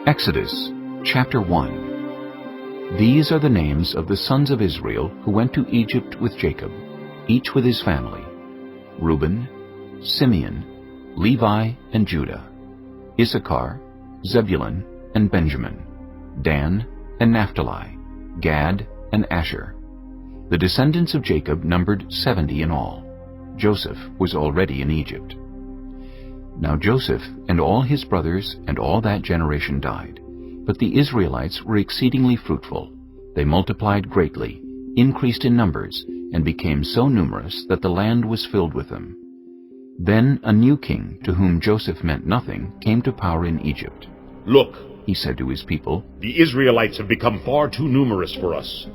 Exodus chapter 1. These are the names of the sons of Israel who went to Egypt with Jacob, each with his family: Reuben, Simeon, Levi, and Judah; Issachar, Zebulun, and Benjamin; Dan, and Naphtali; Gad, and Asher. The descendants of Jacob numbered 70 in all. Joseph was already in Egypt. Now Joseph and all his brothers and all that generation died, but the Israelites were exceedingly fruitful. They multiplied greatly, increased in numbers, and became so numerous that the land was filled with them. Then a new king, to whom Joseph meant nothing, came to power in Egypt. "Look," he said to his people, "the Israelites have become far too numerous for us.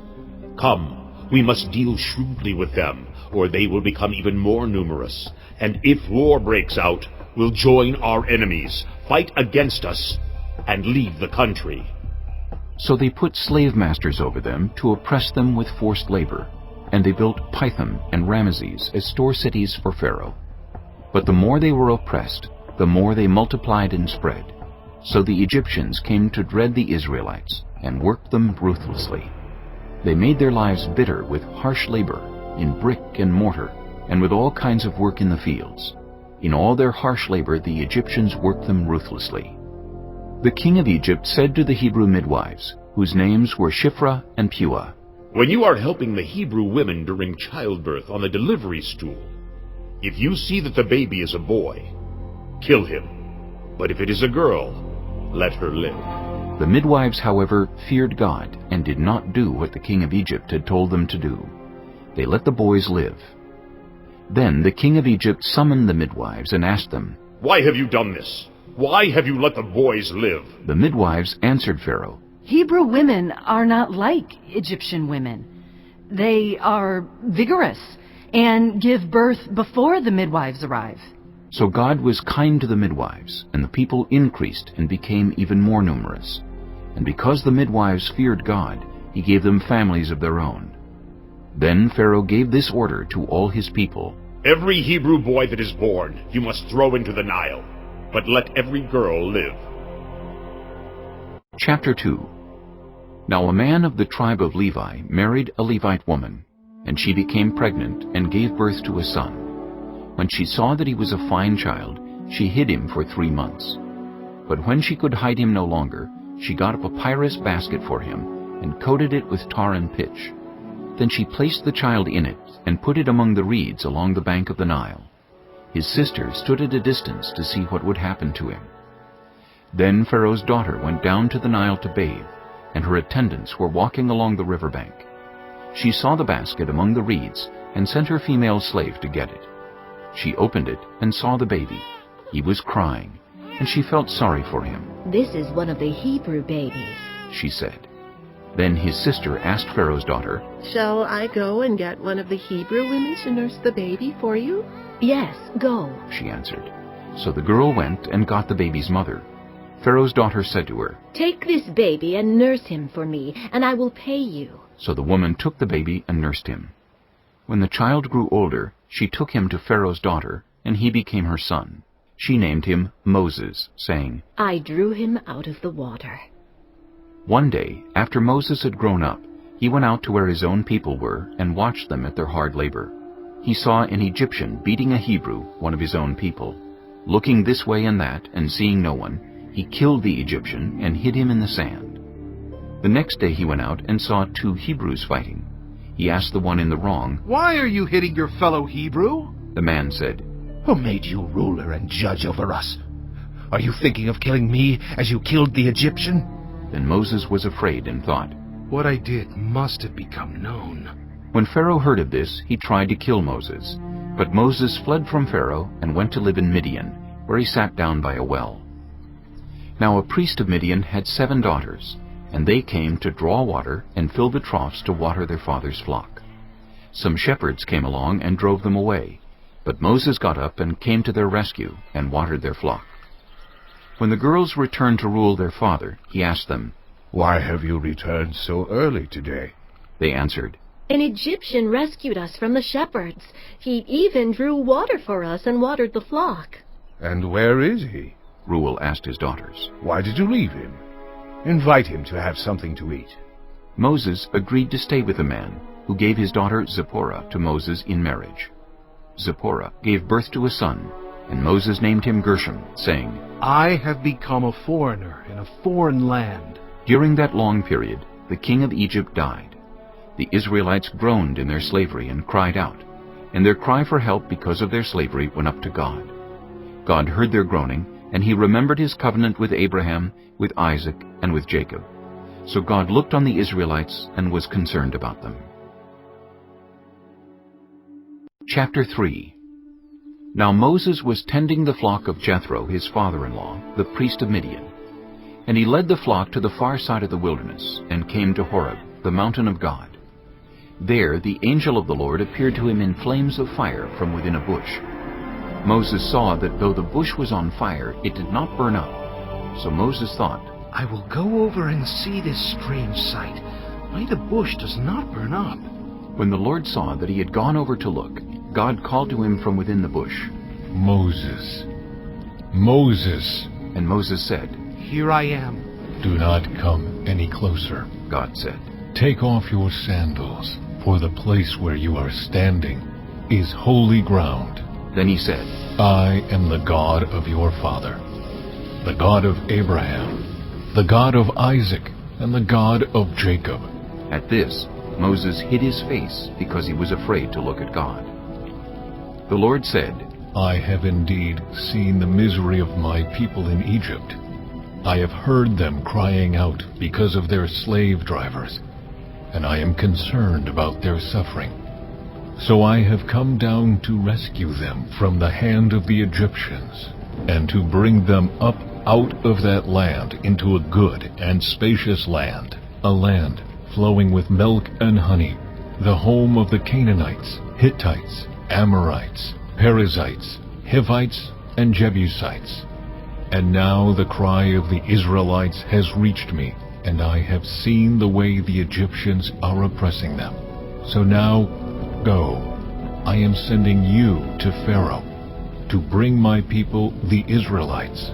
Come, we must deal shrewdly with them, or they will become even more numerous. And if war breaks out, we'll join our enemies, fight against us, and leave the country." So they put slave masters over them to oppress them with forced labor, and they built Pithom and Ramesses as store cities for Pharaoh. But the more they were oppressed, the more they multiplied and spread. So the Egyptians came to dread the Israelites and worked them ruthlessly. They made their lives bitter with harsh labor, in brick and mortar, and with all kinds of work in the fields. In all their harsh labor the Egyptians worked them ruthlessly. The king of Egypt said to the Hebrew midwives, whose names were Shiphrah and Puah, "When you are helping the Hebrew women during childbirth on the delivery stool, if you see that the baby is a boy, kill him. But if it is a girl, let her live." The midwives, however, feared God and did not do what the king of Egypt had told them to do. They let the boys live. Then the king of Egypt summoned the midwives and asked them, "Why have you done this? Why have you let the boys live?" The midwives answered Pharaoh, "Hebrew women are not like Egyptian women. They are vigorous and give birth before the midwives arrive." So God was kind to the midwives, and the people increased and became even more numerous. And because the midwives feared God, he gave them families of their own. Then Pharaoh gave this order to all his people: "Every Hebrew boy that is born you must throw into the Nile, but let every girl live." Chapter 2. Now a man of the tribe of Levi married a Levite woman, and she became pregnant and gave birth to a son. When she saw that he was a fine child, she hid him for 3 months. But when she could hide him no longer, she got a papyrus basket for him and coated it with tar and pitch. Then she placed the child in it and put it among the reeds along the bank of the Nile. His sister stood at a distance to see what would happen to him. Then Pharaoh's daughter went down to the Nile to bathe, and her attendants were walking along the river bank. She saw the basket among the reeds and sent her female slave to get it. She opened it and saw the baby. He was crying, and she felt sorry for him. "This is one of the Hebrew babies," she said. Then his sister asked Pharaoh's daughter, "Shall I go and get one of the Hebrew women to nurse the baby for you?" "Yes, go," she answered. So the girl went and got the baby's mother. Pharaoh's daughter said to her, "Take this baby and nurse him for me, and I will pay you." So the woman took the baby and nursed him. When the child grew older, she took him to Pharaoh's daughter, and he became her son. She named him Moses, saying, "I drew him out of the water." One day, after Moses had grown up, he went out to where his own people were and watched them at their hard labor. He saw an Egyptian beating a Hebrew, one of his own people. Looking this way and that, and seeing no one, he killed the Egyptian and hid him in the sand. The next day he went out and saw 2 Hebrews fighting. He asked the one in the wrong, "Why are you hitting your fellow Hebrew?" The man said, Who made you ruler and judge over us? Are you thinking of killing me as you killed the Egyptian? Then Moses was afraid and thought, "What I did must have become known." When Pharaoh heard of this, he tried to kill Moses. But Moses fled from Pharaoh and went to live in Midian, where he sat down by a well. Now a priest of Midian had 7 daughters, and they came to draw water and fill the troughs to water their father's flock. Some shepherds came along and drove them away, but Moses got up and came to their rescue and watered their flock. When the girls returned to rule their father, he asked them, Why have you returned so early today? They answered, "An Egyptian rescued us from the shepherds. He even drew water for us and watered the flock." And where is he? Reuel asked his daughters. Why did you leave him? Invite him to have something to eat. Moses agreed to stay with the man, who gave his daughter Zipporah to Moses in marriage. Zipporah gave birth to a son, and Moses named him Gershom, saying, I have become a foreigner in a foreign land. During that long period, the king of Egypt died. The Israelites groaned in their slavery and cried out, and their cry for help because of their slavery went up to God. God heard their groaning, and he remembered his covenant with Abraham, with Isaac, and with Jacob. So God looked on the Israelites and was concerned about them. Chapter 3. Now Moses was tending the flock of Jethro, his father-in-law, the priest of Midian. And he led the flock to the far side of the wilderness, and came to Horeb, the mountain of God. There the angel of the Lord appeared to him in flames of fire from within a bush. Moses saw that though the bush was on fire, it did not burn up. So Moses thought, I will go over and see this strange sight, why the bush does not burn up. When the Lord saw that he had gone over to look, God called to him from within the bush, Moses, Moses. And Moses said, Here I am. Do not come any closer. God said, Take off your sandals, for the place where you are standing is holy ground. Then he said, I am the God of your father, the God of Abraham, the God of Isaac, and the God of Jacob. At this, Moses hid his face because he was afraid to look at God. The Lord said, I have indeed seen the misery of my people in Egypt. I have heard them crying out because of their slave drivers, and I am concerned about their suffering. So I have come down to rescue them from the hand of the Egyptians, and to bring them up out of that land into a good and spacious land, a land flowing with milk and honey, the home of the Canaanites, Hittites, Amorites, Perizzites, Hivites, and Jebusites. And now the cry of the Israelites has reached me, and I have seen the way the Egyptians are oppressing them. So now, go, I am sending you to Pharaoh, to bring my people, the Israelites,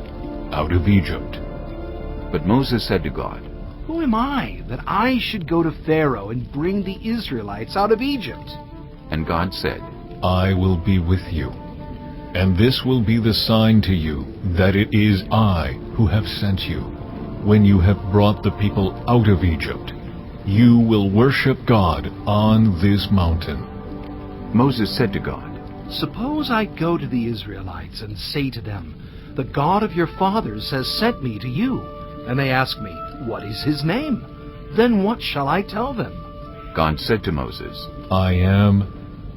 out of Egypt. But Moses said to God, Who am I that I should go to Pharaoh and bring the Israelites out of Egypt? And God said, I will be with you, and this will be the sign to you that it is I who have sent you. When you have brought the people out of Egypt, you will worship God on this mountain. Moses said to God, Suppose I go to the Israelites and say to them, The God of your fathers has sent me to you. And they ask me, What is his name? Then what shall I tell them? God said to Moses, I am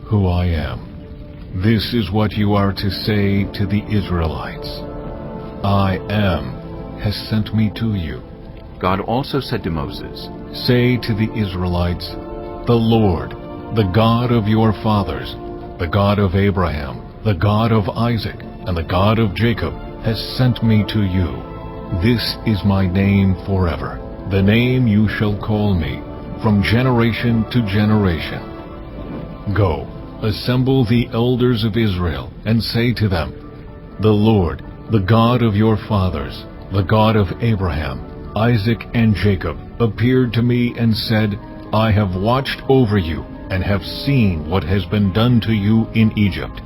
who I am. This is what you are to say to the Israelites. I am has sent me to you. God also said to Moses, Say to the Israelites, The Lord, the God of your fathers, the God of Abraham, the God of Isaac, and the God of Jacob, has sent me to you. This is my name forever, the name you shall call me, from generation to generation. Go, assemble the elders of Israel, and say to them, The Lord, the God of your fathers, the God of Abraham, Isaac, and Jacob, appeared to me and said, I have watched over you, and have seen what has been done to you in Egypt.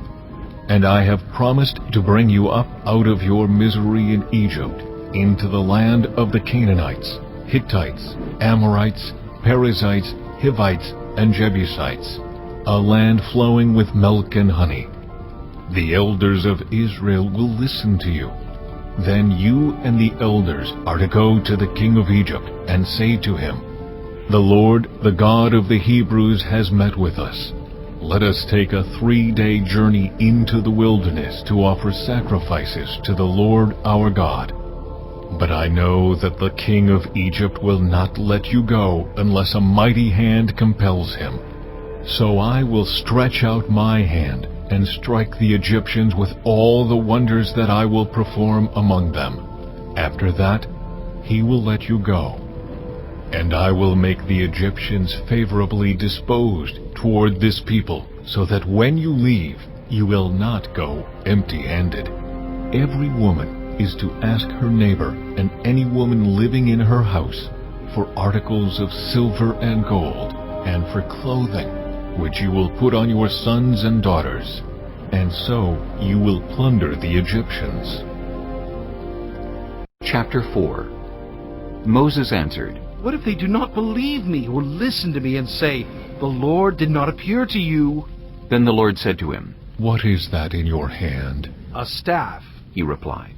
And I have promised to bring you up out of your misery in Egypt, into the land of the Canaanites, Hittites, Amorites, Perizzites, Hivites, and Jebusites, a land flowing with milk and honey. The elders of Israel will listen to you. Then you and the elders are to go to the king of Egypt and say to him, The Lord, the God of the Hebrews, has met with us. Let us take a 3-day journey into the wilderness to offer sacrifices to the Lord our God. But I know that the king of Egypt will not let you go unless a mighty hand compels him. So I will stretch out my hand and strike the Egyptians with all the wonders that I will perform among them. After that, he will let you go. And I will make the Egyptians favorably disposed toward this people, so that when you leave, you will not go empty-handed. Every woman is to ask her neighbor and any woman living in her house for articles of silver and gold, and for clothing, which you will put on your sons and daughters, and so you will plunder the Egyptians. Chapter 4. Moses answered, What if they do not believe me or listen to me and say, "The Lord did not appear to you"? Then the Lord said to him, What is that in your hand? A staff. He replied.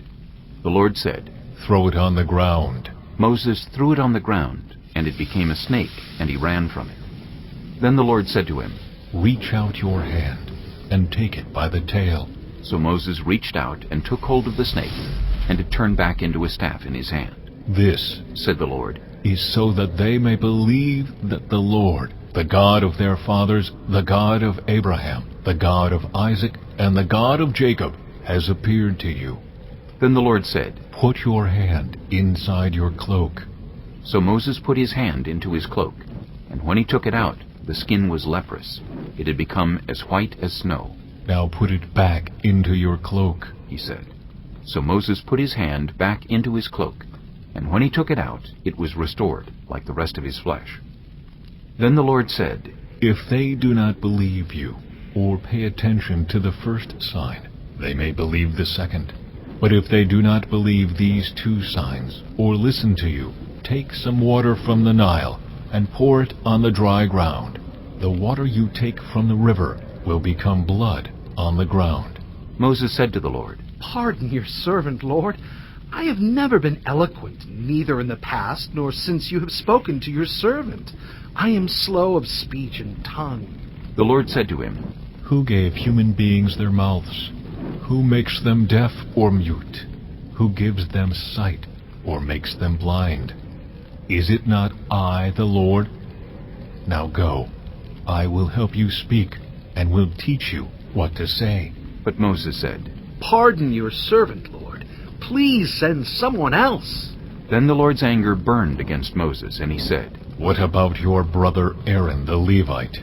The Lord said, Throw it on the ground. Moses threw it on the ground, and it became a snake, and he ran from it. Then the Lord said to him, Reach out your hand and take it by the tail. So Moses reached out and took hold of the snake, and it turned back into a staff in his hand. This, Said the Lord, is so that they may believe that the Lord, the God of their fathers, the God of Abraham, the God of Isaac, and the God of Jacob, has appeared to you. Then the Lord said, Put your hand inside your cloak. So Moses put his hand into his cloak, and when he took it out, the skin was leprous. It had become as white as snow. Now put it back into your cloak. He said. So Moses put his hand back into his cloak, and when he took it out, it was restored, like the rest of his flesh. Then the Lord said, If they do not believe you, or pay attention to the first sign, they may believe the second. But if they do not believe these two signs, or listen to you, take some water from the Nile, and pour it on the dry ground. The water you take from the river will become blood on the ground. Moses said to the Lord, Pardon your servant, Lord. I have never been eloquent, neither in the past nor since you have spoken to your servant. I am slow of speech and tongue. The Lord said to him, Who gave human beings their mouths? Who makes them deaf or mute? Who gives them sight or makes them blind? Is it not I, the Lord? Now go. I will help you speak, and will teach you what to say. But Moses said, Pardon your servant, Lord. Please send someone else. Then the Lord's anger burned against Moses, and he said, What about your brother Aaron the Levite?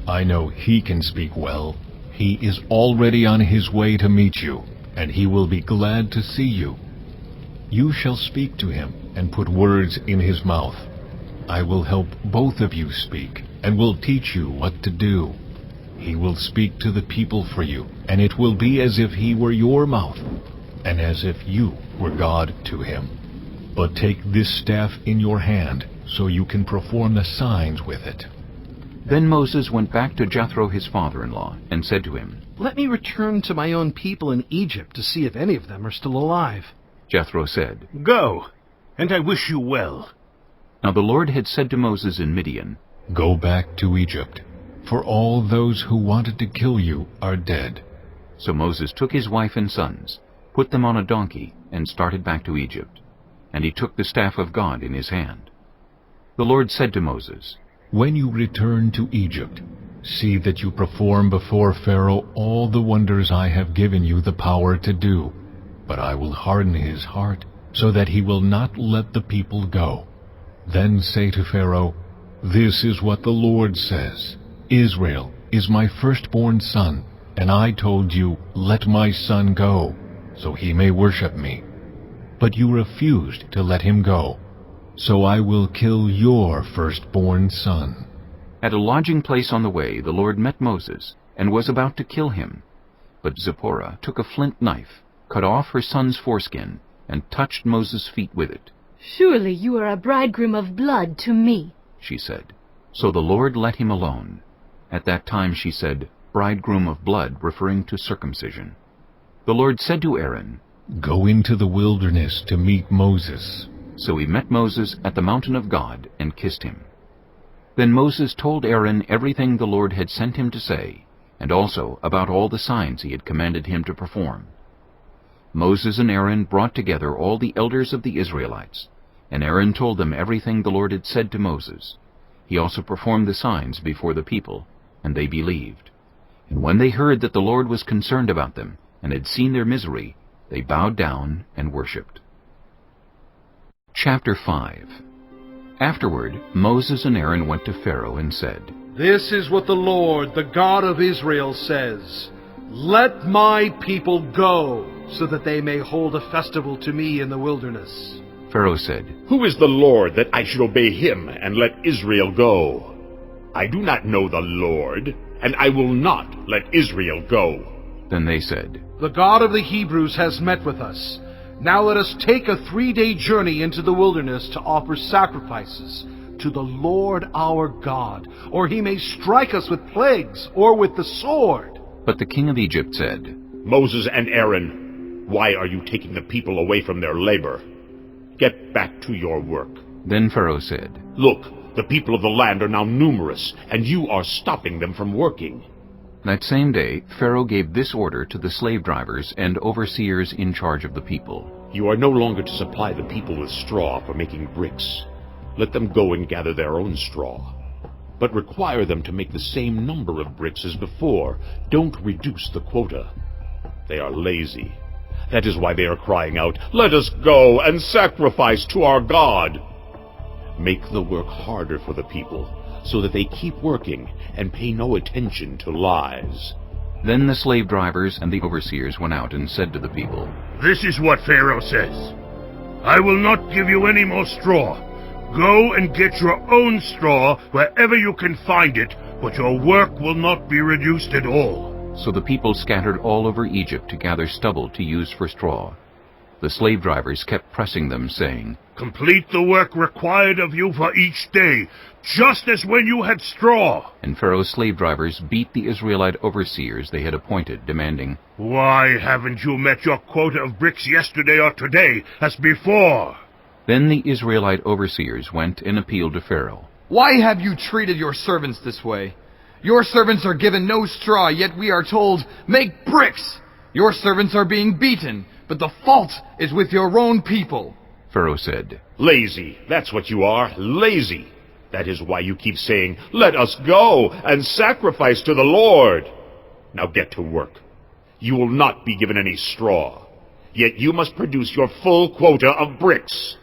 I know he can speak well. He is already on his way to meet you, and he will be glad to see you. You shall speak to him, and put words in his mouth. I will help both of you speak, and will teach you what to do. He will speak to the people for you, and it will be as if he were your mouth, and as if you were God to him. But take this staff in your hand, so you can perform the signs with it. Then Moses went back to Jethro his father-in-law, and said to him, Let me return to my own people in Egypt to see if any of them are still alive. Jethro said, Go, and I wish you well. Now the Lord had said to Moses in Midian, Go back to Egypt, for all those who wanted to kill you are dead. So Moses took his wife and sons, put them on a donkey, and started back to Egypt. And he took the staff of God in his hand. The Lord said to Moses, When you return to Egypt, see that you perform before Pharaoh all the wonders I have given you the power to do. But I will harden his heart, so that he will not let the people go. Then say to Pharaoh, This is what the Lord says. Israel is my firstborn son, and I told you, Let my son go, so he may worship me. But you refused to let him go, so I will kill your firstborn son. At a lodging place on the way, the Lord met Moses, and was about to kill him. But Zipporah took a flint knife, cut off her son's foreskin, and touched Moses' feet with it. Surely you are a bridegroom of blood to me, she said. So the Lord let him alone. At that time she said, Bridegroom of blood, referring to circumcision. The Lord said to Aaron, Go into the wilderness to meet Moses. So he met Moses at the mountain of God and kissed him. Then Moses told Aaron everything the Lord had sent him to say, and also about all the signs he had commanded him to perform. Moses and Aaron brought together all the elders of the Israelites, and Aaron told them everything the Lord had said to Moses. He also performed the signs before the people, and they believed. And when they heard that the Lord was concerned about them, and had seen their misery, they bowed down and worshipped. Chapter 5. Afterward, Moses and Aaron went to Pharaoh and said, This is what the Lord, the God of Israel, says. "Let my people go, so that they may hold a festival to me in the wilderness." Pharaoh said, Who is the Lord that I should obey him and let Israel go? I do not know the Lord, and I will not let Israel go. Then they said, "The God of the Hebrews has met with us. Now let us take a 3-day journey into the wilderness to offer sacrifices to the Lord our God, or he may strike us with plagues or with the sword." But the king of Egypt said, Moses and Aaron, why are you taking the people away from their labor? Get back to your work. Then Pharaoh said, Look, the people of the land are now numerous, and you are stopping them from working. That same day Pharaoh gave this order to the slave drivers and overseers in charge of the people. You are no longer to supply the people with straw for making bricks. Let them go and gather their own straw. But require them to make the same number of bricks as before. Don't reduce the quota. They are lazy. That is why they are crying out, Let us go and sacrifice to our God. Make the work harder for the people, so that they keep working and pay no attention to lies. Then the slave drivers and the overseers went out and said to the people, This is what Pharaoh says. I will not give you any more straw. Go and get your own straw wherever you can find it, but your work will not be reduced at all. So the people scattered all over Egypt to gather stubble to use for straw. The slave drivers kept pressing them, saying, Complete the work required of you for each day, just as when you had straw. And Pharaoh's slave drivers beat the Israelite overseers they had appointed, demanding, Why haven't you met your quota of bricks yesterday or today, as before? Then the Israelite overseers went and appealed to Pharaoh. Why have you treated your servants this way? Your servants are given no straw, yet we are told, Make bricks! Your servants are being beaten, but the fault is with your own people. Pharaoh said, Lazy, that's what you are, lazy. That is why you keep saying, Let us go and sacrifice to the Lord. Now get to work. You will not be given any straw, yet you must produce your full quota of bricks.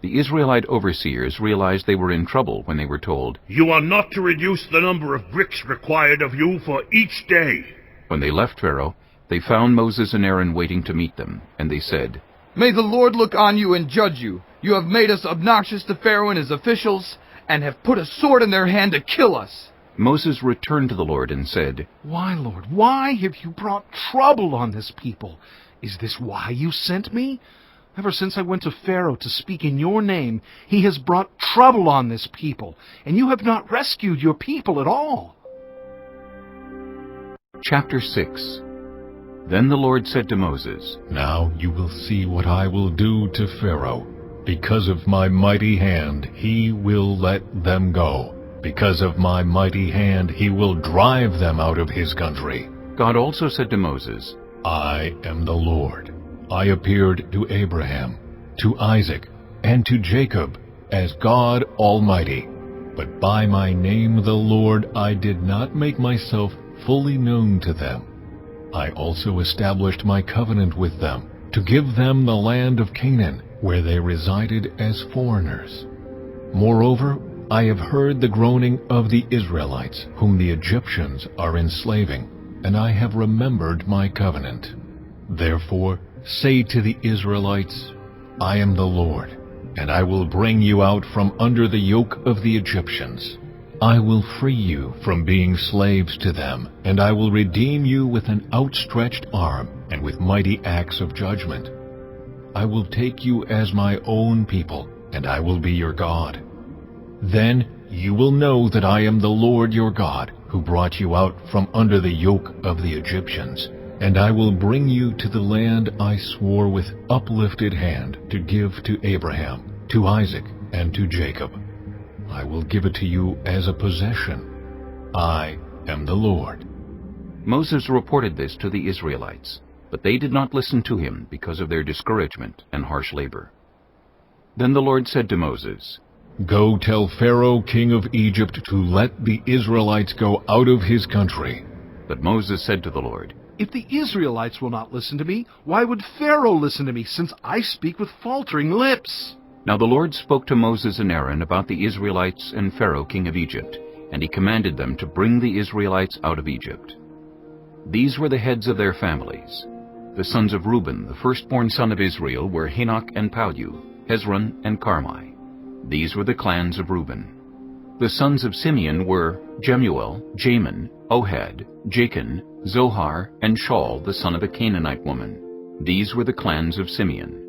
The Israelite overseers realized they were in trouble when they were told, You are not to reduce the number of bricks required of you for each day. When they left Pharaoh, they found Moses and Aaron waiting to meet them, and they said, May the Lord look on you and judge you. You have made us obnoxious to Pharaoh and his officials, and have put a sword in their hand to kill us. Moses returned to the Lord and said, "Why, Lord, why have you brought trouble on this people? Is this why you sent me? Ever since I went to Pharaoh to speak in your name, he has brought trouble on this people, and you have not rescued your people at all." Chapter 6. Then the Lord said to Moses, Now you will see what I will do to Pharaoh. Because of my mighty hand, he will let them go. Because of my mighty hand, he will drive them out of his country. God also said to Moses, I am the Lord. I appeared to Abraham, to Isaac, and to Jacob as God Almighty. But by my name the Lord I did not make myself fully known to them. I also established my covenant with them, to give them the land of Canaan, where they resided as foreigners. Moreover, I have heard the groaning of the Israelites, whom the Egyptians are enslaving, and I have remembered my covenant. Therefore, say to the Israelites, I am the Lord, and I will bring you out from under the yoke of the Egyptians. I will free you from being slaves to them, and I will redeem you with an outstretched arm and with mighty acts of judgment. I will take you as my own people, and I will be your God. Then you will know that I am the Lord your God, who brought you out from under the yoke of the Egyptians. And I will bring you to the land I swore with uplifted hand to give to Abraham, to Isaac, and to Jacob. I will give it to you as a possession. I am the Lord. Moses reported this to the Israelites, but they did not listen to him because of their discouragement and harsh labor. Then the Lord said to Moses, Go tell Pharaoh, king of Egypt, to let the Israelites go out of his country. But Moses said to the Lord, If the Israelites will not listen to me, why would Pharaoh listen to me, since I speak with faltering lips? Now the Lord spoke to Moses and Aaron about the Israelites and Pharaoh, king of Egypt, and he commanded them to bring the Israelites out of Egypt. These were the heads of their families. The sons of Reuben, the firstborn son of Israel, were Hanok and Palu, Hezron and Carmi. These were the clans of Reuben. The sons of Simeon were Jemuel, Jamin, Ohad, Jachin, Zohar, and Shaul, the son of a Canaanite woman. These were the clans of Simeon.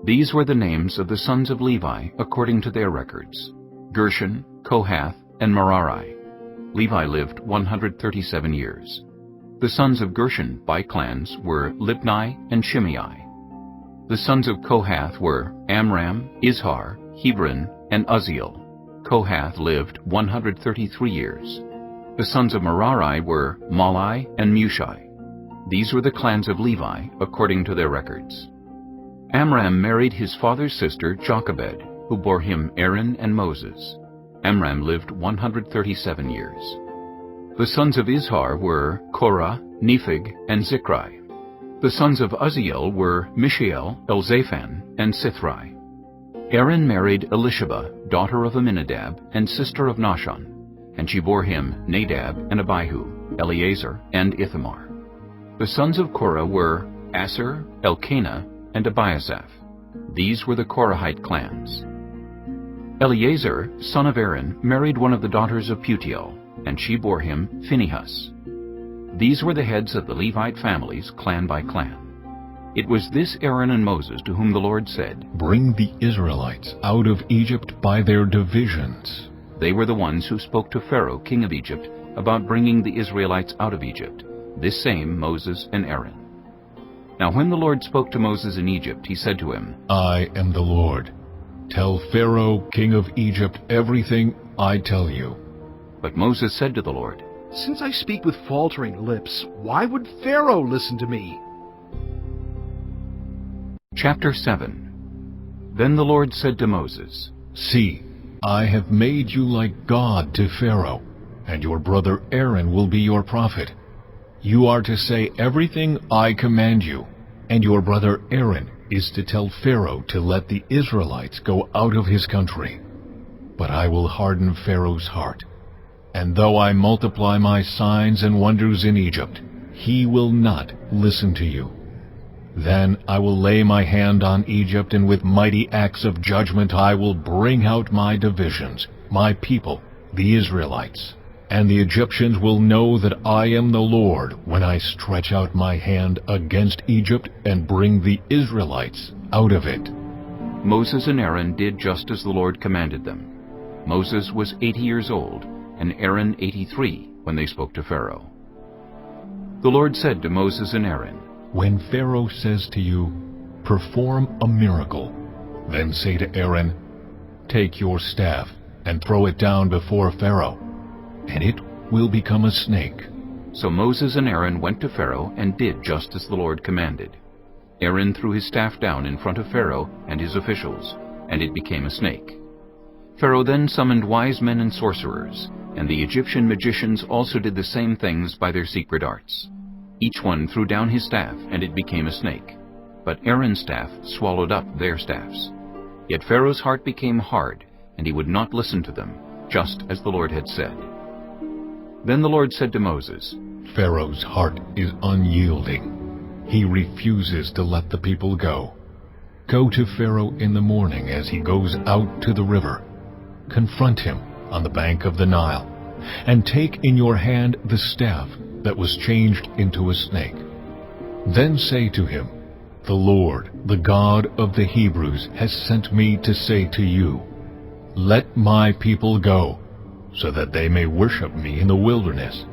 These were the names of the sons of Levi according to their records: Gershon, Kohath, and Merari. Levi lived 137 years. The sons of Gershon by clans were Libni and Shimei. The sons of Kohath were Amram, Izhar, Hebron, and Uzziel. Kohath lived 133 years. The sons of Merari were Malai and Mushi. These were the clans of Levi according to their records. Amram married his father's sister Jochebed, who bore him Aaron and Moses. Amram lived 137 years. The sons of Izhar were Korah, Nepheg, and Zichri. The sons of Uzziel were Mishael, Elzaphan, and Sithri. Aaron married Elisheba, daughter of Amminadab and sister of Nahshon, and she bore him Nadab and Abihu, Eleazar, and Ithamar. The sons of Korah were Asher, Elkanah, and Abiasaph. These were the Korahite clans. Eleazar, son of Aaron, married one of the daughters of Putiel, and she bore him Phinehas. These were the heads of the Levite families, clan by clan. It was this Aaron and Moses to whom the Lord said, "Bring the Israelites out of Egypt by their divisions." They were the ones who spoke to Pharaoh, king of Egypt, about bringing the Israelites out of Egypt, this same Moses and Aaron. Now when the Lord spoke to Moses in Egypt, he said to him, "I am the Lord. Tell Pharaoh, king of Egypt, everything I tell you." But Moses said to the Lord, "Since I speak with faltering lips, why would Pharaoh listen to me?" Chapter 7. Then the Lord said to Moses, "See, I have made you like God to Pharaoh, and your brother Aaron will be your prophet. You are to say everything I command you, and your brother Aaron is to tell Pharaoh to let the Israelites go out of his country. But I will harden Pharaoh's heart, and though I multiply my signs and wonders in Egypt, he will not listen to you. Then I will lay my hand on Egypt, and with mighty acts of judgment I will bring out my divisions, my people, the Israelites. And the Egyptians will know that I am the Lord when I stretch out my hand against Egypt and bring the Israelites out of it." Moses and Aaron did just as the Lord commanded them. Moses was 80 years old, and Aaron 83, when they spoke to Pharaoh. The Lord said to Moses and Aaron, "When Pharaoh says to you, 'Perform a miracle,' then say to Aaron, 'Take your staff and throw it down before Pharaoh, and it will become a snake.'" So Moses and Aaron went to Pharaoh and did just as the Lord commanded. Aaron threw his staff down in front of Pharaoh and his officials, and it became a snake. Pharaoh then summoned wise men and sorcerers, and the Egyptian magicians also did the same things by their secret arts. Each one threw down his staff, and it became a snake. But Aaron's staff swallowed up their staffs. Yet Pharaoh's heart became hard, and he would not listen to them, just as the Lord had said. Then the Lord said to Moses, "Pharaoh's heart is unyielding. He refuses to let the people go. Go to Pharaoh in the morning as he goes out to the river. Confront him on the bank of the Nile, and take in your hand the staff that was changed into a snake. Then say to him, 'The Lord, the God of the Hebrews, has sent me to say to you, let my people go, so that they may worship me in the wilderness.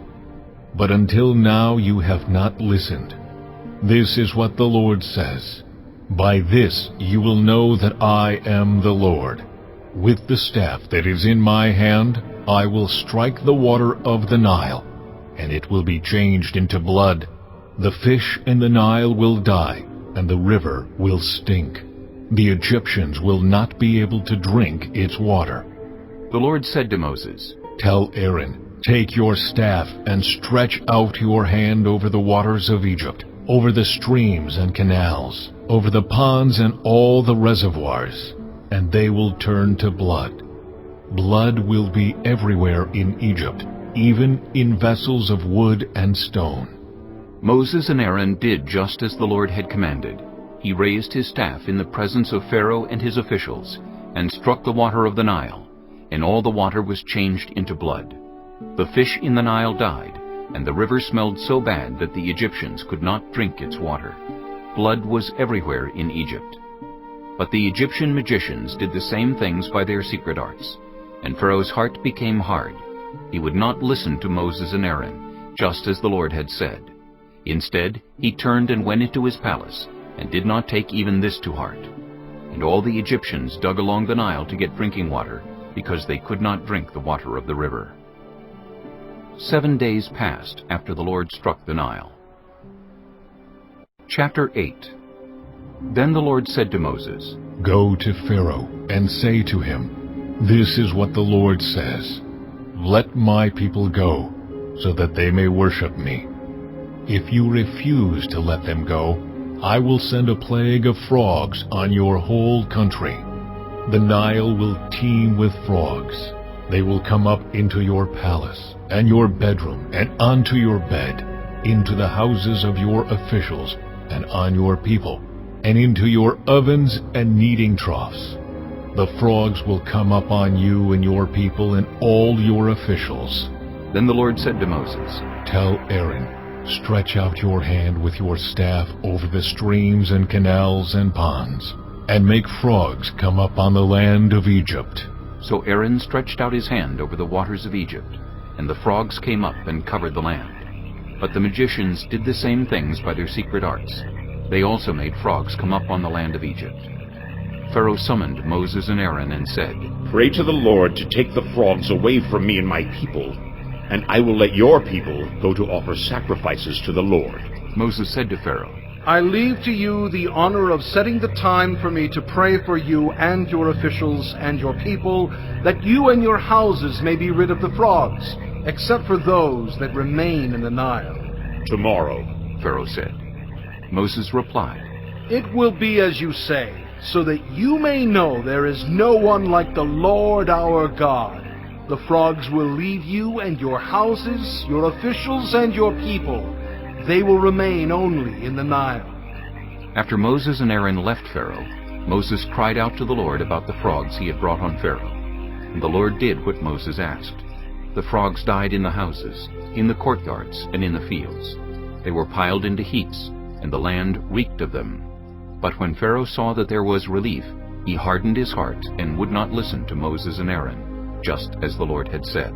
But until now you have not listened. This is what the Lord says. By this you will know that I am the Lord. With the staff that is in my hand, I will strike the water of the Nile, and it will be changed into blood. The fish in the Nile will die, and the river will stink. The Egyptians will not be able to drink its water." The Lord said to Moses, "Tell Aaron, take your staff and stretch out your hand over the waters of Egypt, over the streams and canals, over the ponds and all the reservoirs, and they will turn to blood. Blood will be everywhere in Egypt, even in vessels of wood and stone. Moses and Aaron did just as the Lord had commanded. He raised his staff in the presence of Pharaoh and his officials, and struck the water of the Nile, and all the water was changed into blood. The fish in the Nile died, and the river smelled so bad that the Egyptians could not drink its water. Blood was everywhere in Egypt. But the Egyptian magicians did the same things by their secret arts, and Pharaoh's heart became hard. He would not listen to Moses and Aaron, just as the Lord had said. Instead, he turned and went into his palace, and did not take even this to heart. And all the Egyptians dug along the Nile to get drinking water, because they could not drink the water of the river. 7 days passed after the Lord struck the Nile. Chapter 8. Then the Lord said to Moses, Go to Pharaoh and say to him, This is what the Lord says, Let my people go, so that they may worship me. If you refuse to let them go, I will send a plague of frogs on your whole country. The Nile will teem with frogs. They will come up into your palace, and your bedroom, and onto your bed, into the houses of your officials, and on your people, and into your ovens and kneading troughs. The frogs will come up on you and your people and all your officials. Then the Lord said to Moses, Tell Aaron, Stretch out your hand with your staff over the streams and canals and ponds, and make frogs come up on the land of Egypt. So Aaron stretched out his hand over the waters of Egypt, and the frogs came up and covered the land. But the magicians did the same things by their secret arts. They also made frogs come up on the land of Egypt. Pharaoh summoned Moses and Aaron and said, Pray to the Lord to take the frogs away from me and my people, and I will let your people go to offer sacrifices to the Lord. Moses said to Pharaoh, I leave to you the honor of setting the time for me to pray for you and your officials and your people, that you and your houses may be rid of the frogs, except for those that remain in the Nile. Tomorrow, Pharaoh said. Moses replied, It will be as you say, so that you may know there is no one like the Lord our God. The frogs will leave you and your houses, your officials and your people. They will remain only in the Nile. After Moses and Aaron left Pharaoh, Moses cried out to the Lord about the frogs he had brought on Pharaoh. And the Lord did what Moses asked. The frogs died in the houses, in the courtyards, and in the fields. They were piled into heaps, and the land reeked of them. But when Pharaoh saw that there was relief, he hardened his heart and would not listen to Moses and Aaron, just as the Lord had said.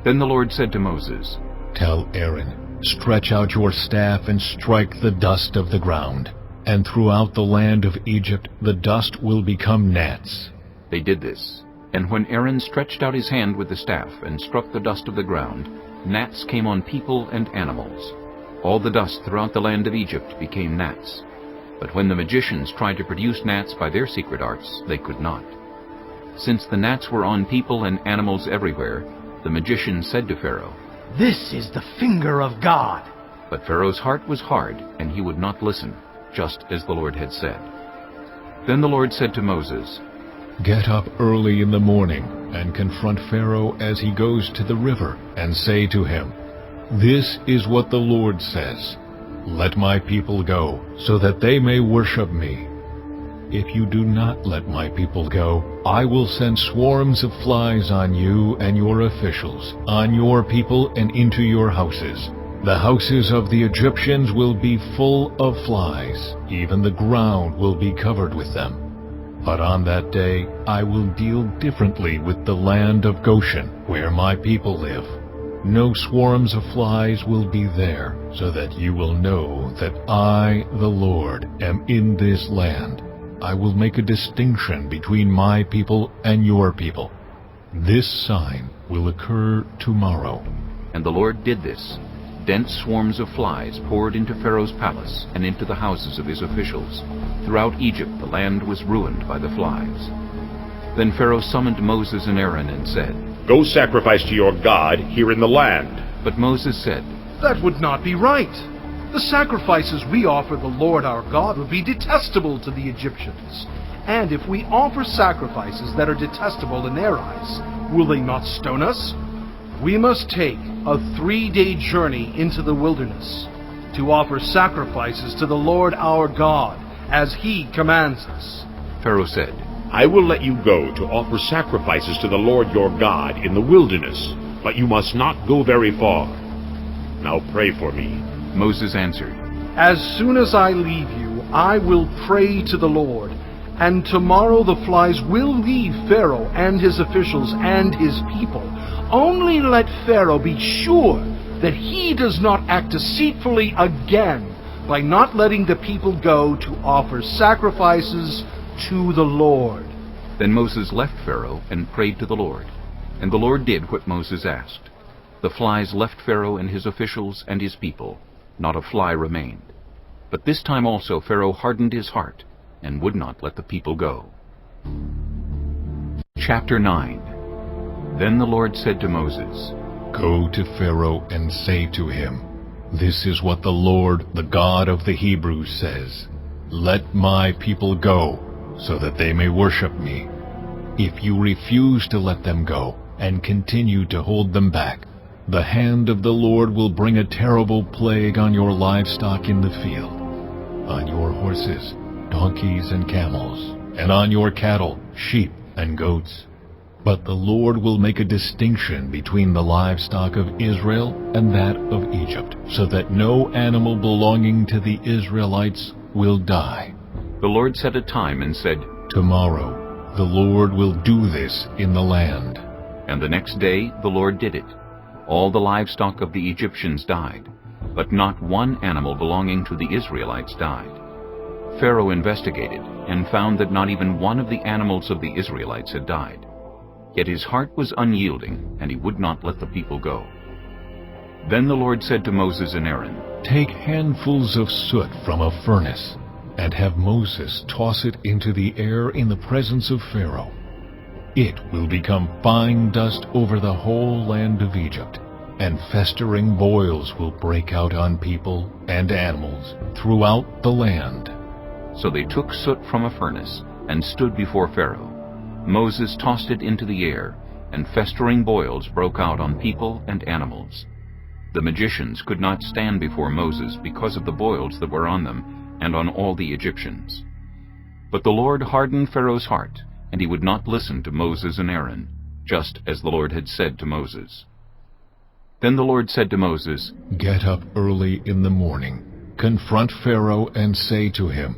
Then the Lord said to Moses, Tell Aaron, Stretch out your staff and strike the dust of the ground, and throughout the land of Egypt the dust will become gnats. They did this, and when Aaron stretched out his hand with the staff and struck the dust of the ground, gnats came on people and animals. All the dust throughout the land of Egypt became gnats. But when the magicians tried to produce gnats by their secret arts, they could not. Since the gnats were on people and animals everywhere, the magicians said to Pharaoh, This is the finger of God. But Pharaoh's heart was hard, and he would not listen, just as the Lord had said. Then the Lord said to Moses, Get up early in the morning, and confront Pharaoh as he goes to the river, and say to him, This is what the Lord says, Let my people go, so that they may worship me. If you do not let my people go, I will send swarms of flies on you and your officials, on your people and into your houses. The houses of the Egyptians will be full of flies, even the ground will be covered with them. But on that day I will deal differently with the land of Goshen, where my people live. No swarms of flies will be there, so that you will know that I, the Lord, am in this land. I will make a distinction between my people and your people. This sign will occur tomorrow. And the Lord did this. Dense swarms of flies poured into Pharaoh's palace and into the houses of his officials. Throughout Egypt the land was ruined by the flies. Then Pharaoh summoned Moses and Aaron and said, Go sacrifice to your God here in the land. But Moses said, That would not be right. The sacrifices we offer the Lord our God would be detestable to the Egyptians. And if we offer sacrifices that are detestable in their eyes, will they not stone us? We must take a 3-day journey into the wilderness. to offer sacrifices to the Lord our God, as he commands us." Pharaoh said, "I will let you go to offer sacrifices to the Lord your God in the wilderness, but you must not go very far. Now pray for me." Moses answered, "As soon as I leave you, I will pray to the Lord, and tomorrow the flies will leave Pharaoh and his officials and his people. Only let Pharaoh be sure that he does not act deceitfully again by not letting the people go to offer sacrifices to the Lord." Then Moses left Pharaoh and prayed to the Lord, and the Lord did what Moses asked. The flies left Pharaoh and his officials and his people. Not a fly remained. But this time also Pharaoh hardened his heart and would not let the people go. Chapter 9. Then the Lord said to Moses, "Go to Pharaoh and say to him, 'This is what the Lord, the God of the Hebrews, says. Let my people go, so that they may worship me. If you refuse to let them go and continue to hold them back, the hand of the Lord will bring a terrible plague on your livestock in the field, on your horses, donkeys, and camels, and on your cattle, sheep, and goats. But the Lord will make a distinction between the livestock of Israel and that of Egypt, so that no animal belonging to the Israelites will die.'" The Lord set a time and said, "Tomorrow the Lord will do this in the land." And the next day the Lord did it. All the livestock of the Egyptians died, but not one animal belonging to the Israelites died. Pharaoh investigated and found that not even one of the animals of the Israelites had died. Yet his heart was unyielding, and he would not let the people go. Then the Lord said to Moses and Aaron, "Take handfuls of soot from a furnace, and have Moses toss it into the air in the presence of Pharaoh. It will become fine dust over the whole land of Egypt, and festering boils will break out on people and animals throughout the land." So they took soot from a furnace and stood before Pharaoh. Moses tossed it into the air, and festering boils broke out on people and animals. The magicians could not stand before Moses because of the boils that were on them and on all the Egyptians. But the Lord hardened Pharaoh's heart, and he would not listen to Moses and Aaron, just as the Lord had said to Moses. Then the Lord said to Moses, "Get up early in the morning, confront Pharaoh, and say to him,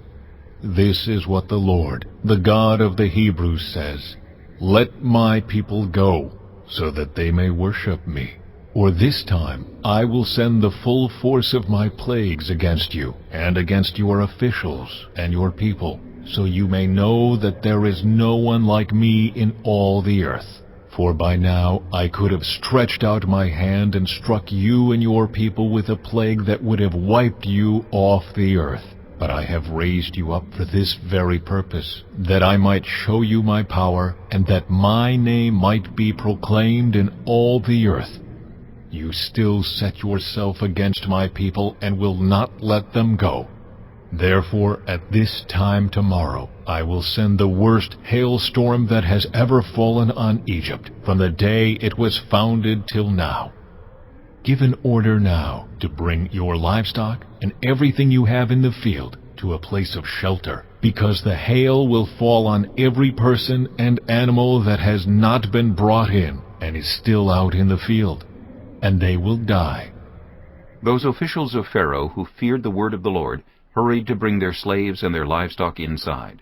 'This is what the Lord, the God of the Hebrews, says. Let my people go, so that they may worship me. Or this time I will send the full force of my plagues against you, and against your officials and your people, so you may know that there is no one like me in all the earth. For by now I could have stretched out my hand and struck you and your people with a plague that would have wiped you off the earth. But I have raised you up for this very purpose, that I might show you my power, and that my name might be proclaimed in all the earth. You still set yourself against my people and will not let them go. Therefore, at this time tomorrow, I will send the worst hailstorm that has ever fallen on Egypt, from the day it was founded till now. Give an order now to bring your livestock and everything you have in the field to a place of shelter, because the hail will fall on every person and animal that has not been brought in and is still out in the field, and they will die." Those officials of Pharaoh who feared the word of the Lord hurried to bring their slaves and their livestock inside.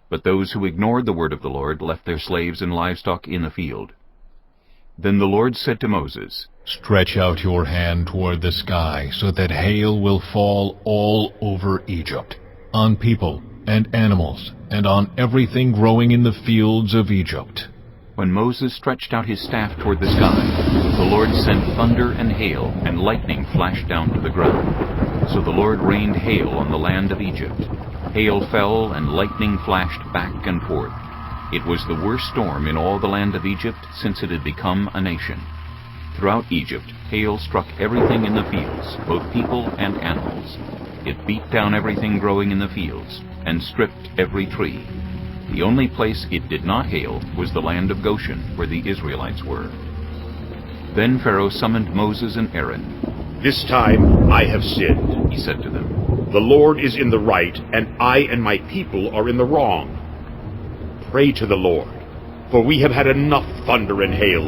But those who ignored the word of the Lord left their slaves and livestock in the field. Then the Lord said to Moses, "Stretch out your hand toward the sky, so that hail will fall all over Egypt, on people and animals, and on everything growing in the fields of Egypt." When Moses stretched out his staff toward the sky, the Lord sent thunder and hail, and lightning flashed down to the ground. So the Lord rained hail on the land of Egypt. Hail fell, and lightning flashed back and forth. It was the worst storm in all the land of Egypt since it had become a nation. Throughout Egypt, hail struck everything in the fields, both people and animals. It beat down everything growing in the fields, and stripped every tree. The only place it did not hail was the land of Goshen, where the Israelites were. Then Pharaoh summoned Moses and Aaron. "This time I have sinned. he said to them, "The Lord is in the right, and I and my people are in the wrong. Pray to the Lord, for we have had enough thunder and hail.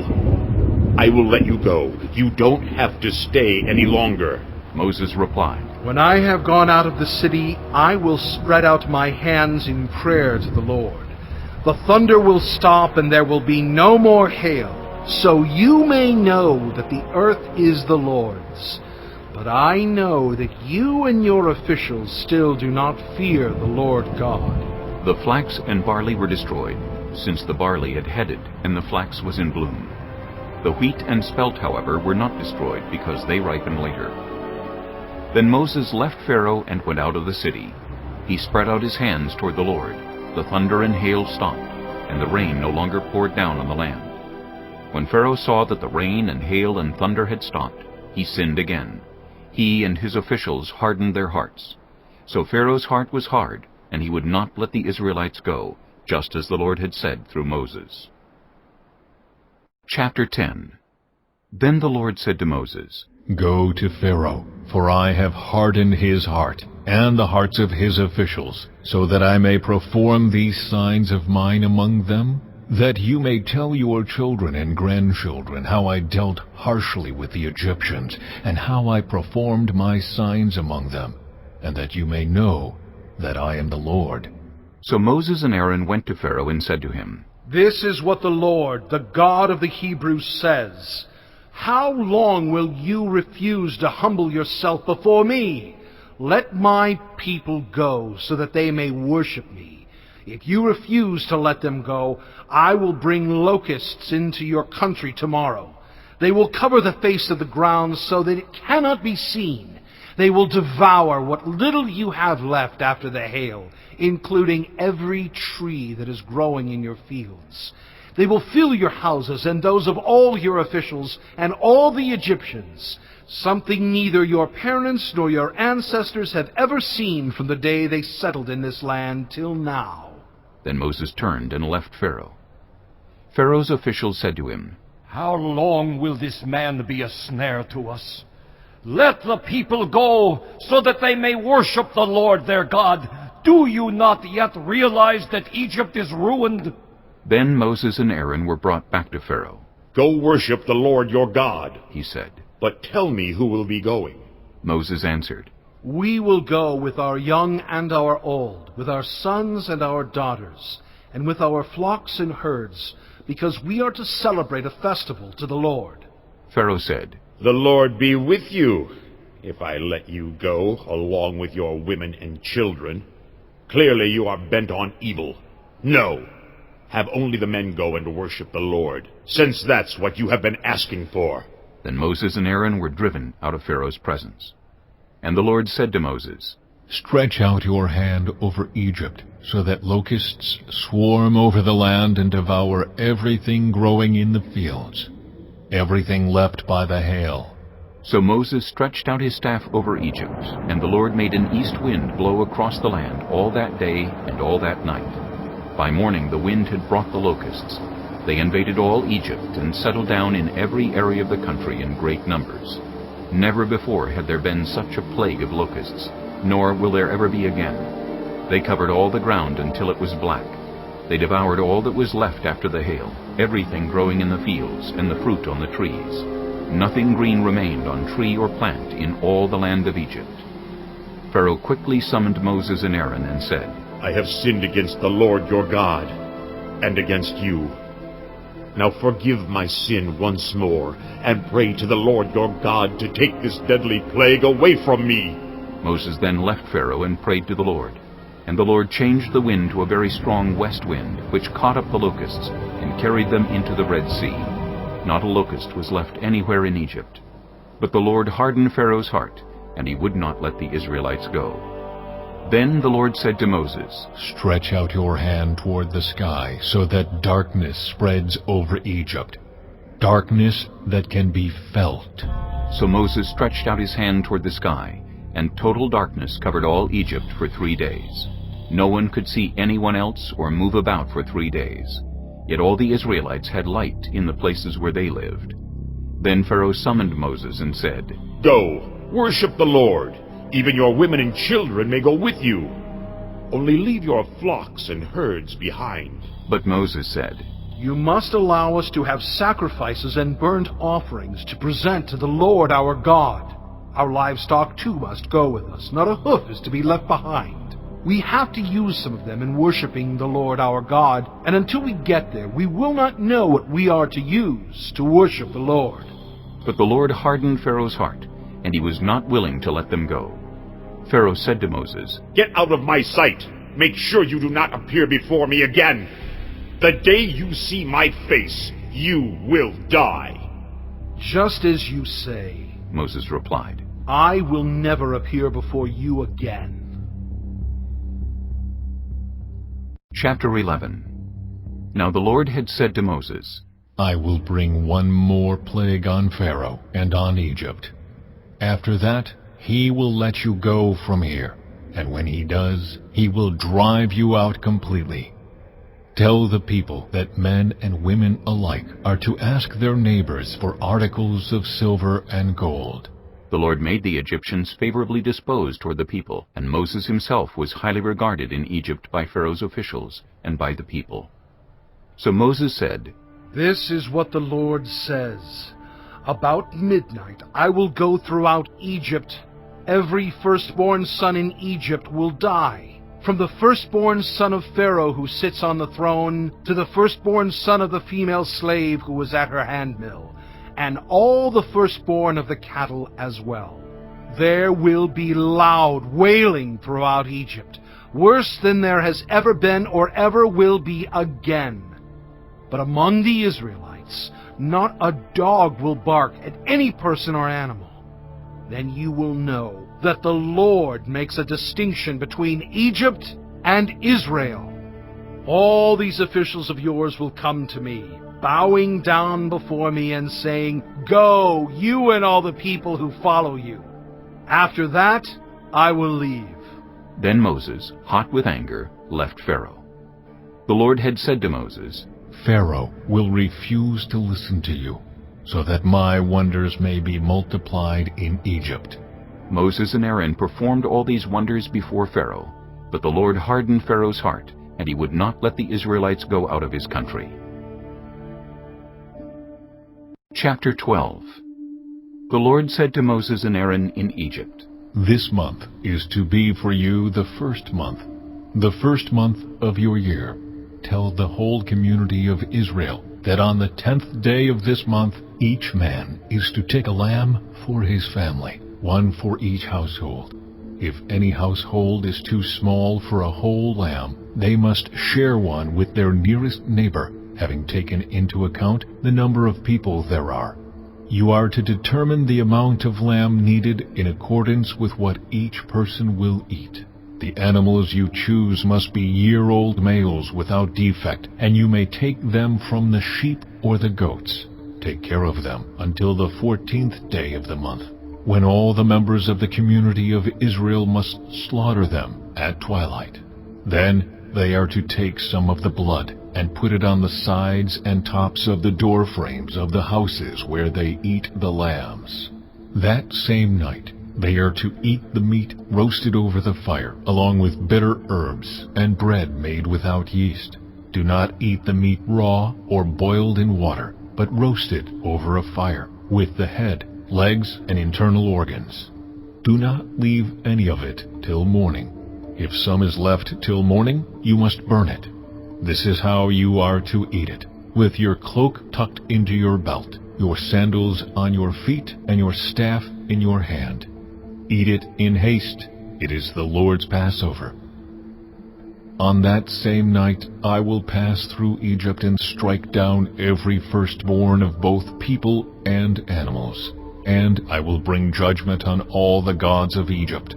I will let you go. You don't have to stay any longer." Moses replied, When I have gone out of the city, I will spread out my hands in prayer to the Lord. The thunder will stop, and there will be no more hail, so you may know that the earth is the Lord's. But I know that you and your officials still do not fear the Lord God. The flax and barley were destroyed, since the barley had headed and the flax was in bloom. The wheat and spelt, however, were not destroyed, because they ripen later. Then Moses left Pharaoh and went out of the city. He spread out his hands toward the Lord. The thunder and hail stopped, and the rain no longer poured down on the land. When Pharaoh saw that the rain and hail and thunder had stopped, he sinned again. He and his officials hardened their hearts. So Pharaoh's heart was hard, and he would not let the Israelites go, just as the Lord had said through Moses. Chapter 10. Then the Lord said to Moses, Go to Pharaoh, for I have hardened his heart, and the hearts of his officials, so that I may perform these signs of mine among them, that you may tell your children and grandchildren how I dealt harshly with the Egyptians, and how I performed my signs among them, and that you may know that I am the Lord. So Moses and Aaron went to Pharaoh and said to him, This is what the Lord, the God of the Hebrews, says. How long will you refuse to humble yourself before me? Let my people go, so that they may worship me. If you refuse to let them go, I will bring locusts into your country tomorrow. They will cover the face of the ground so that it cannot be seen. They will devour what little you have left after the hail, including every tree that is growing in your fields. They will fill your houses and those of all your officials and all the Egyptians, something neither your parents nor your ancestors have ever seen from the day they settled in this land till now. Then Moses turned and left Pharaoh. Pharaoh's officials said to him, How long will this man be a snare to us? Let the people go, so that they may worship the Lord their God. Do you not yet realize that Egypt is ruined? Then Moses and Aaron were brought back to Pharaoh. "Go worship the Lord your God," he said. "but tell me who will be going." Moses answered, We will go with our young and our old, with our sons and our daughters, and with our flocks and herds, because we are to celebrate a festival to the Lord. Pharaoh said, "The Lord be with you, if I let you go, along with your women and children. Clearly you are bent on evil. No, have only the men go and worship the Lord, since that's what you have been asking for." Then Moses and Aaron were driven out of Pharaoh's presence. And the Lord said to Moses, Stretch out your hand over Egypt, so that locusts swarm over the land and devour everything growing in the fields, everything left by the hail. So Moses stretched out his staff over Egypt, and the Lord made an east wind blow across the land all that day and all that night. By morning the wind had brought the locusts. They invaded all Egypt and settled down in every area of the country in great numbers. Never before had there been such a plague of locusts, nor will there ever be again. They covered all the ground until it was black. They devoured all that was left after the hail, everything growing in the fields and the fruit on the trees. Nothing green remained on tree or plant in all the land of Egypt. Pharaoh quickly summoned Moses and Aaron and said, "I have sinned against the Lord your God, and against you. Now forgive my sin once more, and pray to the Lord your God to take this deadly plague away from me." Moses then left Pharaoh and prayed to the Lord. And the Lord changed the wind to a very strong west wind, which caught up the locusts and carried them into the Red Sea. Not a locust was left anywhere in Egypt. But the Lord hardened Pharaoh's heart, and he would not let the Israelites go. Then the Lord said to Moses, Stretch out your hand toward the sky, so that darkness spreads over Egypt, darkness that can be felt. So Moses stretched out his hand toward the sky, and total darkness covered all Egypt for 3 days. No one could see anyone else or move about for 3 days. Yet all the Israelites had light in the places where they lived. Then Pharaoh summoned Moses and said, "Go, worship the Lord. Even your women and children may go with you. Only leave your flocks and herds behind." But Moses said, You must allow us to have sacrifices and burnt offerings to present to the Lord our God. Our livestock too must go with us. Not a hoof is to be left behind. We have to use some of them in worshiping the Lord our God, and until we get there, we will not know what we are to use to worship the Lord. But the Lord hardened Pharaoh's heart, and he was not willing to let them go. Pharaoh said to Moses, "Get out of my sight! Make sure you do not appear before me again! The day you see my face, you will die." Just as you say, Moses replied. I will never appear before you again. Chapter 11. Now the Lord had said to Moses, I will bring one more plague on Pharaoh and on Egypt. After that, he will let you go from here, and when he does, he will drive you out completely. Tell the people that men and women alike are to ask their neighbors for articles of silver and gold. The Lord made the Egyptians favorably disposed toward the people, and Moses himself was highly regarded in Egypt by Pharaoh's officials and by the people. So Moses said, This is what the Lord says. About midnight I will go throughout Egypt. Every firstborn son in Egypt will die. From the firstborn son of Pharaoh who sits on the throne, to the firstborn son of the female slave who was at her handmill, and all the firstborn of the cattle as well. There will be loud wailing throughout Egypt, worse than there has ever been or ever will be again. But among the Israelites, not a dog will bark at any person or animal. Then you will know that the Lord makes a distinction between Egypt and Israel. All these officials of yours will come to me, bowing down before me and saying, Go, you and all the people who follow you. After that, I will leave. Then Moses, hot with anger, left Pharaoh. The Lord had said to Moses, Pharaoh will refuse to listen to you, so that my wonders may be multiplied in Egypt. Moses and Aaron performed all these wonders before Pharaoh, but the Lord hardened Pharaoh's heart, and he would not let the Israelites go out of his country. Chapter 12. The Lord said to Moses and Aaron in Egypt, This month is to be for you the first month of your year. Tell the whole community of Israel that on the 10th day of this month each man is to take a lamb for his family, one for each household. If any household is too small for a whole lamb, they must share one with their nearest neighbor, having taken into account the number of people there are. You are to determine the amount of lamb needed in accordance with what each person will eat. The animals you choose must be year-old males without defect, and you may take them from the sheep or the goats. Take care of them until the 14th day of the month, when all the members of the community of Israel must slaughter them at twilight. Then they are to take some of the blood and put it on the sides and tops of the door frames of the houses where they eat the lambs. That same night they are to eat the meat roasted over the fire, along with bitter herbs and bread made without yeast. Do not eat the meat raw or boiled in water, but roasted over a fire, with the head, legs, and internal organs. Do not leave any of it till morning. If some is left till morning, you must burn it. This is how you are to eat it, with your cloak tucked into your belt, your sandals on your feet, and your staff in your hand. Eat it in haste. It is the Lord's Passover. On that same night I will pass through Egypt and strike down every firstborn of both people and animals, and I will bring judgment on all the gods of Egypt.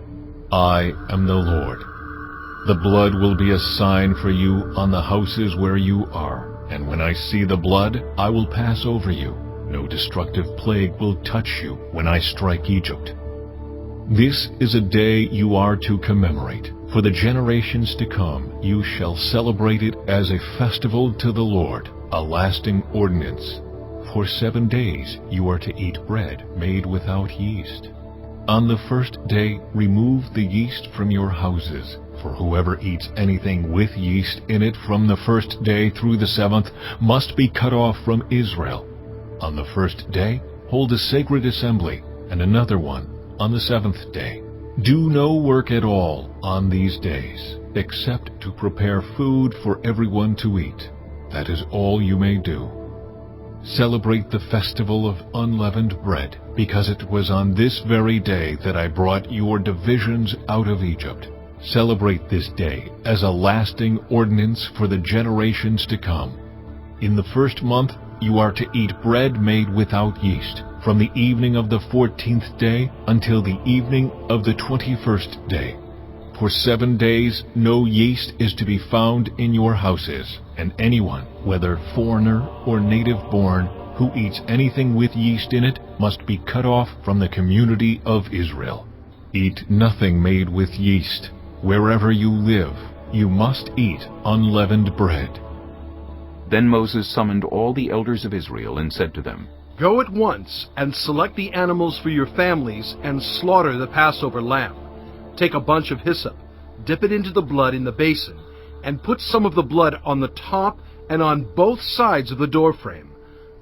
I am the Lord. The blood will be a sign for you on the houses where you are, and when I see the blood, I will pass over you. No destructive plague will touch you when I strike Egypt. This is a day you are to commemorate. For the generations to come, you shall celebrate it as a festival to the Lord, a lasting ordinance. For 7 days you are to eat bread made without yeast. On the first day remove the yeast from your houses, for whoever eats anything with yeast in it from the first day through the 7th must be cut off from Israel. On the first day hold a sacred assembly, and another one on the 7th day. Do no work at all on these days, except to prepare food for everyone to eat. That is all you may do. Celebrate the festival of unleavened bread, because it was on this very day that I brought your divisions out of Egypt. Celebrate this day as a lasting ordinance for the generations to come. In the first month you are to eat bread made without yeast, from the evening of the 14th day until the evening of the 21st day. For 7 days no yeast is to be found in your houses, and anyone, whether foreigner or native-born, who eats anything with yeast in it must be cut off from the community of Israel. Eat nothing made with yeast. Wherever you live, you must eat unleavened bread. Then Moses summoned all the elders of Israel and said to them, Go at once and select the animals for your families and slaughter the Passover lamb. Take a bunch of hyssop, dip it into the blood in the basin, and put some of the blood on the top and on both sides of the doorframe.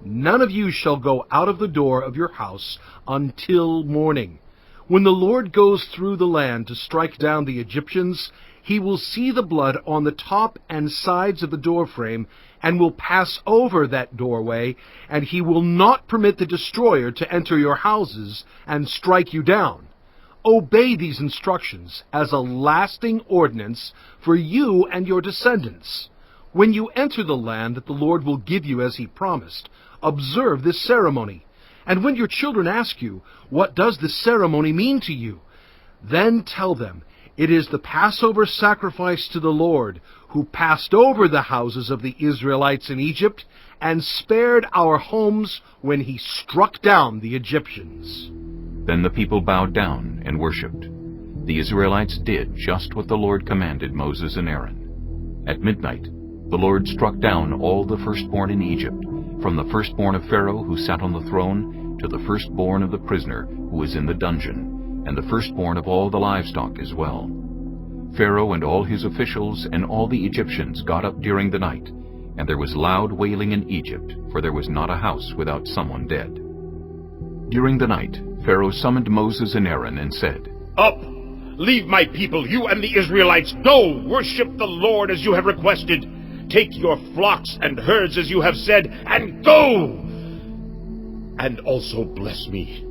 None of you shall go out of the door of your house until morning. When the Lord goes through the land to strike down the Egyptians, he will see the blood on the top and sides of the doorframe and will pass over that doorway, and he will not permit the destroyer to enter your houses and strike you down. Obey these instructions as a lasting ordinance for you and your descendants. When you enter the land that the Lord will give you as he promised, observe this ceremony. And when your children ask you, What does this ceremony mean to you? Then tell them, It is the Passover sacrifice to the Lord, who passed over the houses of the Israelites in Egypt and spared our homes when he struck down the Egyptians. Then the people bowed down and worshipped. The Israelites did just what the Lord commanded Moses and Aaron. At midnight, the Lord struck down all the firstborn in Egypt, from the firstborn of Pharaoh who sat on the throne to the firstborn of the prisoner who was in the dungeon, and the firstborn of all the livestock as well. Pharaoh and all his officials and all the Egyptians got up during the night, and there was loud wailing in Egypt, for there was not a house without someone dead. During the night, Pharaoh summoned Moses and Aaron and said, Up! Leave my people, you and the Israelites. Go! Worship the Lord as you have requested. Take your flocks and herds as you have said, and go! And also bless me.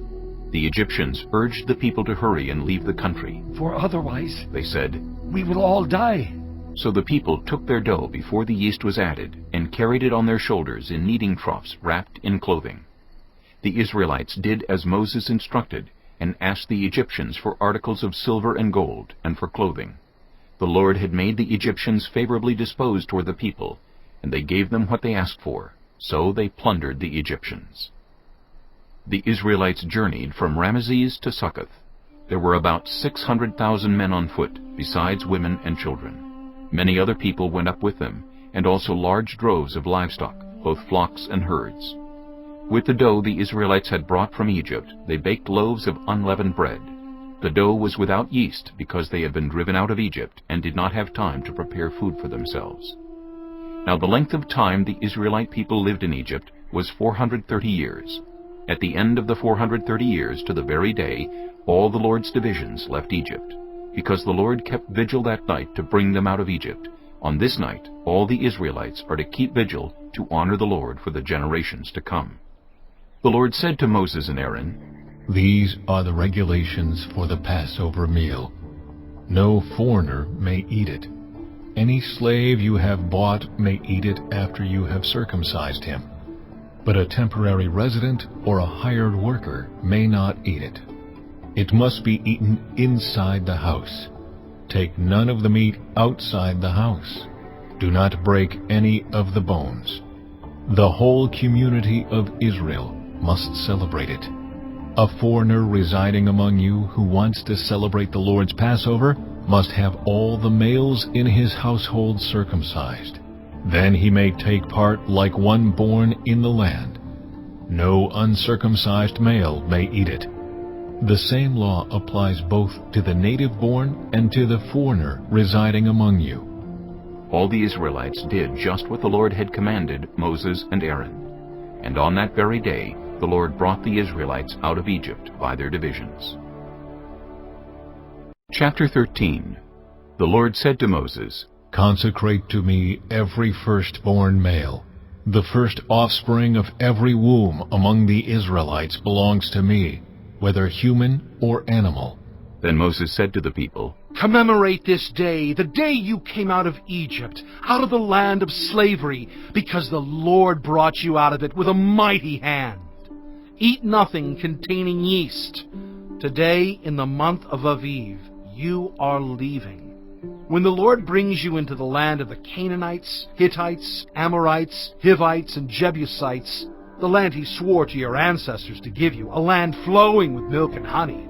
The Egyptians urged the people to hurry and leave the country. For otherwise, they said, we will all die. So the people took their dough before the yeast was added, and carried it on their shoulders in kneading troughs wrapped in clothing. The Israelites did as Moses instructed, and asked the Egyptians for articles of silver and gold, and for clothing. The Lord had made the Egyptians favorably disposed toward the people, and they gave them what they asked for, so they plundered the Egyptians. The Israelites journeyed from Ramesses to Succoth. There were about 600,000 men on foot, besides women and children. Many other people went up with them, and also large droves of livestock, both flocks and herds. With the dough the Israelites had brought from Egypt, they baked loaves of unleavened bread. The dough was without yeast, because they had been driven out of Egypt and did not have time to prepare food for themselves. Now the length of time the Israelite people lived in Egypt was 430 years. At the end of the 430 years, to the very day, all the Lord's divisions left Egypt, because the Lord kept vigil that night to bring them out of Egypt. On this night, all the Israelites are to keep vigil to honor the Lord for the generations to come. The Lord said to Moses and Aaron, These are the regulations for the Passover meal. No foreigner may eat it. Any slave you have bought may eat it after you have circumcised him. But a temporary resident or a hired worker may not eat it. It must be eaten inside the house. Take none of the meat outside the house. Do not break any of the bones. The whole community of Israel must celebrate it. A foreigner residing among you who wants to celebrate the Lord's Passover must have all the males in his household circumcised. Then he may take part like one born in the land. No uncircumcised male may eat it. The same law applies both to the native-born and to the foreigner residing among you. All the Israelites did just what the Lord had commanded Moses and Aaron. And on that very day the Lord brought the Israelites out of Egypt by their divisions. Chapter 13. The Lord said to Moses, Consecrate to me every firstborn male. The first offspring of every womb among the Israelites belongs to me, whether human or animal. Then Moses said to the people, Commemorate this day, the day you came out of Egypt, out of the land of slavery, because the Lord brought you out of it with a mighty hand. Eat nothing containing yeast. Today, in the month of Aviv, you are leaving. When the Lord brings you into the land of the Canaanites, Hittites, Amorites, Hivites, and Jebusites, the land he swore to your ancestors to give you, a land flowing with milk and honey,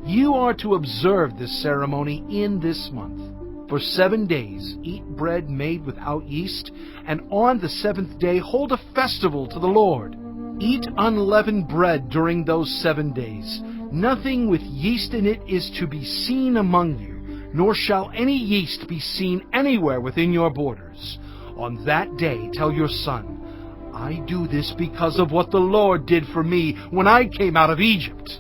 you are to observe this ceremony in this month. For 7 days eat bread made without yeast, and on the 7th day hold a festival to the Lord. Eat unleavened bread during those 7 days. Nothing with yeast in it is to be seen among you, nor shall any yeast be seen anywhere within your borders. On that day tell your son, I do this because of what the Lord did for me when I came out of Egypt.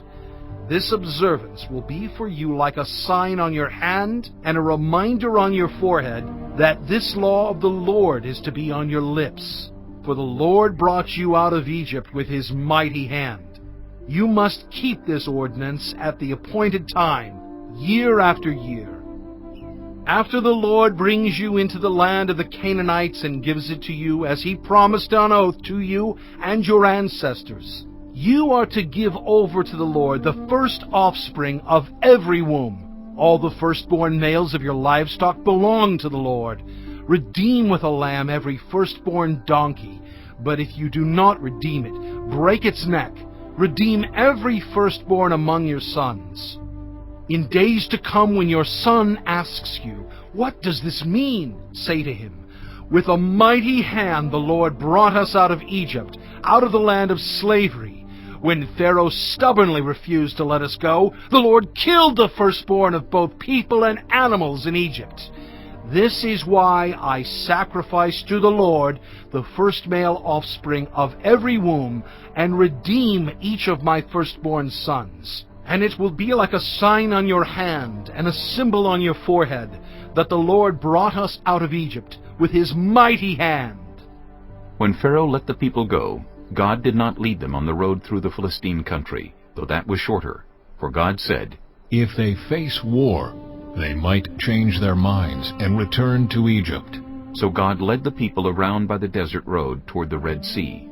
This observance will be for you like a sign on your hand and a reminder on your forehead that this law of the Lord is to be on your lips. For the Lord brought you out of Egypt with his mighty hand. You must keep this ordinance at the appointed time, year after year. After the Lord brings you into the land of the Canaanites and gives it to you, as he promised on oath to you and your ancestors, you are to give over to the Lord the first offspring of every womb. All the firstborn males of your livestock belong to the Lord. Redeem with a lamb every firstborn donkey. But if you do not redeem it, break its neck. Redeem every firstborn among your sons. In days to come, when your son asks you, What does this mean? Say to him, With a mighty hand the Lord brought us out of Egypt, out of the land of slavery. When Pharaoh stubbornly refused to let us go, the Lord killed the firstborn of both people and animals in Egypt. This is why I sacrifice to the Lord the first male offspring of every womb, and redeem each of my firstborn sons. And it will be like a sign on your hand and a symbol on your forehead that the Lord brought us out of Egypt with his mighty hand. When Pharaoh let the people go, God did not lead them on the road through the Philistine country, though that was shorter. For God said, If they face war, they might change their minds and return to Egypt. So God led the people around by the desert road toward the Red Sea.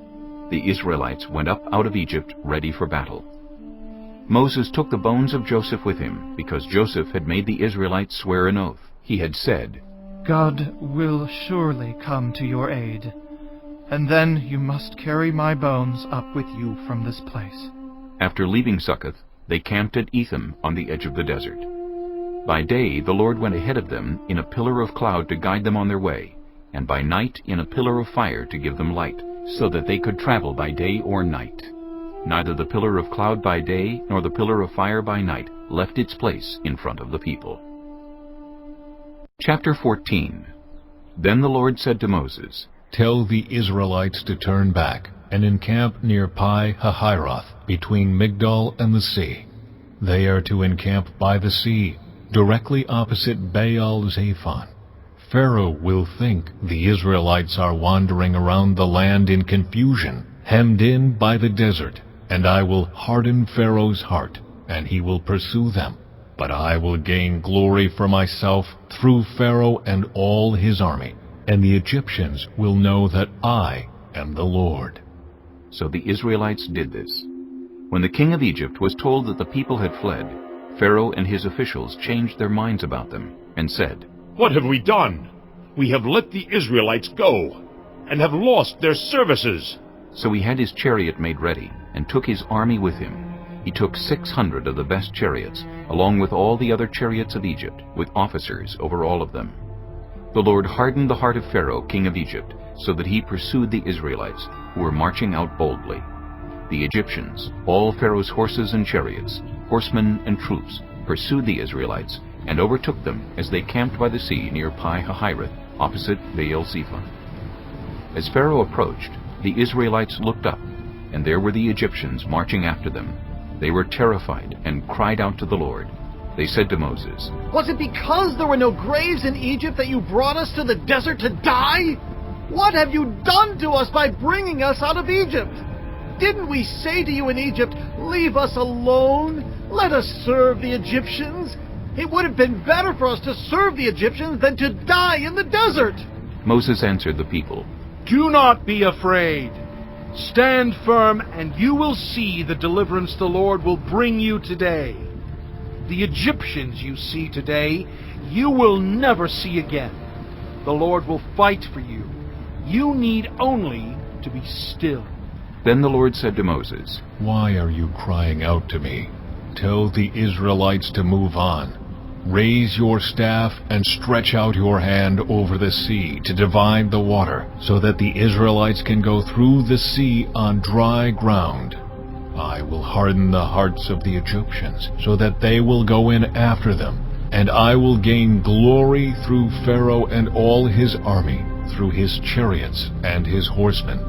The Israelites went up out of Egypt ready for battle. Moses took the bones of Joseph with him, because Joseph had made the Israelites swear an oath. He had said, God will surely come to your aid, and then you must carry my bones up with you from this place. After leaving Succoth, they camped at Etham on the edge of the desert. By day the Lord went ahead of them in a pillar of cloud to guide them on their way, and by night in a pillar of fire to give them light, so that they could travel by day or night. Neither the pillar of cloud by day nor the pillar of fire by night left its place in front of the people. Chapter 14. Then the Lord said to Moses, Tell the Israelites to turn back and encamp near Pi-hahiroth, between Migdol and the sea. They are to encamp by the sea, directly opposite Baal-Zephon. Pharaoh will think the Israelites are wandering around the land in confusion, hemmed in by the desert, and I will harden Pharaoh's heart, and he will pursue them. But I will gain glory for myself through Pharaoh and all his army, and the Egyptians will know that I am the Lord. So the Israelites did this. When the king of Egypt was told that the people had fled, Pharaoh and his officials changed their minds about them, and said, What have we done? We have let the Israelites go, and have lost their services. So he had his chariot made ready, and took his army with him. He took 600 of the best chariots, along with all the other chariots of Egypt, with officers over all of them. The Lord hardened the heart of Pharaoh, king of Egypt, so that he pursued the Israelites, who were marching out boldly. The Egyptians, all Pharaoh's horses and chariots, horsemen and troops, pursued the Israelites and overtook them as they camped by the sea near Pi-Hahiroth, opposite Baal-Zephon. As Pharaoh approached, the Israelites looked up, and there were the Egyptians marching after them. They were terrified and cried out to the Lord. They said to Moses, "Was it because there were no graves in Egypt that you brought us to the desert to die? What have you done to us by bringing us out of Egypt? Didn't we say to you in Egypt, 'Leave us alone, let us serve the Egyptians'? It would have been better for us to serve the Egyptians than to die in the desert." Moses answered the people, "Do not be afraid. Stand firm, and you will see the deliverance the Lord will bring you today. The Egyptians you see today, you will never see again. The Lord will fight for you. You need only to be still." Then the Lord said to Moses, Why are you crying out to me? Tell the Israelites to move on. Raise your staff and stretch out your hand over the sea to divide the water, so that the Israelites can go through the sea on dry ground. I will harden the hearts of the Egyptians, so that they will go in after them, and I will gain glory through Pharaoh and all his army, through his chariots and his horsemen.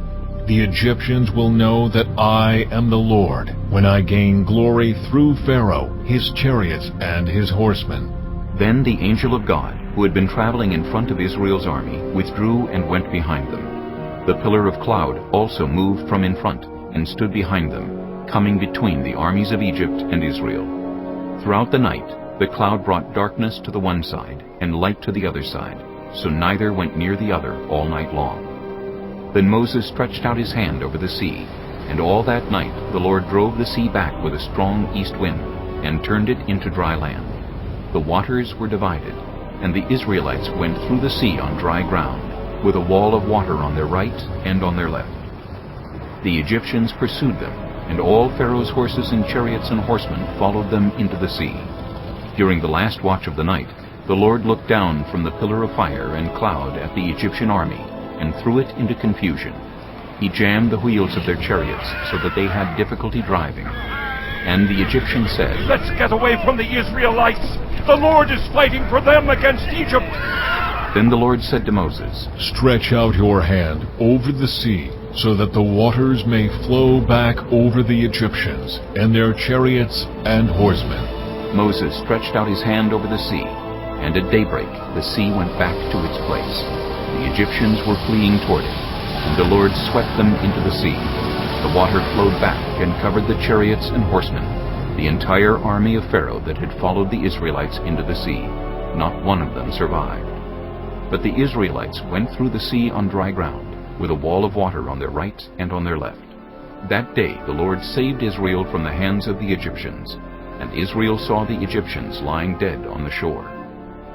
The Egyptians will know that I am the Lord, when I gain glory through Pharaoh, his chariots, and his horsemen. Then the angel of God, who had been traveling in front of Israel's army, withdrew and went behind them. The pillar of cloud also moved from in front and stood behind them, coming between the armies of Egypt and Israel. Throughout the night, the cloud brought darkness to the one side and light to the other side, so neither went near the other all night long. Then Moses stretched out his hand over the sea, and all that night the Lord drove the sea back with a strong east wind, and turned it into dry land. The waters were divided, and the Israelites went through the sea on dry ground, with a wall of water on their right and on their left. The Egyptians pursued them, and all Pharaoh's horses and chariots and horsemen followed them into the sea. During the last watch of the night, the Lord looked down from the pillar of fire and cloud at the Egyptian army, and threw it into confusion. He jammed the wheels of their chariots so that they had difficulty driving. And the Egyptians said, "Let's get away from the Israelites! The Lord is fighting for them against Egypt!" Then the Lord said to Moses, Stretch out your hand over the sea, so that the waters may flow back over the Egyptians, and their chariots and horsemen. Moses stretched out his hand over the sea, and at daybreak the sea went back to its place. The Egyptians were fleeing toward it, and the Lord swept them into the sea. The water flowed back and covered the chariots and horsemen, the entire army of Pharaoh that had followed the Israelites into the sea. Not one of them survived. But the Israelites went through the sea on dry ground, with a wall of water on their right and on their left. That day the Lord saved Israel from the hands of the Egyptians, and Israel saw the Egyptians lying dead on the shore.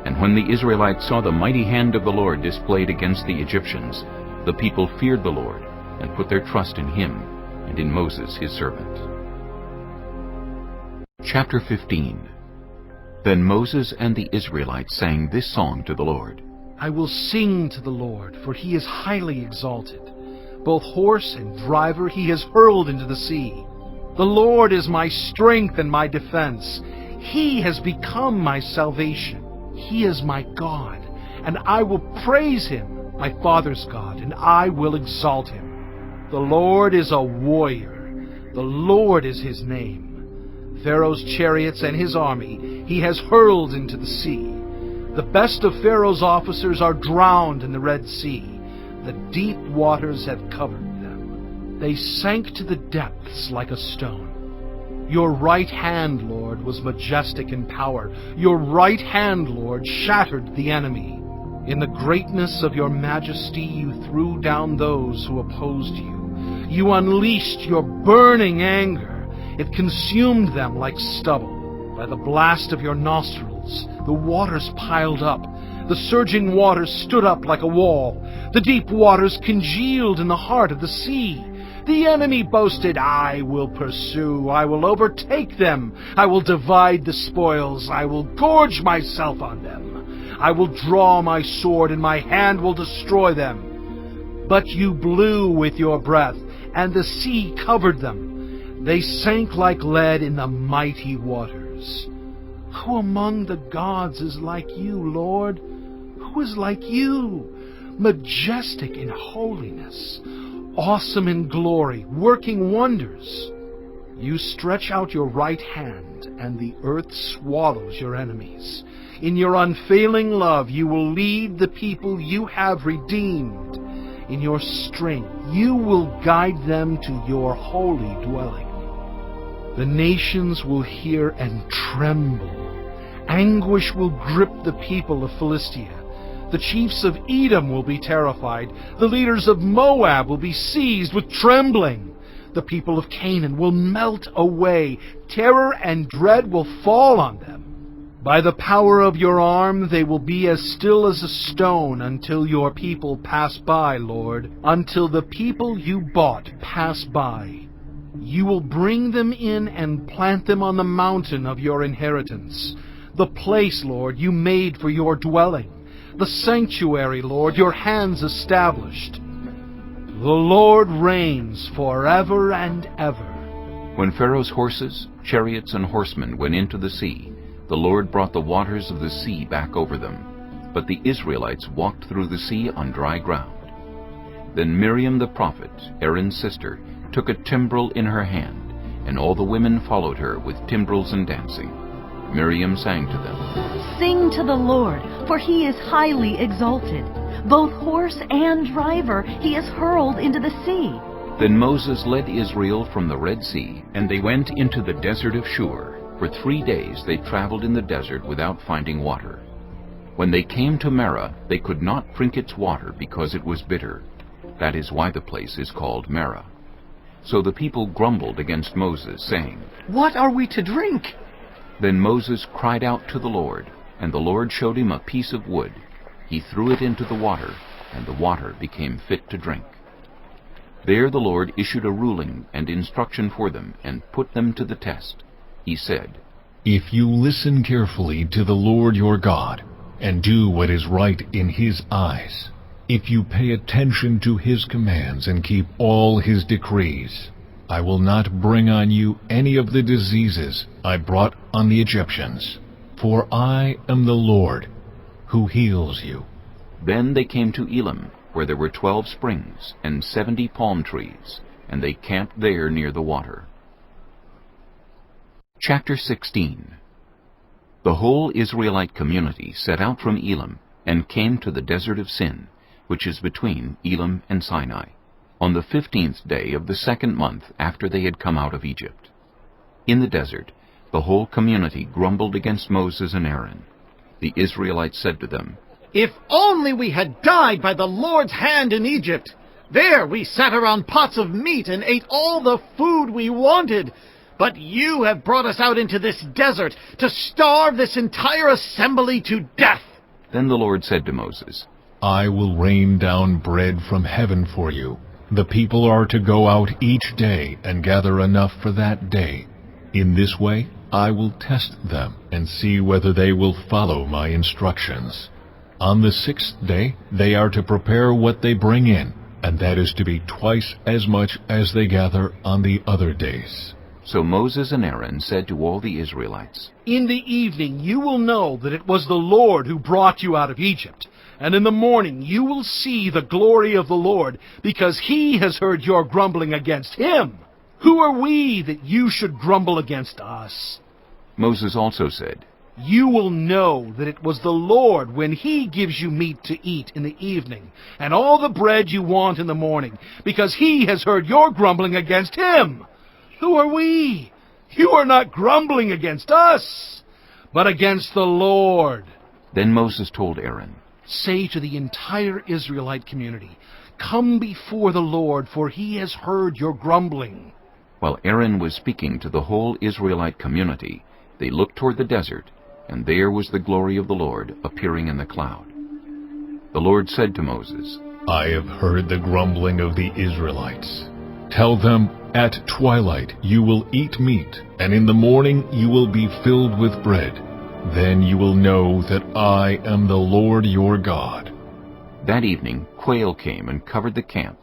And when the Israelites saw the mighty hand of the Lord displayed against the Egyptians, the people feared the Lord, and put their trust in him and in Moses his servant. Chapter 15. Then Moses and the Israelites sang this song to the Lord. I will sing to the Lord, for he is highly exalted. Both horse and driver he has hurled into the sea. The Lord is my strength and my defense. He has become my salvation. He is my God, and I will praise him, my father's God, and I will exalt him. The Lord is a warrior. The Lord is his name. Pharaoh's chariots and his army he has hurled into the sea. The best of Pharaoh's officers are drowned in the Red Sea. The deep waters have covered them. They sank to the depths like a stone. Your right hand, Lord, was majestic in power. Your right hand, Lord, shattered the enemy. In the greatness of your majesty, you threw down those who opposed you. You unleashed your burning anger. It consumed them like stubble. By the blast of your nostrils, the waters piled up. The surging waters stood up like a wall. The deep waters congealed in the heart of the sea. The enemy boasted, I will pursue, I will overtake them, I will divide the spoils, I will gorge myself on them. I will draw my sword, and my hand will destroy them. But you blew with your breath, and the sea covered them. They sank like lead in the mighty waters. Who among the gods is like you, Lord? Who is like you? Majestic in holiness, awesome in glory, working wonders. You stretch out your right hand, and the earth swallows your enemies. In your unfailing love you will lead the people you have redeemed. In your strength you will guide them to your holy dwelling. The nations will hear and tremble. Anguish will grip the people of Philistia. The chiefs of Edom will be terrified. The leaders of Moab will be seized with trembling. The people of Canaan will melt away. Terror and dread will fall on them. By the power of your arm they will be as still as a stone until your people pass by, Lord, until the people you bought pass by. You will bring them in and plant them on the mountain of your inheritance, the place, Lord, you made for your dwelling, the sanctuary, Lord, your hands established. The Lord reigns forever and ever. When Pharaoh's horses, chariots, and horsemen went into the sea, the Lord brought the waters of the sea back over them. But the Israelites walked through the sea on dry ground. Then Miriam the prophet, Aaron's sister, took a timbrel in her hand, and all the women followed her with timbrels and dancing. Miriam sang to them, Sing to the Lord, for he is highly exalted. Both horse and driver he has hurled into the sea. Then Moses led Israel from the Red Sea, and they went into the desert of Shur. For 3 days they traveled in the desert without finding water. When they came to Marah, they could not drink its water because it was bitter. That is why the place is called Marah. So the people grumbled against Moses, saying, What are we to drink? Then Moses cried out to the Lord, and the Lord showed him a piece of wood. He threw it into the water, and the water became fit to drink. There the Lord issued a ruling and instruction for them, and put them to the test. He said, If you listen carefully to the Lord your God, and do what is right in his eyes, if you pay attention to his commands and keep all his decrees, I will not bring on you any of the diseases I brought on the Egyptians, for I am the Lord who heals you. Then they came to Elim, where there were 12 springs and 70 palm trees, and they camped there near the water. Chapter 16. The whole Israelite community set out from Elim and came to the desert of Sin, which is between Elim and Sinai, on the 15th day of the 2nd month after they had come out of Egypt. In the desert, the whole community grumbled against Moses and Aaron. The Israelites said to them, If only we had died by the Lord's hand in Egypt! There we sat around pots of meat and ate all the food we wanted. But you have brought us out into this desert to starve this entire assembly to death. Then the Lord said to Moses, I will rain down bread from heaven for you. The people are to go out each day and gather enough for that day. In this way I will test them and see whether they will follow my instructions. On the 6th day they are to prepare what they bring in, and that is to be twice as much as they gather on the other days. So Moses and Aaron said to all the Israelites, In the evening you will know that it was the Lord who brought you out of Egypt, and in the morning you will see the glory of the Lord, because he has heard your grumbling against him. Who are we that you should grumble against us? Moses also said, You will know that it was the Lord when he gives you meat to eat in the evening, and all the bread you want in the morning, because he has heard your grumbling against him. Who are we? You are not grumbling against us, but against the Lord. Then Moses told Aaron, Say to the entire Israelite community, Come before the Lord, for he has heard your grumbling. While Aaron was speaking to the whole Israelite community, they looked toward the desert, and there was the glory of the Lord appearing in the cloud. The Lord said to Moses, I have heard the grumbling of the Israelites. Tell them, at twilight you will eat meat, and in the morning you will be filled with bread. Then you will know that I am the Lord your God. That evening quail came and covered the camp,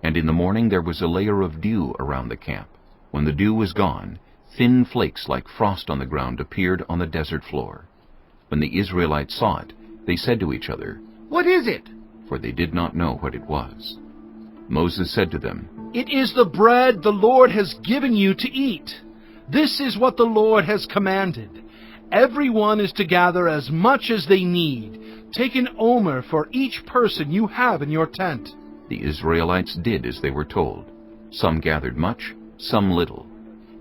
and in the morning there was a layer of dew around the camp. When the dew was gone, thin flakes like frost on the ground appeared on the desert floor. When the Israelites saw it, they said to each other, "What is it?" For they did not know what it was. Moses said to them, "It is the bread the Lord has given you to eat. This is what the Lord has commanded. Everyone is to gather as much as they need. Take an omer for each person you have in your tent." The Israelites did as they were told. Some gathered much, some little.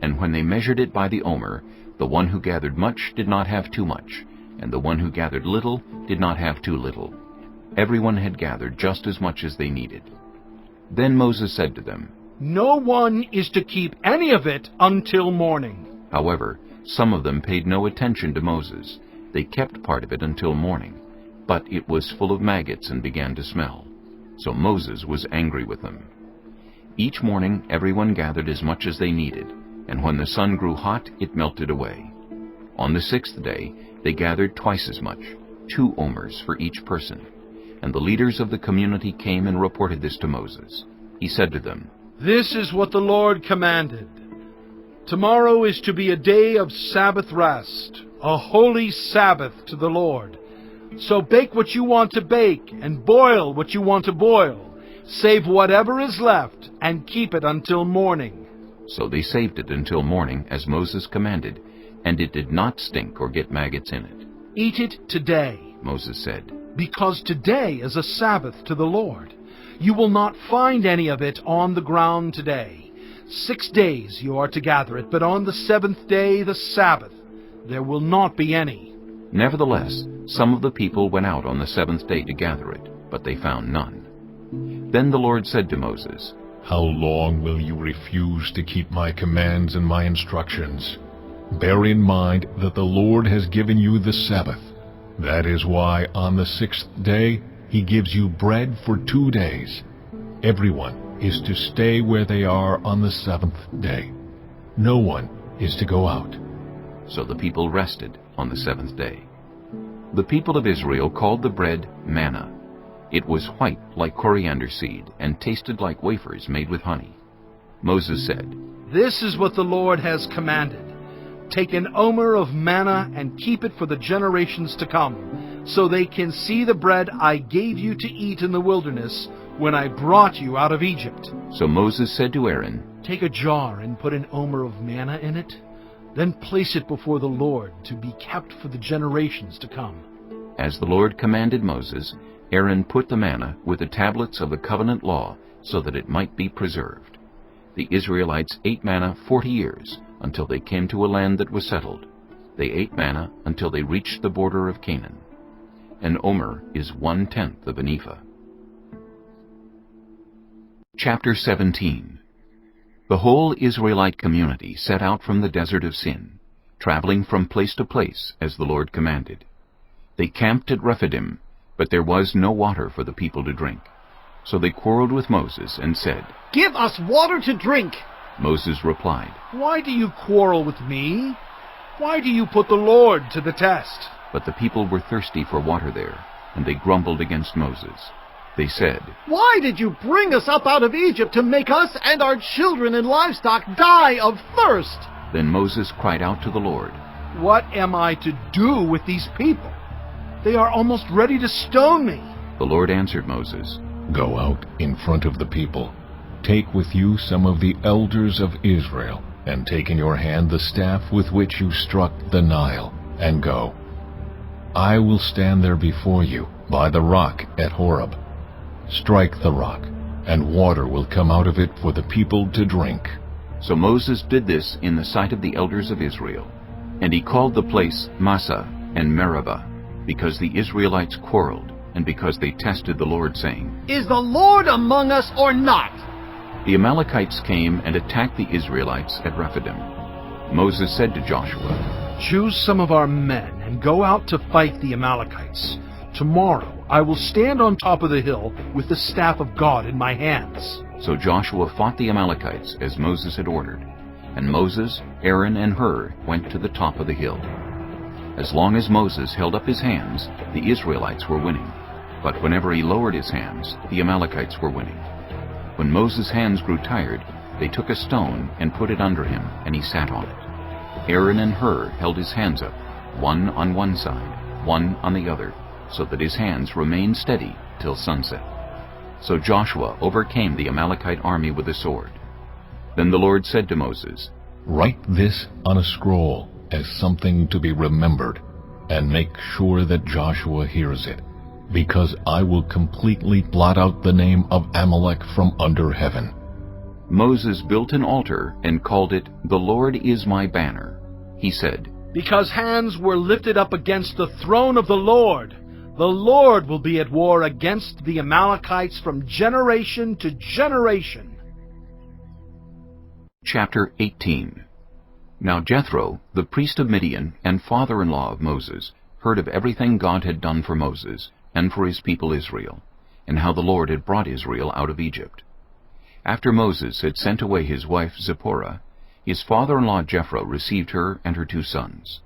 And when they measured it by the omer, the one who gathered much did not have too much, and the one who gathered little did not have too little. Everyone had gathered just as much as they needed. Then Moses said to them, "No one is to keep any of it until morning." However, some of them paid no attention to Moses. They kept part of it until morning, but it was full of maggots and began to smell. So Moses was angry with them. Each morning everyone gathered as much as they needed, and when the sun grew hot, it melted away. On the 6th day they gathered twice as much, 2 omers for each person. And the leaders of the community came and reported this to Moses. He said to them, "This is what the Lord commanded. Tomorrow is to be a day of Sabbath rest, a holy Sabbath to the Lord. So bake what you want to bake, and boil what you want to boil. Save whatever is left, and keep it until morning." So they saved it until morning, as Moses commanded, and it did not stink or get maggots in it. "Eat it today," Moses said, "because today is a Sabbath to the Lord. You will not find any of it on the ground today. 6 days you are to gather it, but on the 7th day, the Sabbath, there will not be any." Nevertheless, some of the people went out on the 7th day to gather it, but they found none. Then the Lord said to Moses, How long will you refuse to keep my commands and my instructions? Bear in mind that the Lord has given you the Sabbath. That is why on the 6th day he gives you bread for 2 days. Everyone is to stay where they are on the 7th day. No one is to go out. So the people rested on the 7th day. The people of Israel called the bread manna. It was white like coriander seed and tasted like wafers made with honey. Moses said, "This is what the Lord has commanded. Take an omer of manna and keep it for the generations to come, so they can see the bread I gave you to eat in the wilderness when I brought you out of Egypt." So Moses said to Aaron, "Take a jar and put an omer of manna in it. Then place it before the Lord to be kept for the generations to come." As the Lord commanded Moses, Aaron put the manna with the tablets of the covenant law so that it might be preserved. The Israelites ate manna 40 years until they came to a land that was settled. They ate manna until they reached the border of Canaan. An omer is 1/10 of an ephah. Chapter 17. The whole Israelite community set out from the desert of Sin, traveling from place to place as the Lord commanded. They camped at Rephidim, but there was no water for the people to drink. So they quarreled with Moses and said, "Give us water to drink." Moses replied, "Why do you quarrel with me? Why do you put the Lord to the test?" But the people were thirsty for water there, and they grumbled against Moses. They said, "Why did you bring us up out of Egypt to make us and our children and livestock die of thirst?" Then Moses cried out to the Lord, "What am I to do with these people? They are almost ready to stone me." The Lord answered Moses, Go out in front of the people. Take with you some of the elders of Israel, and take in your hand the staff with which you struck the Nile, and go. I will stand there before you by the rock at Horeb. Strike the rock, and water will come out of it for the people to drink." So Moses did this in the sight of the elders of Israel. And he called the place Massah and Meribah, because the Israelites quarreled, and because they tested the Lord, saying, "Is the Lord among us or not?" The Amalekites came and attacked the Israelites at Rephidim. Moses said to Joshua, "Choose some of our men and go out to fight the Amalekites. Tomorrow I will stand on top of the hill with the staff of God in my hands." So Joshua fought the Amalekites as Moses had ordered, and Moses, Aaron, and Hur went to the top of the hill. As long as Moses held up his hands, the Israelites were winning, but whenever he lowered his hands, the Amalekites were winning. When Moses' hands grew tired, they took a stone and put it under him, and he sat on it. Aaron and Hur held his hands up, one on one side, one on the other, so that his hands remained steady till sunset. So Joshua overcame the Amalekite army with the sword. Then the Lord said to Moses, "Write this on a scroll as something to be remembered, and make sure that Joshua hears it, because I will completely blot out the name of Amalek from under heaven." Moses built an altar and called it, "The Lord is my banner." He said, Because hands were lifted up against the throne of the Lord will be at war against the Amalekites from generation to generation. Chapter 18. Now Jethro, the priest of Midian and father-in-law of Moses, heard of everything God had done for Moses and for his people Israel, and how the Lord had brought Israel out of Egypt. After Moses had sent away his wife Zipporah, his father-in-law Jethro received her and her 2 sons.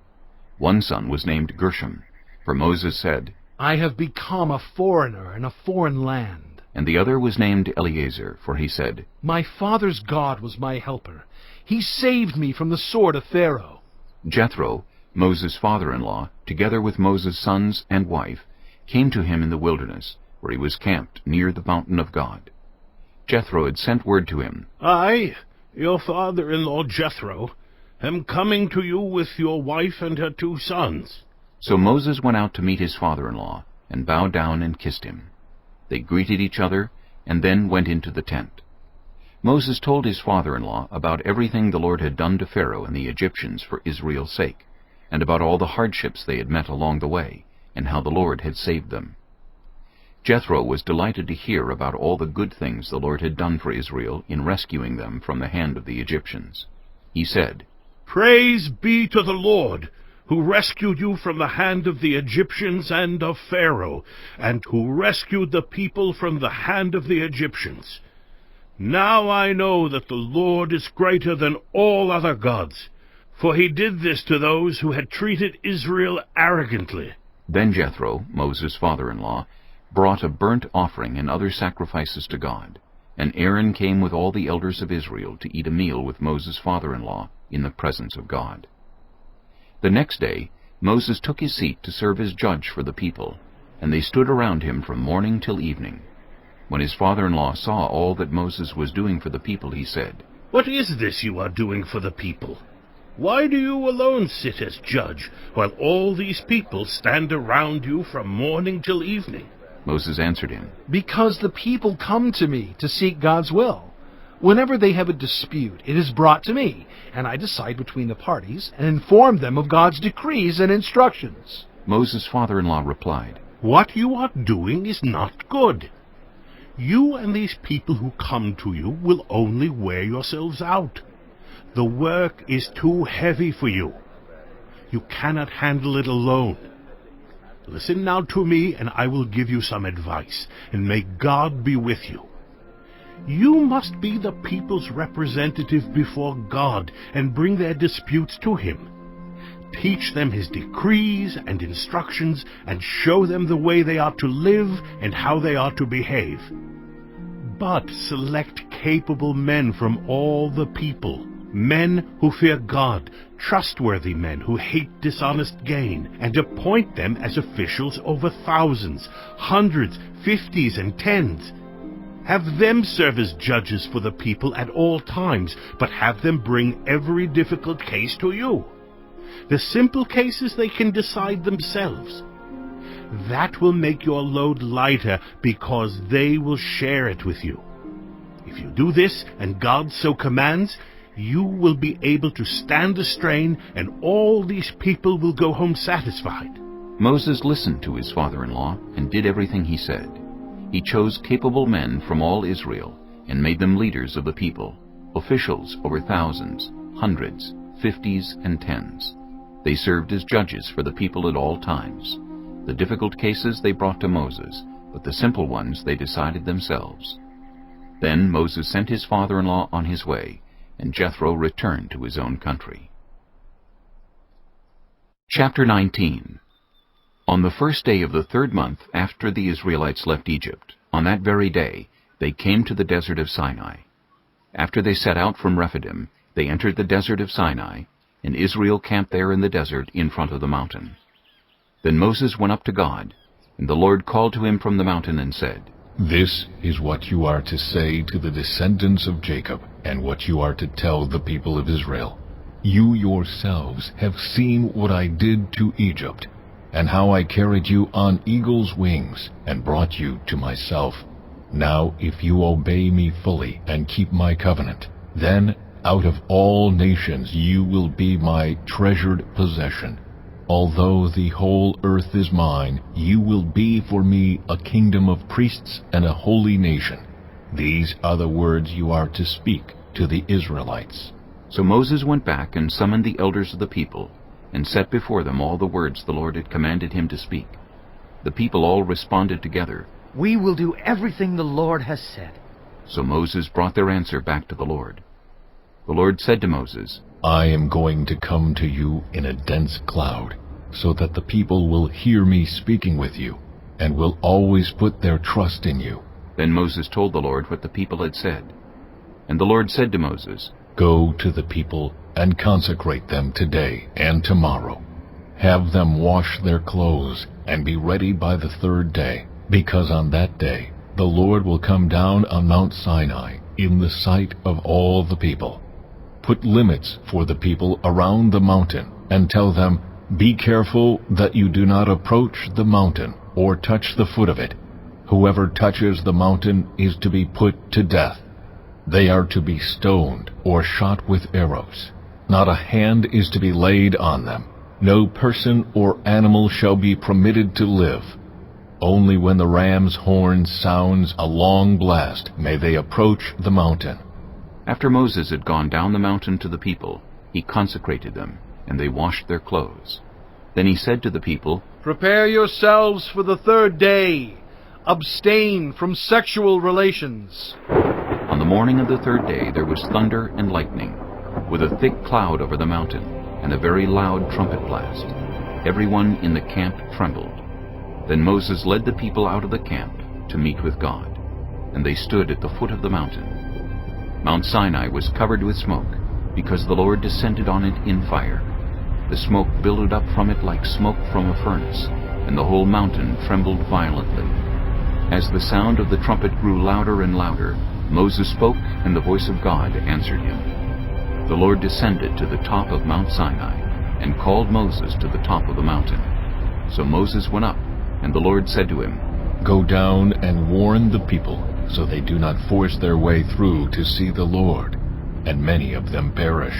One son was named Gershom, for Moses said, I have become a foreigner in a foreign land. And the other was named Eleazar, for he said, My father's God was my helper. He saved me from the sword of Pharaoh. Jethro, Moses' father-in-law, together with Moses' sons and wife, came to him in the wilderness, where he was camped near the mountain of God. Jethro had sent word to him, I, your father-in-law Jethro, am coming to you with your wife and her 2 sons. So Moses went out to meet his father-in-law, and bowed down and kissed him. They greeted each other, and then went into the tent. Moses told his father-in-law about everything the Lord had done to Pharaoh and the Egyptians for Israel's sake, and about all the hardships they had met along the way, and how the Lord had saved them. Jethro was delighted to hear about all the good things the Lord had done for Israel in rescuing them from the hand of the Egyptians. He said, Praise be to the Lord, who rescued you from the hand of the Egyptians and of Pharaoh, and who rescued the people from the hand of the Egyptians. Now I know that the Lord is greater than all other gods, for he did this to those who had treated Israel arrogantly. Then Jethro, Moses' father-in-law, brought a burnt offering and other sacrifices to God, and Aaron came with all the elders of Israel to eat a meal with Moses' father-in-law in the presence of God. The next day Moses took his seat to serve as judge for the people, and they stood around him from morning till evening. When his father-in-law saw all that Moses was doing for the people, he said, What is this you are doing for the people? Why do you alone sit as judge, while all these people stand around you from morning till evening? Moses answered him, Because the people come to me to seek God's will. Whenever they have a dispute, it is brought to me, and I decide between the parties and inform them of God's decrees and instructions. Moses' father-in-law replied, What you are doing is not good. You and these people who come to you will only wear yourselves out. The work is too heavy for you. You cannot handle it alone. Listen now to me, and I will give you some advice, and may God be with you. You must be the people's representative before God and bring their disputes to him. Teach them his decrees and instructions and show them the way they are to live and how they are to behave. But select capable men from all the people, men who fear God, trustworthy men who hate dishonest gain, and appoint them as officials over thousands, hundreds, 50s, and 10s. Have them serve as judges for the people at all times, but have them bring every difficult case to you. The simple cases they can decide themselves. That will make your load lighter because they will share it with you. If you do this, and God so commands, you will be able to stand the strain, and all these people will go home satisfied. Moses listened to his father-in-law and did everything he said. He chose capable men from all Israel and made them leaders of the people, officials over thousands, hundreds, 50s, and 10s. They served as judges for the people at all times. The difficult cases they brought to Moses, but the simple ones they decided themselves. Then Moses sent his father-in-law on his way, and Jethro returned to his own country. Chapter 19. On the first day of the 3rd month after the Israelites left Egypt, on that very day, they came to the desert of Sinai. After they set out from Rephidim, they entered the desert of Sinai, and Israel camped there in the desert in front of the mountain. Then Moses went up to God, and the Lord called to him from the mountain and said, This is what you are to say to the descendants of Jacob, and what you are to tell the people of Israel. You yourselves have seen what I did to Egypt, and how I carried you on eagle's wings and brought you to myself. Now if you obey me fully and keep my covenant, then out of all nations you will be my treasured possession. Although the whole earth is mine, you will be for me a kingdom of priests and a holy nation. These are the words you are to speak to the Israelites. So Moses went back and summoned the elders of the people, and set before them all the words the Lord had commanded him to speak. The people all responded together, We will do everything the Lord has said. So Moses brought their answer back to the Lord. The Lord said to Moses, I am going to come to you in a dense cloud, so that the people will hear me speaking with you, and will always put their trust in you. Then Moses told the Lord what the people had said. And the Lord said to Moses, Go to the people and consecrate them today and tomorrow. Have them wash their clothes and be ready by the third day, because on that day the Lord will come down on Mount Sinai in the sight of all the people. Put limits for the people around the mountain, and tell them, Be careful that you do not approach the mountain or touch the foot of it. Whoever touches the mountain is to be put to death. They are to be stoned or shot with arrows. Not a hand is to be laid on them. No person or animal shall be permitted to live. Only when the ram's horn sounds a long blast may they approach the mountain. After Moses had gone down the mountain to the people, he consecrated them, and they washed their clothes. Then he said to the people, Prepare yourselves for the third day. Abstain from sexual relations. On the morning of the third day there was thunder and lightning, with a thick cloud over the mountain, and a very loud trumpet blast. Everyone in the camp trembled. Then Moses led the people out of the camp to meet with God, and they stood at the foot of the mountain. Mount Sinai was covered with smoke, because the Lord descended on it in fire. The smoke billowed up from it like smoke from a furnace, and the whole mountain trembled violently. As the sound of the trumpet grew louder and louder, Moses spoke, and the voice of God answered him. The Lord descended to the top of Mount Sinai, and called Moses to the top of the mountain. So Moses went up, and the Lord said to him, Go down and warn the people, so they do not force their way through to see the Lord, and many of them perish.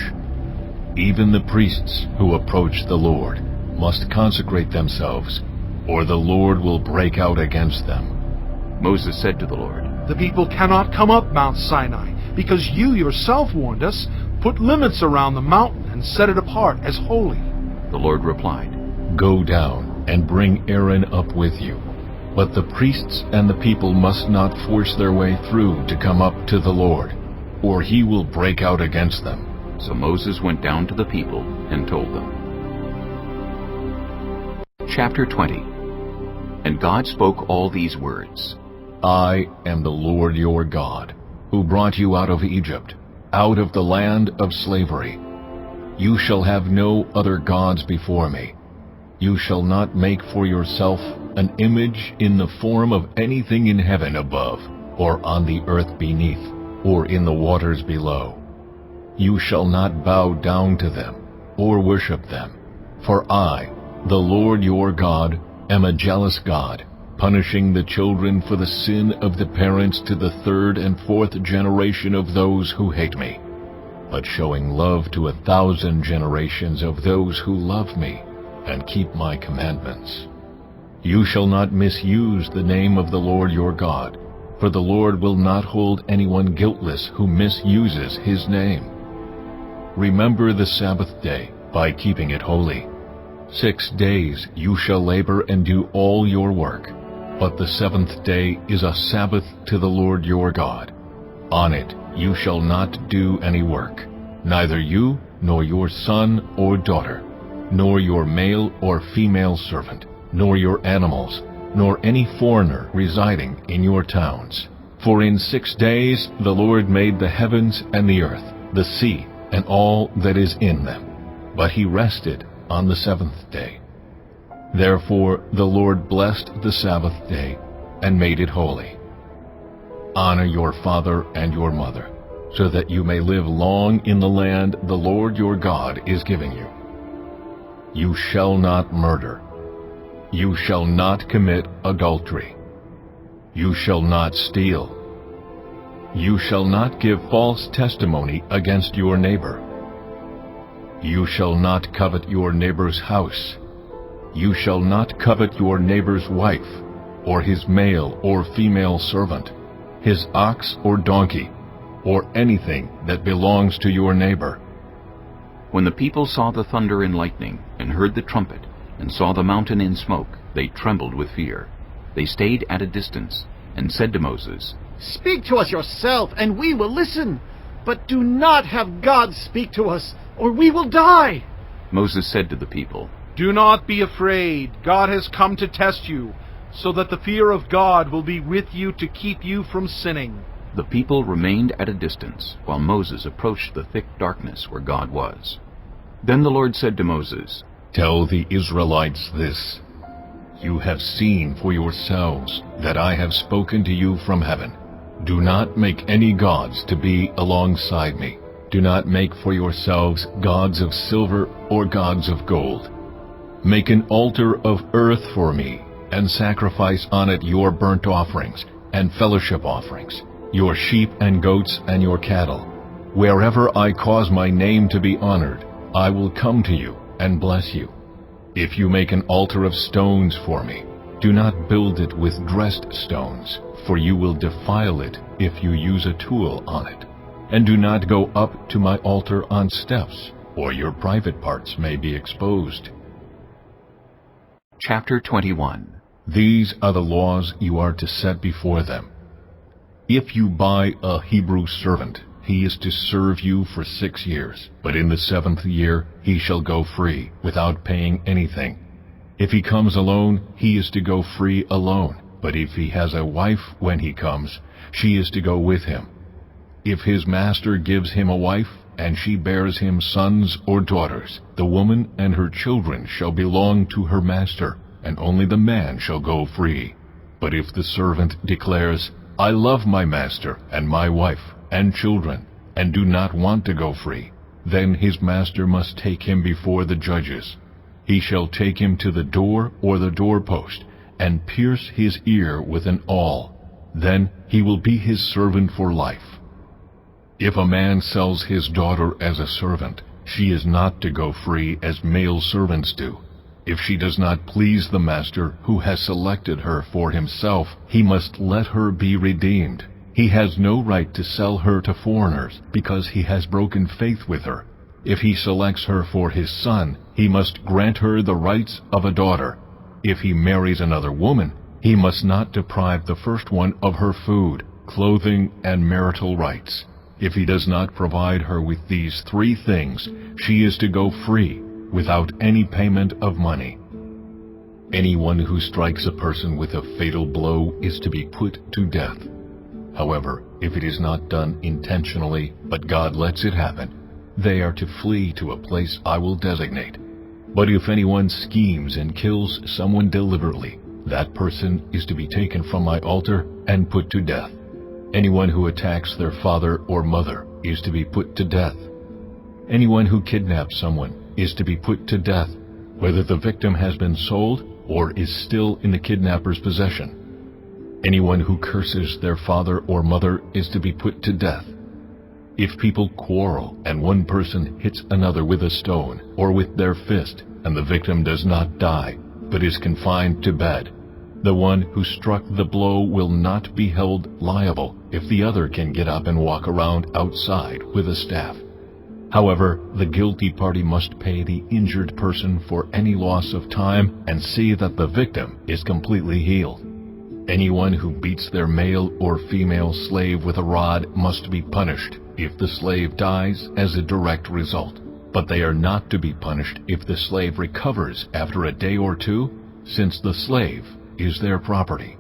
Even the priests who approach the Lord must consecrate themselves, or the Lord will break out against them. Moses said to the Lord, The people cannot come up Mount Sinai, because you yourself warned us. Put limits around the mountain and set it apart as holy. The Lord replied, Go down and bring Aaron up with you. But the priests and the people must not force their way through to come up to the Lord, or he will break out against them. So Moses went down to the people and told them. Chapter 20. And God spoke all these words. I am the Lord your God, who brought you out of Egypt, out of the land of slavery. You shall have no other gods before me. You shall not make for yourself an image in the form of anything in heaven above, or on the earth beneath, or in the waters below. You shall not bow down to them, or worship them. For I, the Lord your God, am a jealous God, punishing the children for the sin of the parents to the third and fourth generation of those who hate me, but showing love to 1,000 generations of those who love me and keep my commandments. You shall not misuse the name of the Lord your God, for the Lord will not hold anyone guiltless who misuses his name. Remember the Sabbath day by keeping it holy. 6 days you shall labor and do all your work, but the seventh day is a Sabbath to the Lord your God. On it you shall not do any work, neither you nor your son or daughter, nor your male or female servant, nor your animals, nor any foreigner residing in your towns. For in 6 days the Lord made the heavens and the earth, the sea, and all that is in them. But he rested on the 7th day. Therefore the Lord blessed the Sabbath day and made it holy. Honor your father and your mother, so that you may live long in the land the Lord your God is giving you. You shall not murder. You shall not commit adultery. You shall not steal. You shall not give false testimony against your neighbor. You shall not covet your neighbor's house. You shall not covet your neighbor's wife, or his male or female servant, his ox or donkey, or anything that belongs to your neighbor. When the people saw the thunder and lightning, and heard the trumpet, and saw the mountain in smoke, they trembled with fear. They stayed at a distance, and said to Moses, "Speak to us yourself, and we will listen. But do not have God speak to us, or we will die." Moses said to the people, "Do not be afraid. God has come to test you, so that the fear of God will be with you to keep you from sinning." The people remained at a distance, while Moses approached the thick darkness where God was. Then the Lord said to Moses, Tell the Israelites this: You have seen for yourselves that I have spoken to you from heaven. Do not make any gods to be alongside me. Do not make for yourselves gods of silver or gods of gold. Make an altar of earth for me, and sacrifice on it your burnt offerings and fellowship offerings, your sheep and goats and your cattle. Wherever I cause my name to be honored, I will come to you and bless you. If you make an altar of stones for me, do not build it with dressed stones, for you will defile it if you use a tool on it. And do not go up to my altar on steps, or your private parts may be exposed. Chapter 21. These are the laws you are to set before them. If you buy a Hebrew servant, he is to serve you for 6 years, but in the 7th year he shall go free, without paying anything. If he comes alone, he is to go free alone, but if he has a wife when he comes, she is to go with him. If his master gives him a wife, and she bears him sons or daughters, the woman and her children shall belong to her master, and only the man shall go free. But if the servant declares, I love my master and my wife and children, and do not want to go free, then his master must take him before the judges. He shall take him to the door or the doorpost, and pierce his ear with an awl. Then he will be his servant for life. If a man sells his daughter as a servant, she is not to go free as male servants do. If she does not please the master who has selected her for himself, he must let her be redeemed. He has no right to sell her to foreigners, because he has broken faith with her. If he selects her for his son, he must grant her the rights of a daughter. If he marries another woman, he must not deprive the first one of her food, clothing, and marital rights. If he does not provide her with these 3 things, she is to go free, without any payment of money. Anyone who strikes a person with a fatal blow is to be put to death. However, if it is not done intentionally, but God lets it happen, they are to flee to a place I will designate. But if anyone schemes and kills someone deliberately, that person is to be taken from my altar and put to death. Anyone who attacks their father or mother is to be put to death. Anyone who kidnaps someone is to be put to death, whether the victim has been sold or is still in the kidnapper's possession. Anyone who curses their father or mother is to be put to death. If people quarrel and one person hits another with a stone or with their fist, and the victim does not die, but is confined to bed, the one who struck the blow will not be held liable if the other can get up and walk around outside with a staff. However, the guilty party must pay the injured person for any loss of time and see that the victim is completely healed. Anyone who beats their male or female slave with a rod must be punished if the slave dies as a direct result. But they are not to be punished if the slave recovers after a day or 2, since the slave is their property.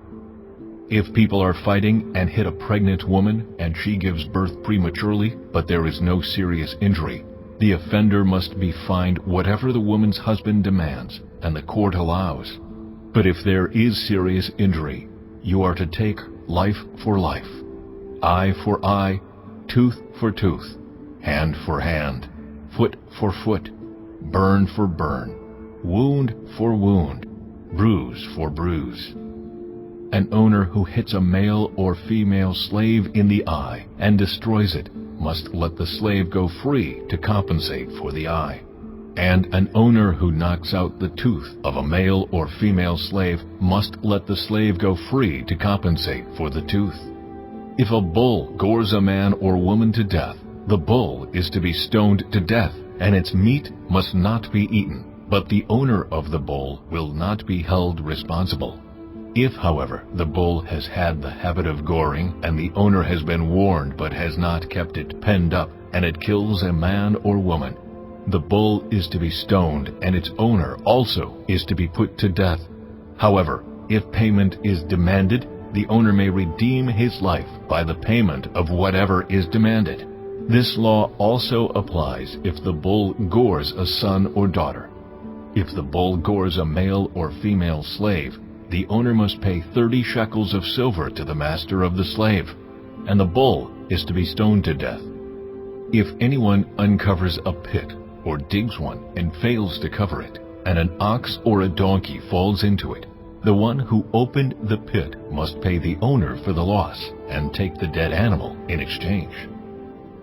If people are fighting and hit a pregnant woman and she gives birth prematurely, but there is no serious injury, the offender must be fined whatever the woman's husband demands and the court allows. But if there is serious injury, you are to take life for life, eye for eye, tooth for tooth, hand for hand, foot for foot, burn for burn, wound for wound, bruise for bruise. An owner who hits a male or female slave in the eye and destroys it must let the slave go free to compensate for the eye. And an owner who knocks out the tooth of a male or female slave must let the slave go free to compensate for the tooth. If a bull gores a man or woman to death, the bull is to be stoned to death, and its meat must not be eaten, but the owner of the bull will not be held responsible. If, however, the bull has had the habit of goring, and the owner has been warned but has not kept it penned up, and it kills a man or woman, the bull is to be stoned, and its owner also is to be put to death. However, if payment is demanded, the owner may redeem his life by the payment of whatever is demanded. This law also applies if the bull gores a son or daughter. If the bull gores a male or female slave, the owner must pay 30 shekels of silver to the master of the slave, and the bull is to be stoned to death. If anyone uncovers a pit or digs one and fails to cover it, and an ox or a donkey falls into it, the one who opened the pit must pay the owner for the loss and take the dead animal in exchange.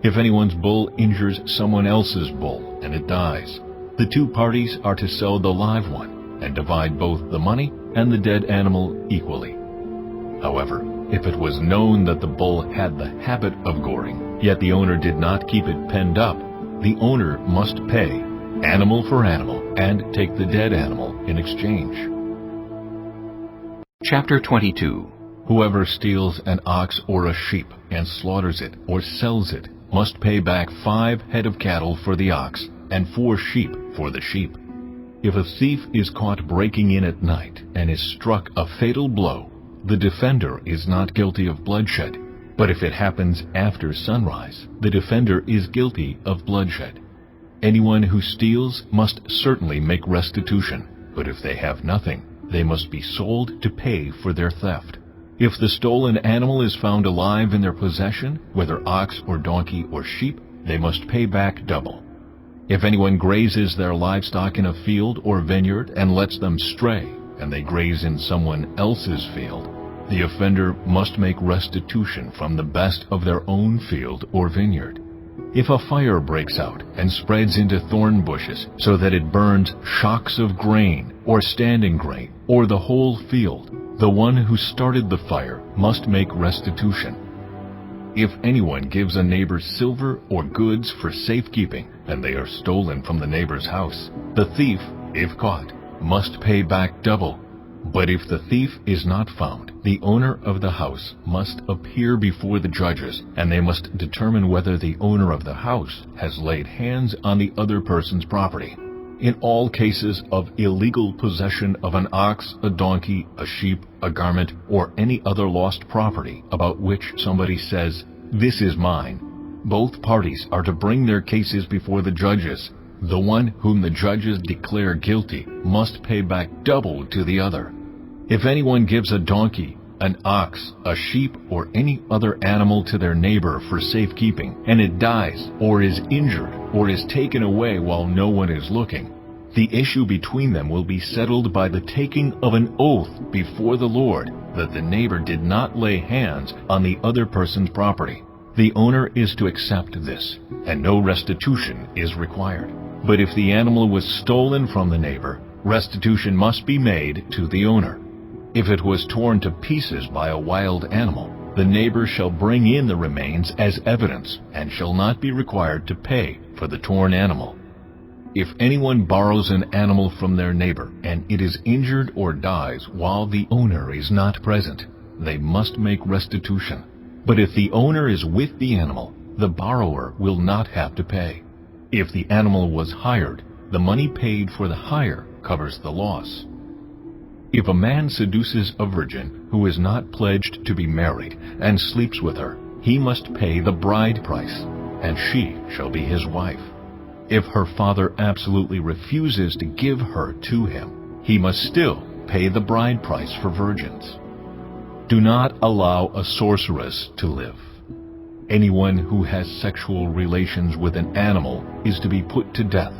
If anyone's bull injures someone else's bull and it dies, the two parties are to sell the live one and divide both the money and the dead animal equally. However, if it was known that the bull had the habit of goring, yet the owner did not keep it penned up, the owner must pay, animal for animal, and take the dead animal in exchange. Chapter 22. Whoever steals an ox or a sheep and slaughters it or sells it must pay back 5 head of cattle for the ox and 4 sheep for the sheep. If a thief is caught breaking in at night and is struck a fatal blow, the defender is not guilty of bloodshed. But if it happens after sunrise, the defender is guilty of bloodshed. Anyone who steals must certainly make restitution, but if they have nothing, they must be sold to pay for their theft. If the stolen animal is found alive in their possession, whether ox or donkey or sheep, they must pay back double. If anyone grazes their livestock in a field or vineyard and lets them stray, and they graze in someone else's field, the offender must make restitution from the best of their own field or vineyard. If a fire breaks out and spreads into thorn bushes so that it burns shocks of grain or standing grain or the whole field, the one who started the fire must make restitution. If anyone gives a neighbor silver or goods for safekeeping and they are stolen from the neighbor's house, the thief, if caught, must pay back double. But if the thief is not found, the owner of the house must appear before the judges, and they must determine whether the owner of the house has laid hands on the other person's property. In all cases of illegal possession of an ox, a donkey, a sheep, a garment, or any other lost property about which somebody says, "This is mine," both parties are to bring their cases before the judges. The one whom the judges declare guilty must pay back double to the other. If anyone gives a donkey, an ox, a sheep, or any other animal to their neighbor for safekeeping, and it dies, or is injured, or is taken away while no one is looking, the issue between them will be settled by the taking of an oath before the Lord that the neighbor did not lay hands on the other person's property. The owner is to accept this, and no restitution is required. But if the animal was stolen from the neighbor, restitution must be made to the owner. If it was torn to pieces by a wild animal, the neighbor shall bring in the remains as evidence and shall not be required to pay for the torn animal. If anyone borrows an animal from their neighbor and it is injured or dies while the owner is not present, they must make restitution. But if the owner is with the animal, the borrower will not have to pay. If the animal was hired, the money paid for the hire covers the loss. If a man seduces a virgin who is not pledged to be married and sleeps with her, he must pay the bride price, and she shall be his wife. If her father absolutely refuses to give her to him, he must still pay the bride price for virgins. Do not allow a sorceress to live. Anyone who has sexual relations with an animal is to be put to death.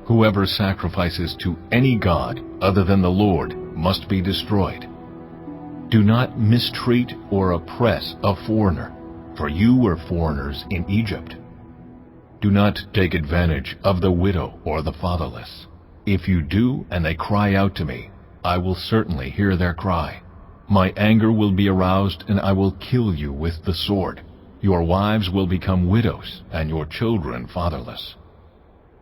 Whoever sacrifices to any god other than the Lord must be destroyed. Do not mistreat or oppress a foreigner, for you were foreigners in Egypt. Do not take advantage of the widow or the fatherless. If you do and they cry out to me, I will certainly hear their cry. My anger will be aroused and I will kill you with the sword. Your wives will become widows and your children fatherless.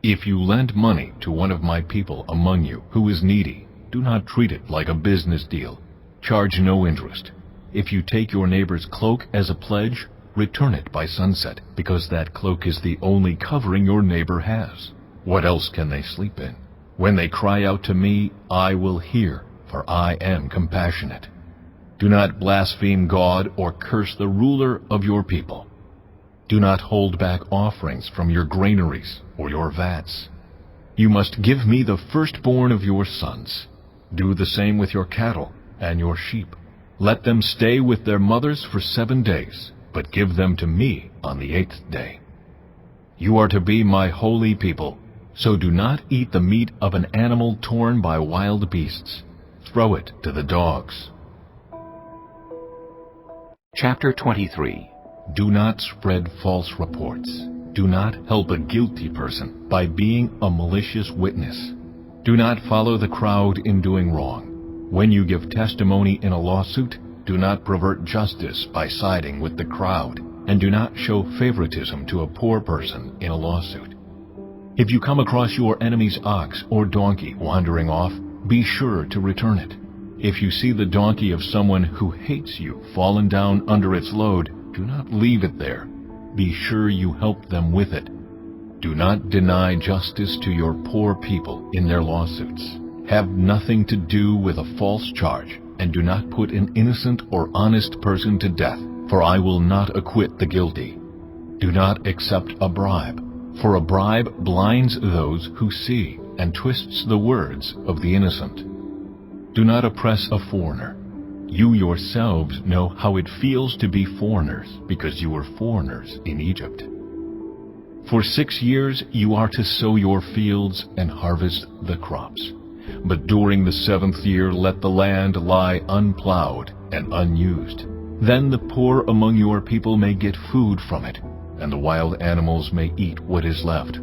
If you lend money to one of my people among you who is needy, do not treat it like a business deal. Charge no interest. If you take your neighbor's cloak as a pledge, return it by sunset, because that cloak is the only covering your neighbor has. What else can they sleep in? When they cry out to me, I will hear, for I am compassionate. Do not blaspheme God or curse the ruler of your people. Do not hold back offerings from your granaries or your vats. You must give me the firstborn of your sons. Do the same with your cattle and your sheep. Let them stay with their mothers for 7 days, but give them to me on the 8th day. You are to be my holy people, so do not eat the meat of an animal torn by wild beasts. Throw it to the dogs. Chapter 23. Do not spread false reports. Do not help a guilty person by being a malicious witness. Do not follow the crowd in doing wrong. When you give testimony in a lawsuit, do not pervert justice by siding with the crowd, and do not show favoritism to a poor person in a lawsuit. If you come across your enemy's ox or donkey wandering off, be sure to return it. If you see the donkey of someone who hates you fallen down under its load, do not leave it there. Be sure you help them with it. Do not deny justice to your poor people in their lawsuits. Have nothing to do with a false charge, and do not put an innocent or honest person to death, for I will not acquit the guilty. Do not accept a bribe, for a bribe blinds those who see and twists the words of the innocent. Do not oppress a foreigner. You yourselves know how it feels to be foreigners, because you were foreigners in Egypt. For 6 years you are to sow your fields and harvest the crops. But during the 7th year let the land lie unplowed and unused. Then the poor among your people may get food from it, and the wild animals may eat what is left.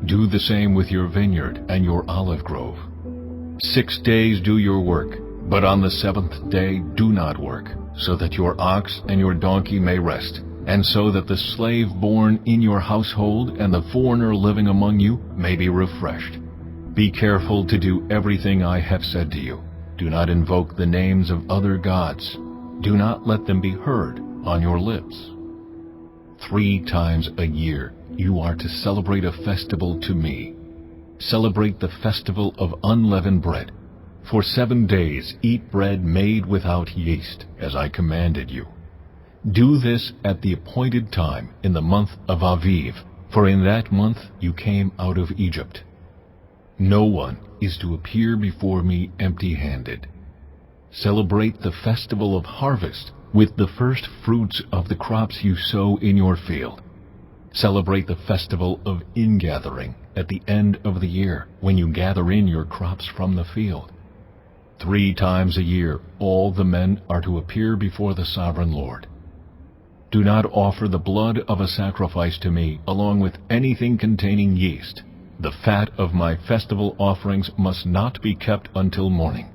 Do the same with your vineyard and your olive grove. 6 days do your work, but on the 7th day do not work, so that your ox and your donkey may rest, and so that the slave born in your household and the foreigner living among you may be refreshed. Be careful to do everything I have said to you. Do not invoke the names of other gods. Do not let them be heard on your lips. 3 times a year you are to celebrate a festival to me. Celebrate the festival of unleavened bread. For 7 days eat bread made without yeast, as I commanded you. Do this at the appointed time in the month of Aviv, for in that month you came out of Egypt. No one is to appear before me empty-handed. Celebrate the festival of harvest with the first fruits of the crops you sow in your field. Celebrate the festival of ingathering at the end of the year, when you gather in your crops from the field. 3 times a year all the men are to appear before the sovereign Lord. Do not offer the blood of a sacrifice to me along with anything containing yeast. The fat of my festival offerings must not be kept until morning.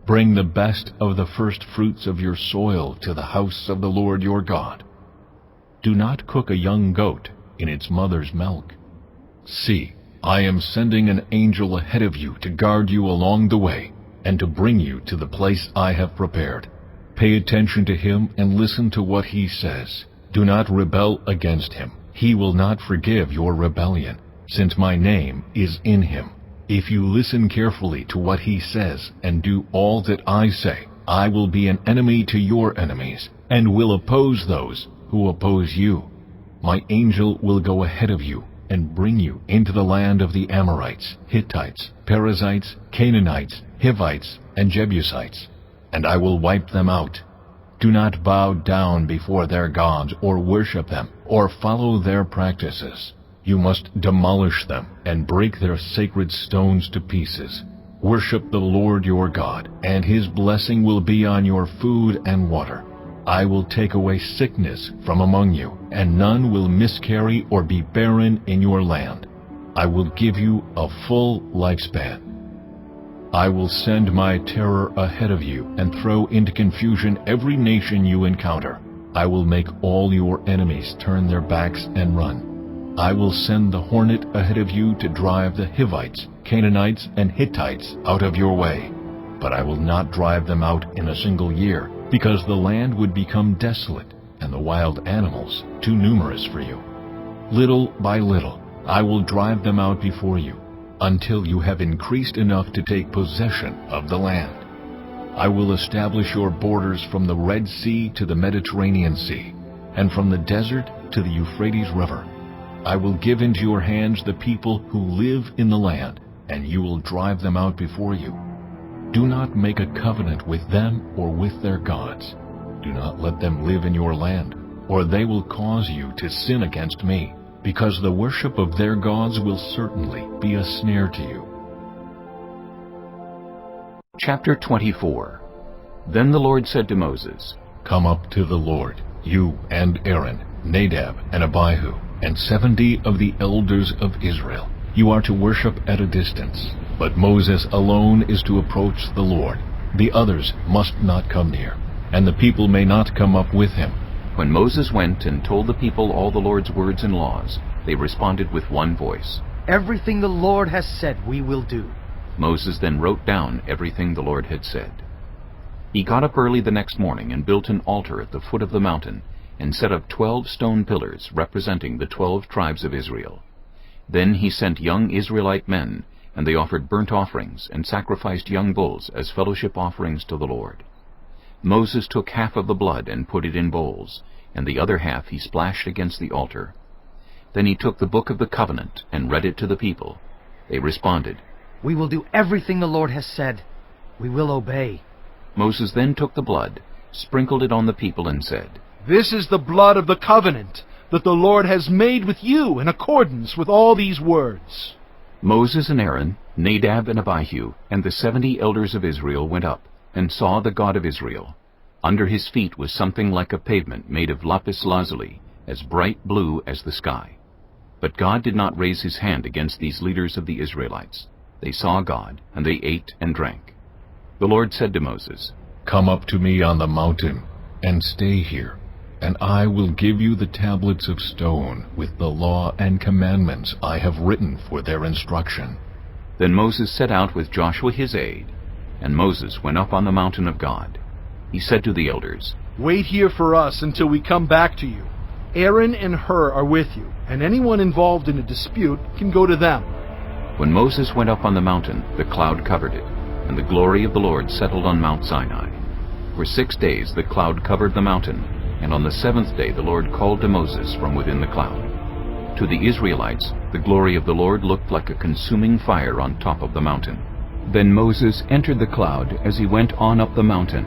Bring the best of the first fruits of your soil to the house of the Lord your God. Do not cook a young goat in its mother's milk. See, I am sending an angel ahead of you to guard you along the way, and to bring you to the place I have prepared. Pay attention to him and listen to what he says. Do not rebel against him. He will not forgive your rebellion, since my name is in him. If you listen carefully to what he says and do all that I say, I will be an enemy to your enemies, and will oppose those who oppose you. My angel will go ahead of you and bring you into the land of the Amorites, Hittites, Perizzites, Canaanites, Hivites, and Jebusites, and I will wipe them out. Do not bow down before their gods or worship them or follow their practices. You must demolish them and break their sacred stones to pieces. Worship the Lord your God, and his blessing will be on your food and water. I will take away sickness from among you, and none will miscarry or be barren in your land. I will give you a full lifespan. I will send my terror ahead of you and throw into confusion every nation you encounter. I will make all your enemies turn their backs and run. I will send the hornet ahead of you to drive the Hivites, Canaanites, and Hittites out of your way. But I will not drive them out in a single year, because the land would become desolate and the wild animals too numerous for you. Little by little, I will drive them out before you, until you have increased enough to take possession of the land. I will establish your borders from the Red Sea to the Mediterranean Sea, and from the desert to the Euphrates River. I will give into your hands the people who live in the land, and you will drive them out before you. Do not make a covenant with them or with their gods. Do not let them live in your land, or they will cause you to sin against me, because the worship of their gods will certainly be a snare to you. Chapter 24. Then the Lord said to Moses, Come up to the Lord, you and Aaron, Nadab and Abihu, and 70 of the elders of Israel. You are to worship at a distance, but Moses alone is to approach the Lord. The others must not come near, and the people may not come up with him. When Moses went and told the people all the Lord's words and laws, they responded with one voice, Everything the Lord has said we will do. Moses then wrote down everything the Lord had said. He got up early the next morning and built an altar at the foot of the mountain, and set up 12 stone pillars representing the 12 tribes of Israel. Then he sent young Israelite men, and they offered burnt offerings and sacrificed young bulls as fellowship offerings to the Lord. Moses took half of the blood and put it in bowls, and the other half he splashed against the altar. Then he took the book of the covenant and read it to the people. They responded, We will do everything the Lord has said. We will obey. Moses then took the blood, sprinkled it on the people, and said, This is the blood of the covenant that the Lord has made with you in accordance with all these words. Moses and Aaron, Nadab and Abihu, and the 70 elders of Israel went up, and saw the God of Israel. Under his feet was something like a pavement made of lapis lazuli, as bright blue as the sky. But God did not raise his hand against these leaders of the Israelites. They saw God, and they ate and drank. The Lord said to Moses, Come up to me on the mountain, and stay here, and I will give you the tablets of stone with the law and commandments I have written for their instruction. Then Moses set out with Joshua his aide, and Moses went up on the mountain of God. He said to the elders, Wait here for us until we come back to you. Aaron and Hur are with you, and anyone involved in a dispute can go to them. When Moses went up on the mountain, the cloud covered it, and the glory of the Lord settled on Mount Sinai. For 6 days the cloud covered the mountain, and on the 7th day the Lord called to Moses from within the cloud. To the Israelites, the glory of the Lord looked like a consuming fire on top of the mountain. Then Moses entered the cloud as he went on up the mountain,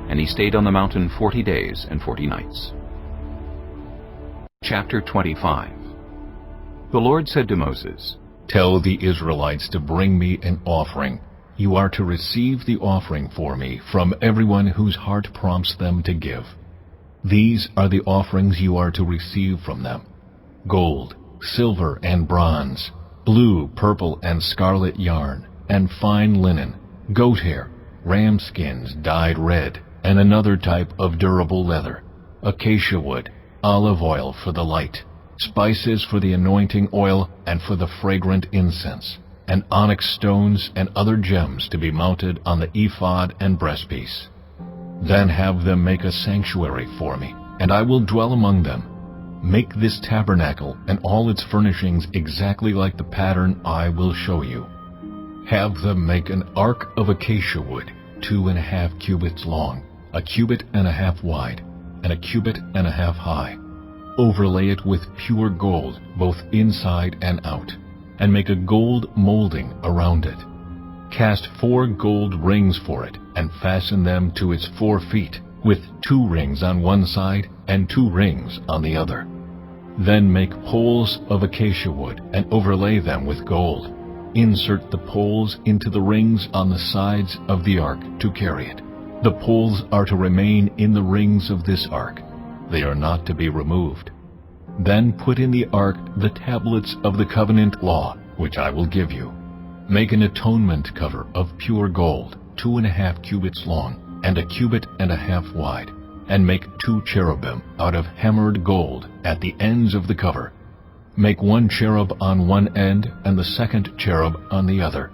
and he stayed on the mountain 40 days and 40 nights. Chapter 25. The Lord said to Moses, Tell the Israelites to bring me an offering. You are to receive the offering for me from everyone whose heart prompts them to give. These are the offerings you are to receive from them: gold, silver, and bronze, blue, purple, and scarlet yarn, and fine linen, goat hair, ram skins dyed red, and another type of durable leather, acacia wood, olive oil for the light, spices for the anointing oil and for the fragrant incense, and onyx stones and other gems to be mounted on the ephod and breastpiece. Then have them make a sanctuary for me, and I will dwell among them. Make this tabernacle and all its furnishings exactly like the pattern I will show you. Have them make an ark of acacia wood, 2.5 cubits long, 1.5 cubits wide, and 1.5 cubits high. Overlay it with pure gold, both inside and out, and make a gold molding around it. Cast 4 gold rings for it, and fasten them to its 4 feet, with 2 rings on one side and 2 rings on the other. Then make poles of acacia wood, and overlay them with gold. Insert the poles into the rings on the sides of the ark to carry it. The poles are to remain in the rings of this ark. They are not to be removed. Then put in the ark the tablets of the covenant law, which I will give you. Make an atonement cover of pure gold, 2.5 cubits long, and 1.5 cubits wide, and make 2 cherubim out of hammered gold at the ends of the cover. Make 1 cherub on one end and the second cherub on the other.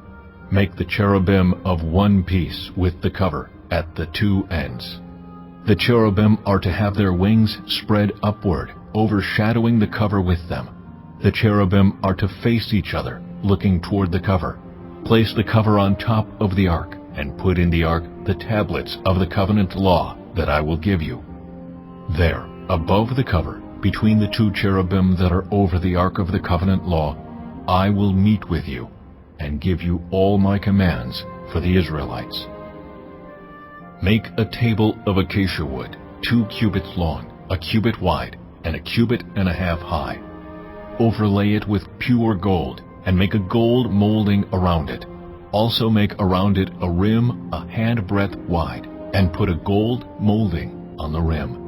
Make the cherubim of one piece with the cover at the 2 ends. The cherubim are to have their wings spread upward, overshadowing the cover with them. The cherubim are to face each other, looking toward the cover. Place the cover on top of the ark, and put in the ark the tablets of the covenant law that I will give you. There, above the cover, between the 2 cherubim that are over the ark of the covenant law, I will meet with you, and give you all my commands for the Israelites. Make a table of acacia wood, 2 cubits long, 1 cubit wide, and 1.5 cubits high. Overlay it with pure gold, and make a gold molding around it. Also make around it a rim a handbreadth wide, and put a gold molding on the rim.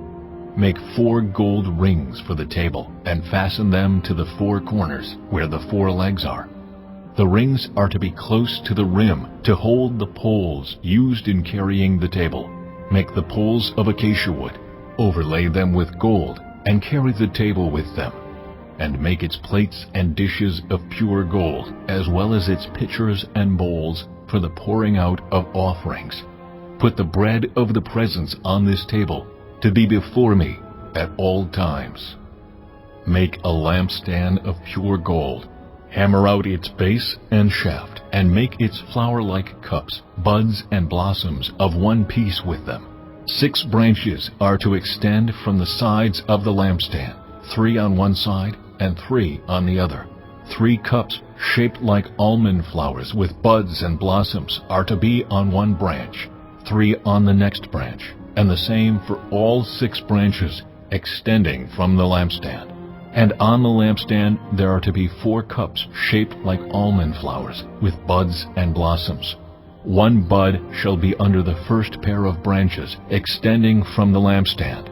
Make 4 gold rings for the table, and fasten them to the 4 corners, where the 4 legs are. The rings are to be close to the rim to hold the poles used in carrying the table. Make the poles of acacia wood, overlay them with gold, and carry the table with them. And make its plates and dishes of pure gold, as well as its pitchers and bowls for the pouring out of offerings. Put the bread of the presence on this table, to be before me at all times. Make a lampstand of pure gold. Hammer out its base and shaft, and make its flower-like cups, buds and blossoms of one piece with them. 6 branches are to extend from the sides of the lampstand, 3 on one side and 3 on the other. 3 cups shaped like almond flowers with buds and blossoms are to be on one branch, 3 on the next branch, and the same for all 6 branches extending from the lampstand. And on the lampstand there are to be 4 cups shaped like almond flowers, with buds and blossoms. 1 bud shall be under the first pair of branches extending from the lampstand,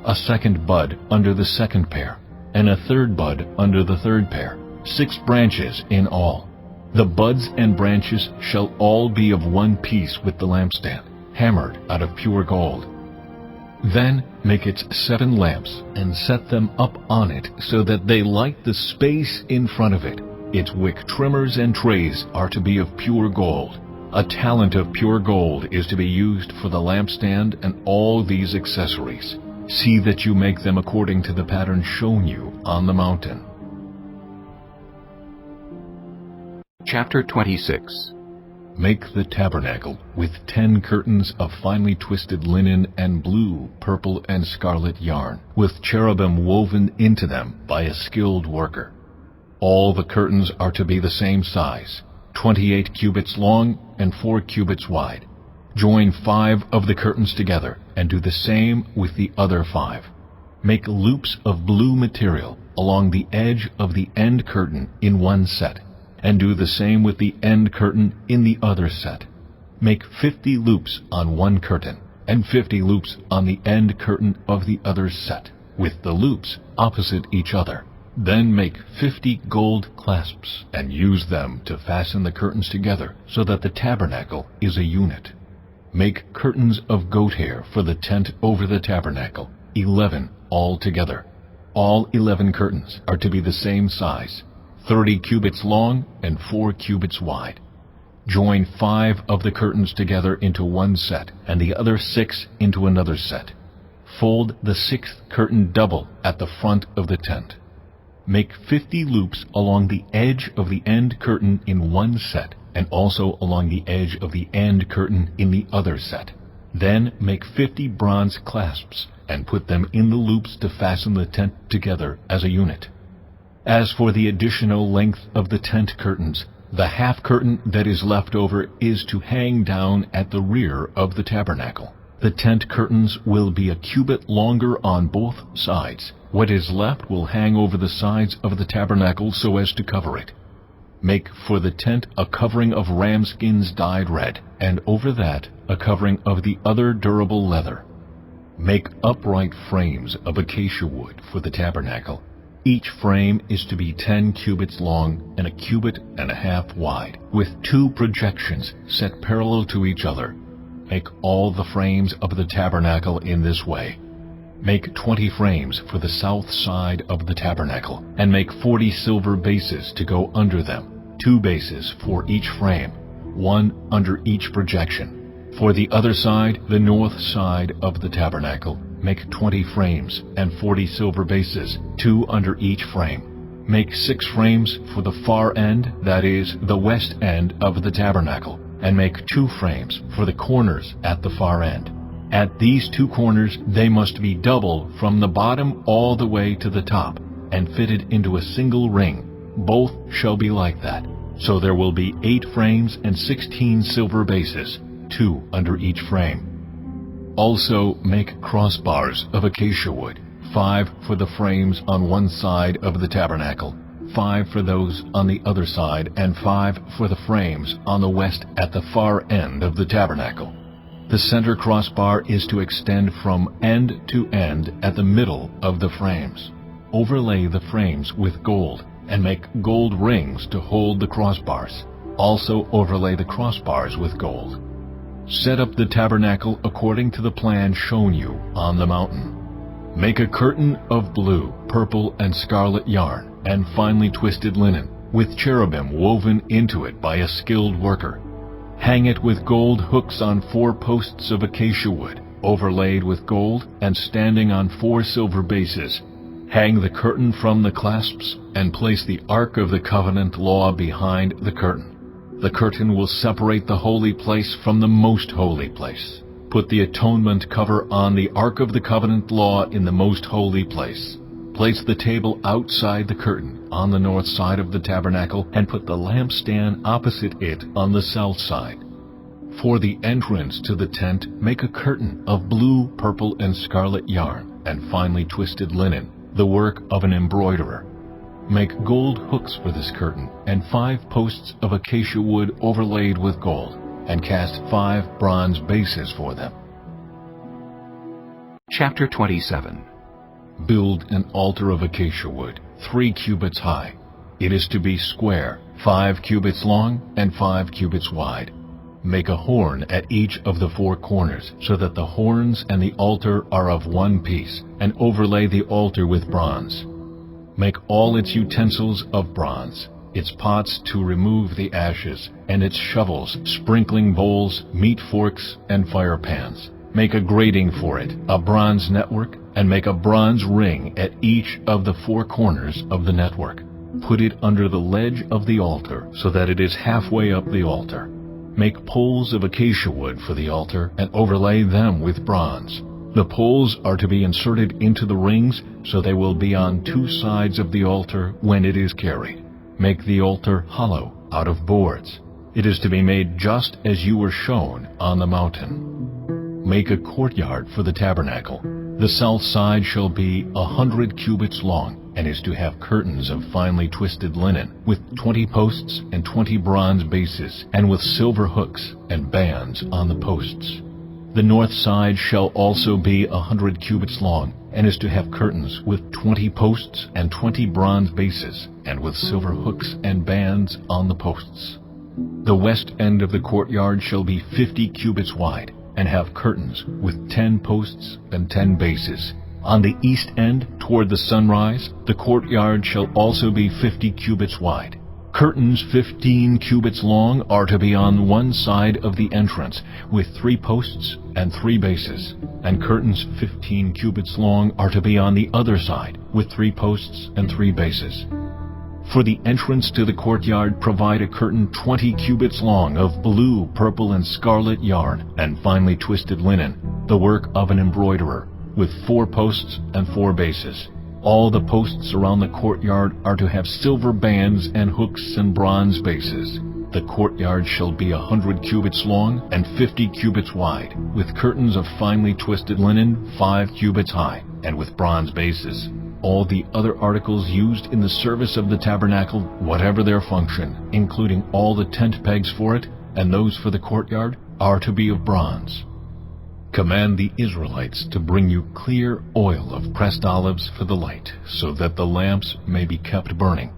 a 2nd bud under the 2nd pair, and a 3rd bud under the 3rd pair, 6 branches in all. The buds and branches shall all be of one piece with the lampstand, hammered out of pure gold. Then make its 7 lamps, and set them up on it, so that they light the space in front of it. Its wick trimmers and trays are to be of pure gold. A talent of pure gold is to be used for the lampstand and all these accessories. See that you make them according to the pattern shown you on the mountain. Chapter 26. Make the tabernacle with 10 curtains of finely twisted linen and blue, purple, and scarlet yarn, with cherubim woven into them by a skilled worker. All the curtains are to be the same size, 28 cubits long and 4 cubits wide. Join 5 of the curtains together, and do the same with the other 5. Make loops of blue material along the edge of the end curtain in one set, and do the same with the end curtain in the other set. Make 50 loops on one curtain, and 50 loops on the end curtain of the other set, with the loops opposite each other. Then make 50 gold clasps, and use them to fasten the curtains together, so that the tabernacle is a unit. Make curtains of goat hair for the tent over the tabernacle, 11 altogether. All 11 curtains are to be the same size, 30 cubits long and 4 cubits wide. Join 5 of the curtains together into one set, and the other 6 into another set. Fold the 6th curtain double at the front of the tent. Make 50 loops along the edge of the end curtain in one set, and also along the edge of the end curtain in the other set. Then make 50 bronze clasps, and put them in the loops to fasten the tent together as a unit. As for the additional length of the tent curtains, the half curtain that is left over is to hang down at the rear of the tabernacle. The tent curtains will be a cubit longer on both sides. What is left will hang over the sides of the tabernacle so as to cover it. Make for the tent a covering of ram skins dyed red, and over that a covering of the other durable leather. Make upright frames of acacia wood for the tabernacle. Each frame is to be 10 cubits long and a cubit and a half wide, with 2 projections set parallel to each other. Make all the frames of the tabernacle in this way. Make 20 frames for the south side of the tabernacle, and make 40 silver bases to go under them, 2 bases for each frame, 1 under each projection. For the other side, the north side of the tabernacle, make 20 frames and 40 silver bases, 2 under each frame. Make 6 frames for the far end, that is, the west end of the tabernacle, and make 2 frames for the corners at the far end. At these 2 corners they must be double from the bottom all the way to the top, and fitted into a single ring. Both shall be like that. So there will be 8 frames and 16 silver bases, 2 under each frame. Also make crossbars of acacia wood, 5 for the frames on one side of the tabernacle, 5 for those on the other side, and 5 for the frames on the west at the far end of the tabernacle. The center crossbar is to extend from end to end at the middle of the frames. Overlay the frames with gold, and make gold rings to hold the crossbars. Also overlay the crossbars with gold. Set up the tabernacle according to the plan shown you on the mountain. Make a curtain of blue, purple, and scarlet yarn, and finely twisted linen, with cherubim woven into it by a skilled worker. Hang it with gold hooks on 4 posts of acacia wood, overlaid with gold, and standing on 4 silver bases. Hang the curtain from the clasps, and place the Ark of the Covenant law behind the curtain. The curtain will separate the holy place from the most holy place. Put the atonement cover on the Ark of the Covenant law in the most holy place. Place the table outside the curtain on the north side of the tabernacle, and put the lampstand opposite it on the south side. For the entrance to the tent, make a curtain of blue, purple, and scarlet yarn, and finely twisted linen, the work of an embroiderer. Make gold hooks for this curtain, and 5 posts of acacia wood overlaid with gold, and cast 5 bronze bases for them. Chapter 27. Build an altar of acacia wood, 3 cubits high. It is to be square, 5 cubits long and 5 cubits wide. Make a horn at each of the 4 corners, so that the horns and the altar are of one piece, and overlay the altar with bronze. Make all its utensils of bronze, its pots to remove the ashes, and its shovels, sprinkling bowls, meat forks, and fire pans. Make a grating for it, a bronze network, and make a bronze ring at each of the 4 corners of the network. Put it under the ledge of the altar, so that it is halfway up the altar. Make poles of acacia wood for the altar, and overlay them with bronze. The poles are to be inserted into the rings, so they will be on 2 sides of the altar when it is carried. Make the altar hollow, out of boards. It is to be made just as you were shown on the mountain. Make a courtyard for the tabernacle. The south side shall be 100 cubits long, and is to have curtains of finely twisted linen, with 20 posts and 20 bronze bases, and with silver hooks and bands on the posts. The north side shall also be 100 cubits long, and is to have curtains with 20 posts and 20 bronze bases, and with silver hooks and bands on the posts. The west end of the courtyard shall be 50 cubits wide, and have curtains with 10 posts and 10 bases. On the east end, toward the sunrise, the courtyard shall also be 50 cubits wide. Curtains 15 cubits long are to be on one side of the entrance, with 3 posts and 3 bases, and curtains 15 cubits long are to be on the other side, with 3 posts and 3 bases. For the entrance to the courtyard provide a curtain 20 cubits long of blue, purple, and scarlet yarn, and finely twisted linen, the work of an embroiderer, with 4 posts and 4 bases. All the posts around the courtyard are to have silver bands and hooks and bronze bases. The courtyard shall be 100 cubits long and 50 cubits wide, with curtains of finely twisted linen 5 cubits high, and with bronze bases. All the other articles used in the service of the tabernacle, whatever their function, including all the tent pegs for it and those for the courtyard, are to be of bronze. Command the Israelites to bring you clear oil of pressed olives for the light, so that the lamps may be kept burning.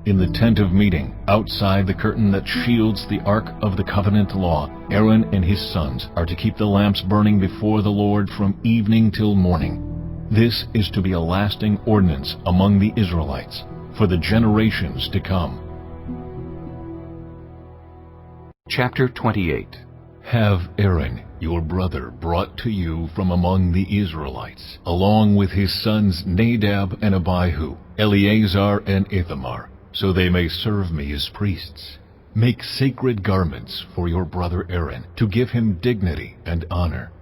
In the tent of meeting, outside the curtain that shields the ark of the covenant law, Aaron and his sons are to keep the lamps burning before the Lord from evening till morning. This is to be a lasting ordinance among the Israelites for the generations to come. Chapter 28. Have Aaron, your brother, brought to you from among the Israelites, along with his sons Nadab and Abihu, Eleazar and Ithamar, so they may serve me as priests. Make sacred garments for your brother Aaron, to give him dignity and honor.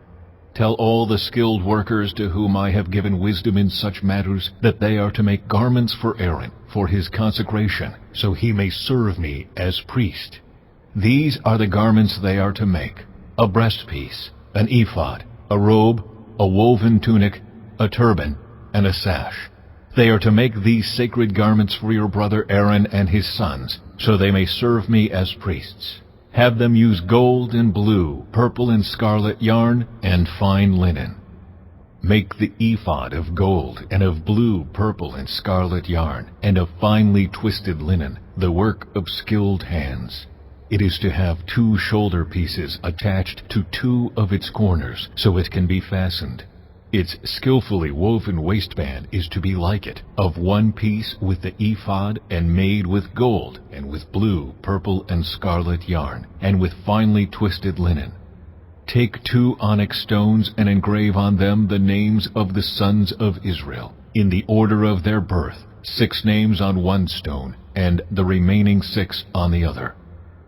Tell all the skilled workers to whom I have given wisdom in such matters that they are to make garments for Aaron, for his consecration, so he may serve me as priest. These are the garments they are to make: a breastpiece, an ephod, a robe, a woven tunic, a turban, and a sash. They are to make these sacred garments for your brother Aaron and his sons, so they may serve me as priests. Have them use gold and blue, purple and scarlet yarn, and fine linen. Make the ephod of gold, and of blue, purple, and scarlet yarn, and of finely twisted linen, the work of skilled hands. It is to have 2 shoulder pieces attached to 2 of its corners, so it can be fastened. Its skillfully woven waistband is to be like it, of 1 piece with the ephod, and made with gold, and with blue, purple, and scarlet yarn, and with finely twisted linen. Take 2 onyx stones and engrave on them the names of the sons of Israel, in the order of their birth, 6 names on 1 stone, and the remaining 6 on the other.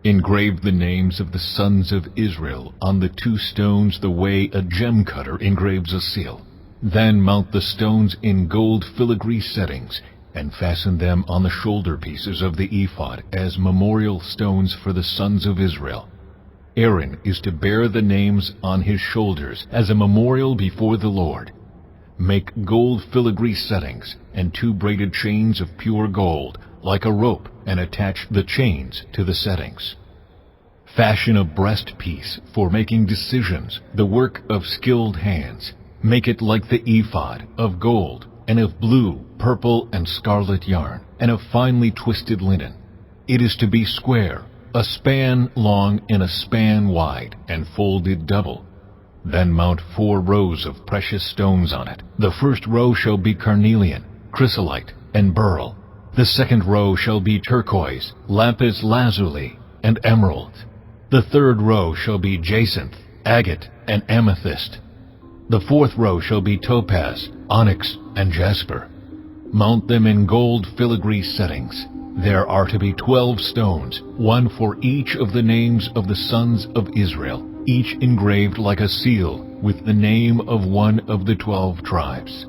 Engrave the names of the sons of Israel on the 2 stones the way a gem cutter engraves a seal. Then mount the stones in gold filigree settings, and fasten them on the shoulder pieces of the ephod as memorial stones for the sons of Israel. Aaron is to bear the names on his shoulders as a memorial before the Lord. Make gold filigree settings and 2 braided chains of pure gold, like a rope, and attach the chains to the settings. Fashion a breastpiece for making decisions, the work of skilled hands. Make it like the ephod, of gold, and of blue, purple, and scarlet yarn, and of finely twisted linen. It is to be square, a span long and a span wide, and folded double. Then mount 4 rows of precious stones on it. The first row shall be carnelian, chrysolite, and beryl. The second row shall be turquoise, lapis lazuli, and emerald. The third row shall be jacinth, agate, and amethyst. The fourth row shall be topaz, onyx, and jasper. Mount them in gold filigree settings. There are to be 12 stones, 1 for each of the names of the sons of Israel, each engraved like a seal, with the name of one of the 12 tribes.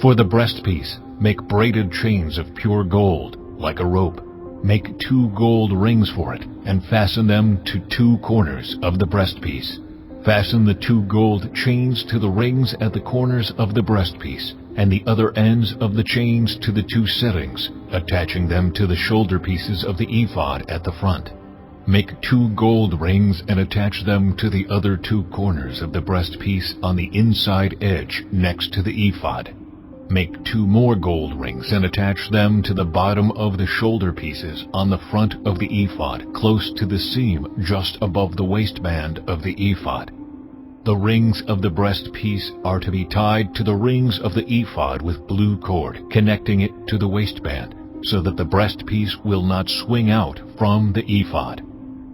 For the breastpiece, make braided chains of pure gold, like a rope. Make 2 gold rings for it, and fasten them to 2 corners of the breastpiece. Fasten the 2 gold chains to the rings at the corners of the breastpiece, and the other ends of the chains to the 2 settings, attaching them to the shoulder pieces of the ephod at the front. Make 2 gold rings and attach them to the other 2 corners of the breastpiece on the inside edge next to the ephod. Make 2 more gold rings and attach them to the bottom of the shoulder pieces on the front of the ephod, close to the seam just above the waistband of the ephod. The rings of the breastpiece are to be tied to the rings of the ephod with blue cord, connecting it to the waistband, so that the breastpiece will not swing out from the ephod.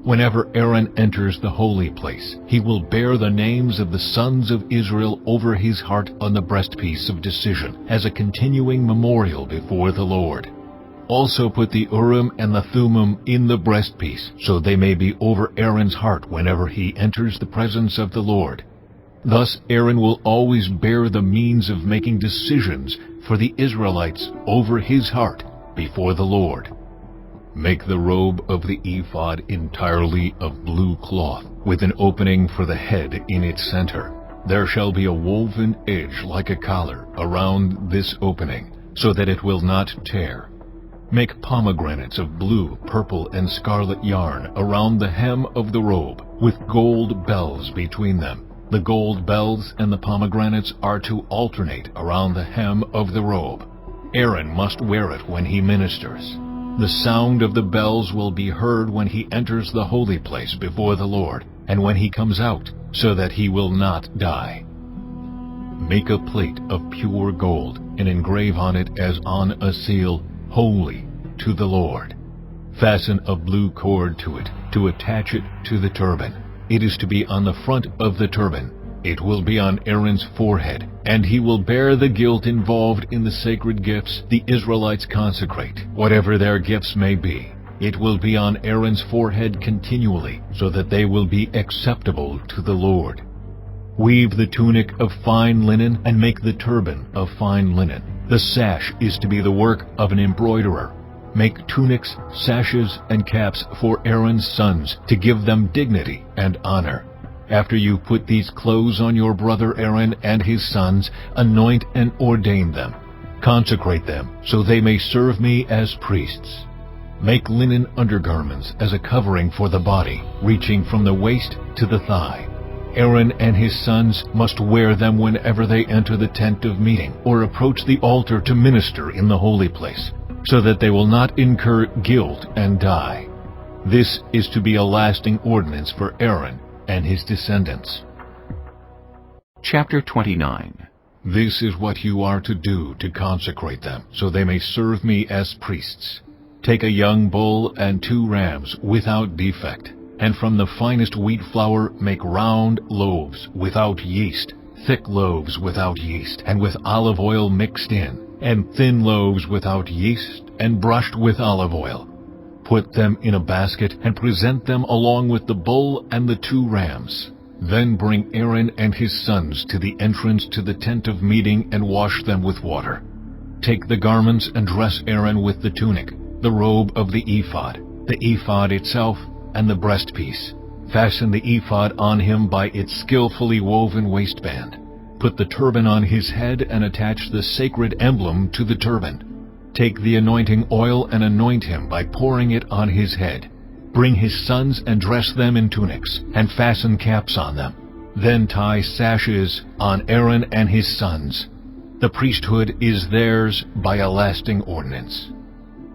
Whenever Aaron enters the holy place, he will bear the names of the sons of Israel over his heart on the breastpiece of decision, as a continuing memorial before the Lord. also put the Urim and the Thummim in the breastpiece, so they may be over Aaron's heart whenever he enters the presence of the Lord. Thus Aaron will always bear the means of making decisions for the Israelites over his heart before the Lord. Make the robe of the ephod entirely of blue cloth, with an opening for the head in its center. There shall be a woven edge like a collar around this opening, so that it will not tear. Make pomegranates of blue, purple, and scarlet yarn around the hem of the robe, with gold bells between them. The gold bells and the pomegranates are to alternate around the hem of the robe. Aaron must wear it when he ministers. The sound of the bells will be heard when he enters the holy place before the Lord, and when he comes out, so that he will not die. Make a plate of pure gold, and engrave on it as on a seal, Holy to the Lord. Fasten a blue cord to it, to attach it to the turban. It is to be on the front of the turban. It will be on Aaron's forehead, and he will bear the guilt involved in the sacred gifts the Israelites consecrate, whatever their gifts may be. It will be on Aaron's forehead continually, so that they will be acceptable to the Lord. Weave the tunic of fine linen, and make the turban of fine linen. The sash is to be the work of an embroiderer. Make tunics, sashes, and caps for Aaron's sons, to give them dignity and honor. After you put these clothes on your brother Aaron and his sons, anoint and ordain them. Consecrate them, so they may serve me as priests. Make linen undergarments as a covering for the body, reaching from the waist to the thigh. Aaron and his sons must wear them whenever they enter the tent of meeting, or approach the altar to minister in the holy place, so that they will not incur guilt and die. This is to be a lasting ordinance for Aaron and his descendants. Chapter 29. This is what you are to do to consecrate them, so they may serve me as priests. Take a young bull and 2 rams without defect, and from the finest wheat flour make round loaves without yeast, thick loaves without yeast, and with olive oil mixed in, and thin loaves without yeast, and brushed with olive oil. Put them in a basket and present them along with the bull and the 2 rams. Then bring Aaron and his sons to the entrance to the tent of meeting and wash them with water. Take the garments and dress Aaron with the tunic, the robe of the ephod itself, and the breastpiece. Fasten the ephod on him by its skillfully woven waistband. Put the turban on his head and attach the sacred emblem to the turban. Take the anointing oil and anoint him by pouring it on his head. Bring his sons and dress them in tunics, and fasten caps on them. Then tie sashes on Aaron and his sons. The priesthood is theirs by a lasting ordinance.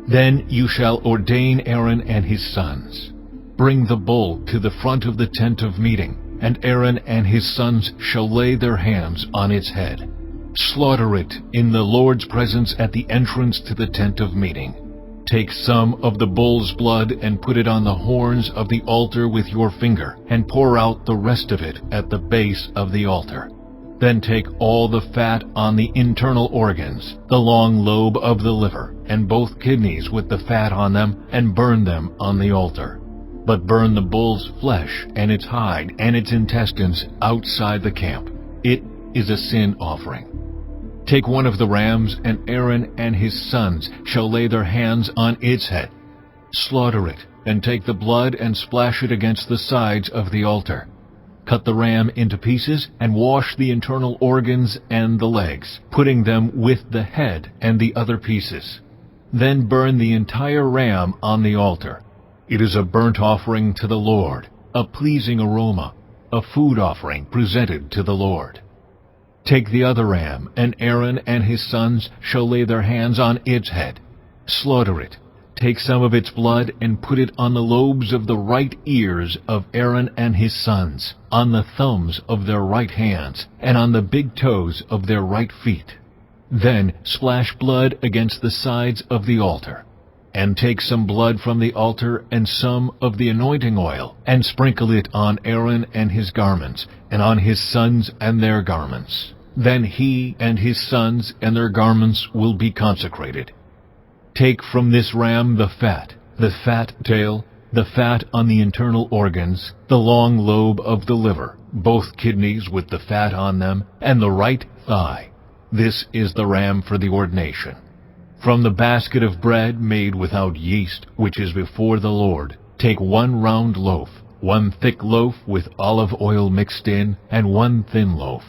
Then you shall ordain Aaron and his sons. Bring the bull to the front of the tent of meeting, and Aaron and his sons shall lay their hands on its head. Slaughter it in the Lord's presence at the entrance to the tent of meeting. Take some of the bull's blood and put it on the horns of the altar with your finger, and pour out the rest of it at the base of the altar. Then take all the fat on the internal organs, the long lobe of the liver, and both kidneys with the fat on them, and burn them on the altar. But burn the bull's flesh and its hide and its intestines outside the camp. It is a sin offering. Take one of the rams, and Aaron and his sons shall lay their hands on its head. Slaughter it, and take the blood and splash it against the sides of the altar. Cut the ram into pieces, and wash the internal organs and the legs, putting them with the head and the other pieces. Then burn the entire ram on the altar. It is a burnt offering to the Lord, a pleasing aroma, a food offering presented to the Lord. Take the other ram, and Aaron and his sons shall lay their hands on its head. Slaughter it. Take some of its blood and put it on the lobes of the right ears of Aaron and his sons, on the thumbs of their right hands, and on the big toes of their right feet. Then splash blood against the sides of the altar. And take some blood from the altar and some of the anointing oil, and sprinkle it on Aaron and his garments, and on his sons and their garments. Then he and his sons and their garments will be consecrated. Take from this ram the fat tail, the fat on the internal organs, the long lobe of the liver, both kidneys with the fat on them, and the right thigh. This is the ram for the ordination. From the basket of bread made without yeast, which is before the Lord, take 1 round loaf, 1 thick loaf with olive oil mixed in, and 1 thin loaf.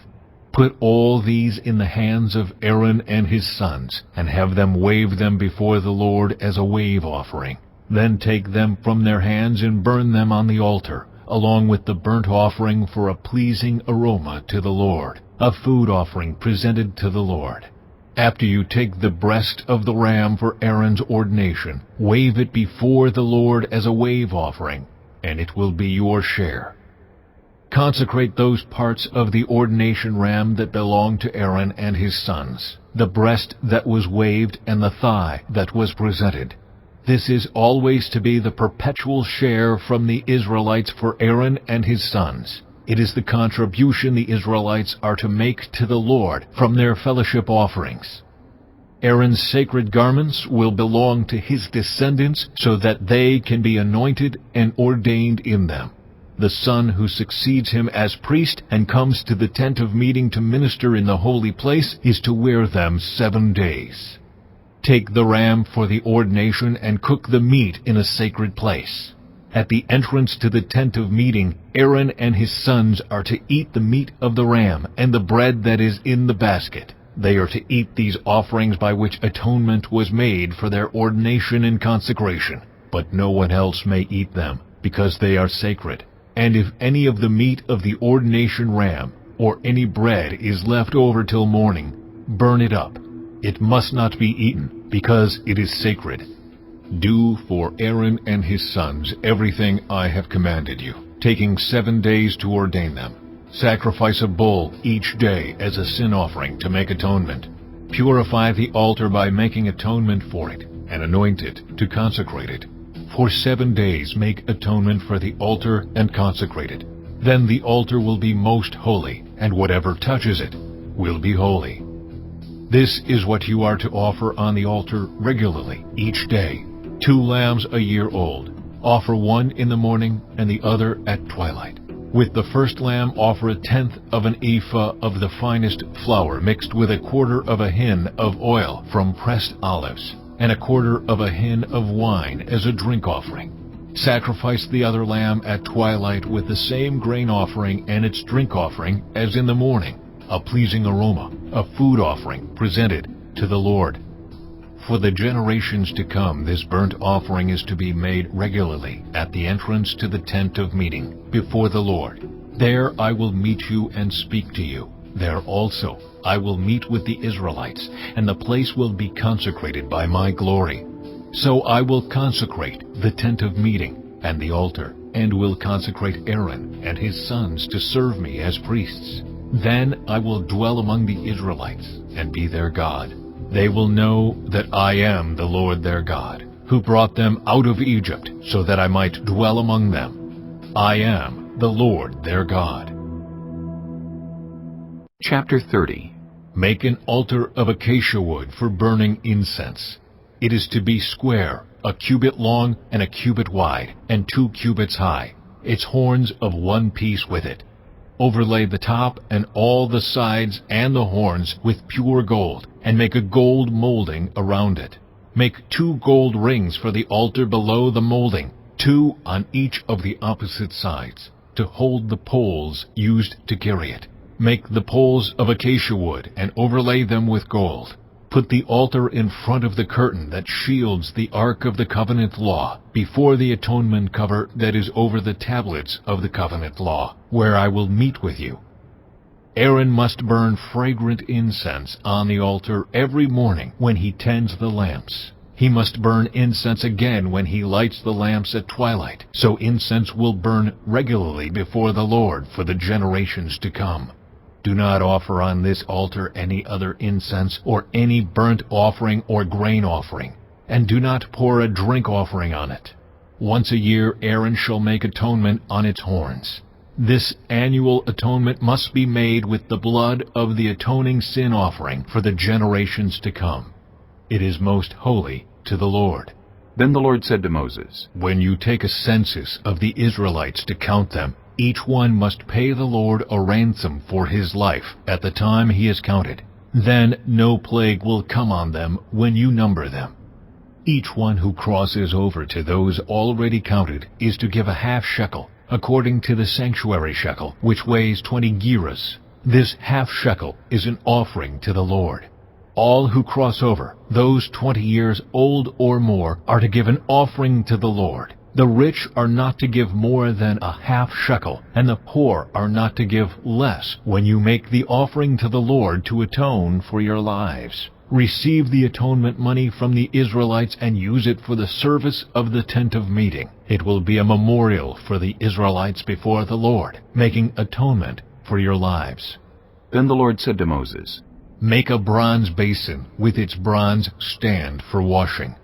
Put all these in the hands of Aaron and his sons, and have them wave them before the Lord as a wave offering. Then take them from their hands and burn them on the altar, along with the burnt offering for a pleasing aroma to the Lord, a food offering presented to the Lord. After you take the breast of the ram for Aaron's ordination, wave it before the Lord as a wave offering, and it will be your share. Consecrate those parts of the ordination ram that belong to Aaron and his sons, the breast that was waved and the thigh that was presented. This is always to be the perpetual share from the Israelites for Aaron and his sons. It is the contribution the Israelites are to make to the Lord from their fellowship offerings. Aaron's sacred garments will belong to his descendants so that they can be anointed and ordained in them. The son who succeeds him as priest and comes to the tent of meeting to minister in the holy place is to wear them 7 days. Take the ram for the ordination and cook the meat in a sacred place. At the entrance to the tent of meeting, Aaron and his sons are to eat the meat of the ram and the bread that is in the basket. They are to eat these offerings by which atonement was made for their ordination and consecration. But no one else may eat them, because they are sacred. And if any of the meat of the ordination ram or any bread is left over till morning, burn it up. It must not be eaten, because it is sacred. Do for Aaron and his sons everything I have commanded you, taking 7 days to ordain them. Sacrifice a bull each day as a sin offering to make atonement. Purify the altar by making atonement for it, and anoint it to consecrate it. For 7 days make atonement for the altar and consecrate it. Then the altar will be most holy, and whatever touches it will be holy. This is what you are to offer on the altar regularly, each day. 2 lambs a year old. Offer 1 in the morning and the other at twilight. With the first lamb offer 1/10 of an ephah of the finest flour mixed with 1/4 of a hin of oil from pressed olives, and 1/4 of a hin of wine as a drink offering. Sacrifice the other lamb at twilight with the same grain offering and its drink offering as in the morning, a pleasing aroma, a food offering presented to the Lord. For the generations to come, this burnt offering is to be made regularly at the entrance to the tent of meeting before the Lord. There I will meet you and speak to you. There also I will meet with the Israelites, and the place will be consecrated by my glory. So I will consecrate the tent of meeting and the altar, and will consecrate Aaron and his sons to serve me as priests. Then I will dwell among the Israelites and be their God. They will know that I am the Lord their God, who brought them out of Egypt so that I might dwell among them. I am the Lord their God. Chapter 30. Make an altar of acacia wood for burning incense. It is to be square, 1 cubit long and 1 cubit wide, and 2 cubits high, its horns of 1 piece with it. Overlay the top and all the sides and the horns with pure gold, and make a gold molding around it. Make 2 gold rings for the altar below the molding, 2 on each of the opposite sides, to hold the poles used to carry it. Make the poles of acacia wood and overlay them with gold. Put the altar in front of the curtain that shields the Ark of the Covenant Law, before the atonement cover that is over the tablets of the Covenant Law, where I will meet with you. Aaron must burn fragrant incense on the altar every morning when he tends the lamps. He must burn incense again when he lights the lamps at twilight, so incense will burn regularly before the Lord for the generations to come. Do not offer on this altar any other incense or any burnt offering or grain offering, and do not pour a drink offering on it. Once a year Aaron shall make atonement on its horns. This annual atonement must be made with the blood of the atoning sin offering for the generations to come. It is most holy to the Lord. Then the Lord said to Moses, When you take a census of the Israelites to count them, each one must pay the Lord a ransom for his life at the time he is counted. Then no plague will come on them when you number them. Each one who crosses over to those already counted is to give a half shekel, according to the sanctuary shekel, which weighs 20 gerahs. This half shekel is an offering to the Lord. All who cross over, those 20 years old or more, are to give an offering to the Lord. The rich are not to give more than a half shekel, and the poor are not to give less when you make the offering to the Lord to atone for your lives. Receive the atonement money from the Israelites and use it for the service of the tent of meeting. It will be a memorial for the Israelites before the Lord, making atonement for your lives. Then the Lord said to Moses, Make a bronze basin with its bronze stand for washing.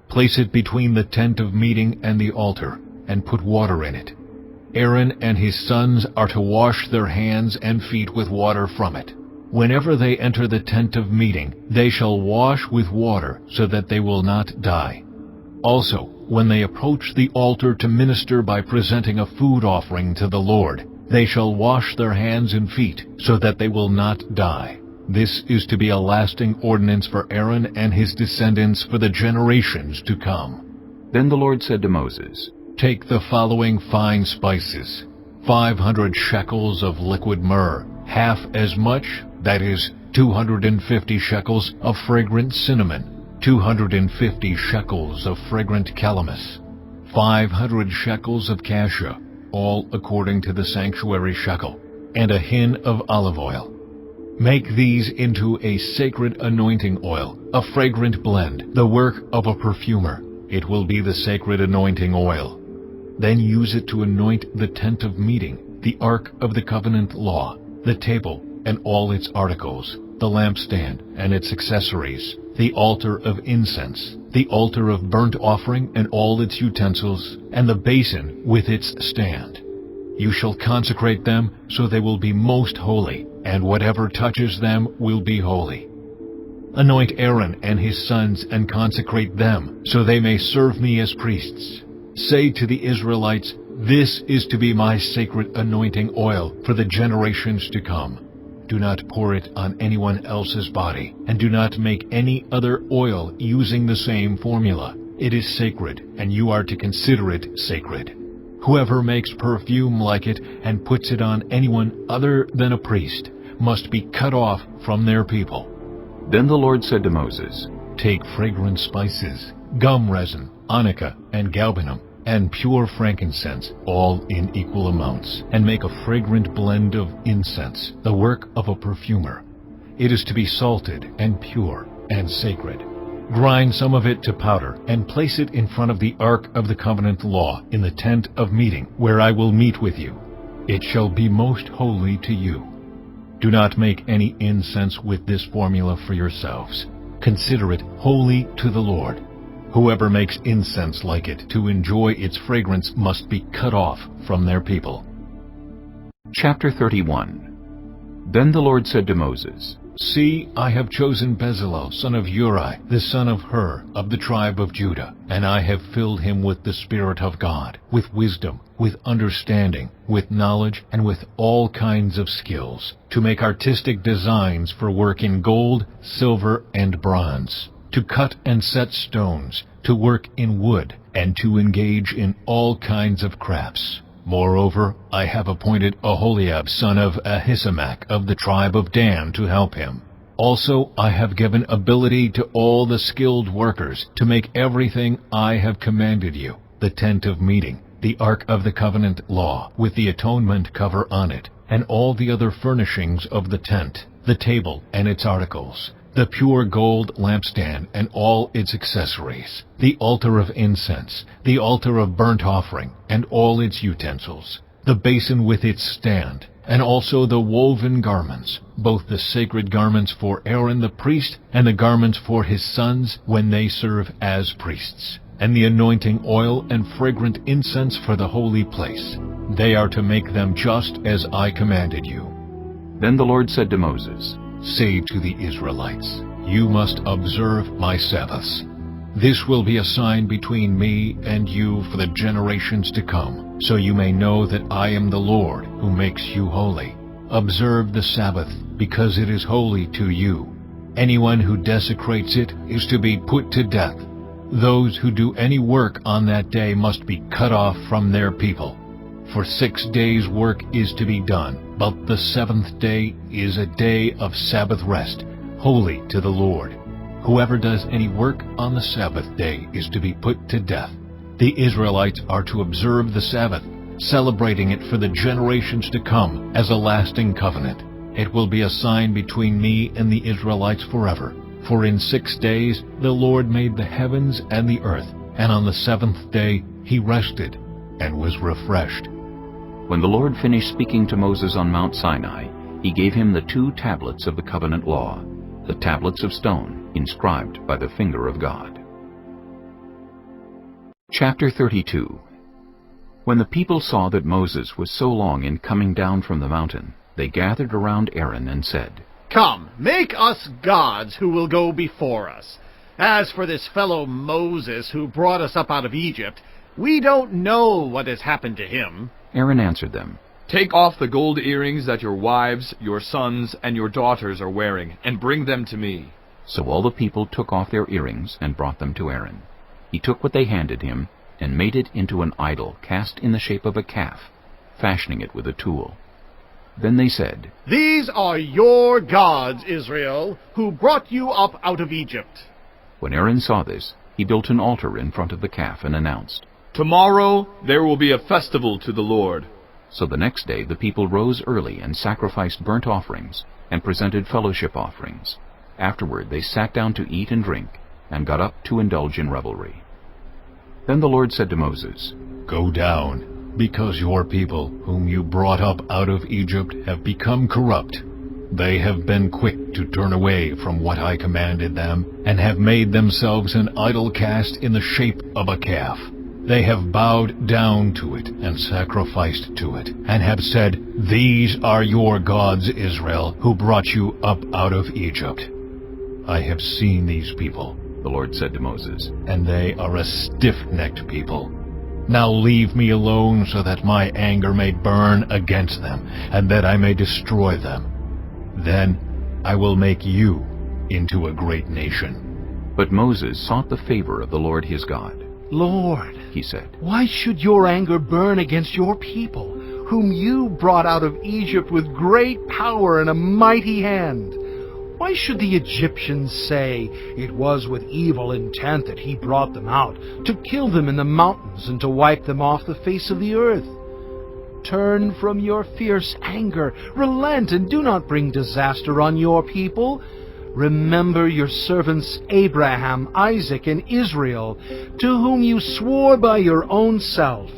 Place it between the tent of meeting and the altar, and put water in it. Aaron and his sons are to wash their hands and feet with water from it. Whenever they enter the tent of meeting, they shall wash with water so that they will not die. Also, when they approach the altar to minister by presenting a food offering to the Lord, they shall wash their hands and feet so that they will not die. This is to be a lasting ordinance for Aaron and his descendants for the generations to come. Then the Lord said to Moses, Take the following fine spices: 500 shekels of liquid myrrh, half as much, that is, 250 shekels of fragrant cinnamon, 250 shekels of fragrant calamus, 500 shekels of cassia, all according to the sanctuary shekel, and a hin of olive oil. Make these into a sacred anointing oil, a fragrant blend, the work of a perfumer. It will be the sacred anointing oil. Then use it to anoint the tent of meeting, the ark of the covenant law, the table and all its articles, the lampstand and its accessories, the altar of incense, the altar of burnt offering and all its utensils, and the basin with its stand. You shall consecrate them so they will be most holy, and whatever touches them will be holy. Anoint Aaron and his sons and consecrate them so they may serve me as priests. Say to the Israelites, This is to be my sacred anointing oil for the generations to come. Do not pour it on anyone else's body, and do not make any other oil using the same formula. It is sacred, and you are to consider it sacred. Whoever makes perfume like it and puts it on anyone other than a priest must be cut off from their people. Then the Lord said to Moses, Take fragrant spices, gum resin, onycha, and galbanum, and pure frankincense, all in equal amounts, and make a fragrant blend of incense, the work of a perfumer. It is to be salted and pure and sacred. Grind some of it to powder, and place it in front of the ark of the covenant law in the tent of meeting, where I will meet with you. It shall be most holy to you. Do not make any incense with this formula for yourselves. Consider it holy to the Lord. Whoever makes incense like it to enjoy its fragrance must be cut off from their people. Chapter 31. Then the Lord said to Moses, See, I have chosen Bezalel, son of Uri, the son of Hur, of the tribe of Judah, and I have filled him with the Spirit of God, with wisdom, with understanding, with knowledge, and with all kinds of skills, to make artistic designs for work in gold, silver, and bronze, to cut and set stones, to work in wood, and to engage in all kinds of crafts. Moreover, I have appointed Aholiab, son of Ahisamach, of the tribe of Dan, to help him. Also, I have given ability to all the skilled workers to make everything I have commanded you: the tent of meeting, the ark of the covenant law, with the atonement cover on it, and all the other furnishings of the tent, the table and its articles, the pure gold lampstand and all its accessories, the altar of incense, the altar of burnt offering and all its utensils, the basin with its stand, and also the woven garments, both the sacred garments for Aaron the priest and the garments for his sons when they serve as priests, and the anointing oil and fragrant incense for the holy place. They are to make them just as I commanded you. Then the Lord said to Moses, Say to the Israelites, You must observe my Sabbaths. This will be a sign between me and you for the generations to come, so you may know that I am the Lord who makes you holy. Observe the Sabbath, because it is holy to you. Anyone who desecrates it is to be put to death. Those who do any work on that day must be cut off from their people. For 6 days' work is to be done, but the seventh day is a day of Sabbath rest, holy to the Lord. Whoever does any work on the Sabbath day is to be put to death. The Israelites are to observe the Sabbath, celebrating it for the generations to come as a lasting covenant. It will be a sign between me and the Israelites forever. For in 6 days the Lord made the heavens and the earth, and on the seventh day he rested and was refreshed. When the Lord finished speaking to Moses on Mount Sinai, he gave him the 2 tablets of the covenant law, the tablets of stone, inscribed by the finger of God. Chapter 32. When the people saw that Moses was so long in coming down from the mountain, they gathered around Aaron and said, "Come, make us gods who will go before us. As for this fellow Moses who brought us up out of Egypt, we don't know what has happened to him." Aaron answered them, Take off the gold earrings that your wives, your sons, and your daughters are wearing, and bring them to me. So all the people took off their earrings and brought them to Aaron. He took what they handed him and made it into an idol cast in the shape of a calf, fashioning it with a tool. Then they said, "These are your gods, Israel, who brought you up out of Egypt." When Aaron saw this, he built an altar in front of the calf and announced, Tomorrow there will be a festival to the Lord. So the next day the people rose early and sacrificed burnt offerings and presented fellowship offerings. Afterward they sat down to eat and drink and got up to indulge in revelry. Then the Lord said to Moses, Go down, because your people, whom you brought up out of Egypt, have become corrupt. They have been quick to turn away from what I commanded them, and have made themselves an idol cast in the shape of a calf. They have bowed down to it and sacrificed to it, and have said, These are your gods, Israel, who brought you up out of Egypt. I have seen these people, the Lord said to Moses, and they are a stiff-necked people. Now leave me alone so that my anger may burn against them, and that I may destroy them. Then I will make you into a great nation. But Moses sought the favor of the Lord his God. Lord, he said, why should your anger burn against your people, whom you brought out of Egypt with great power and a mighty hand? Why should the Egyptians say it was with evil intent that he brought them out, to kill them in the mountains and to wipe them off the face of the earth? Turn from your fierce anger, relent, and do not bring disaster on your people. Remember your servants Abraham, Isaac, and Israel, to whom you swore by your own self,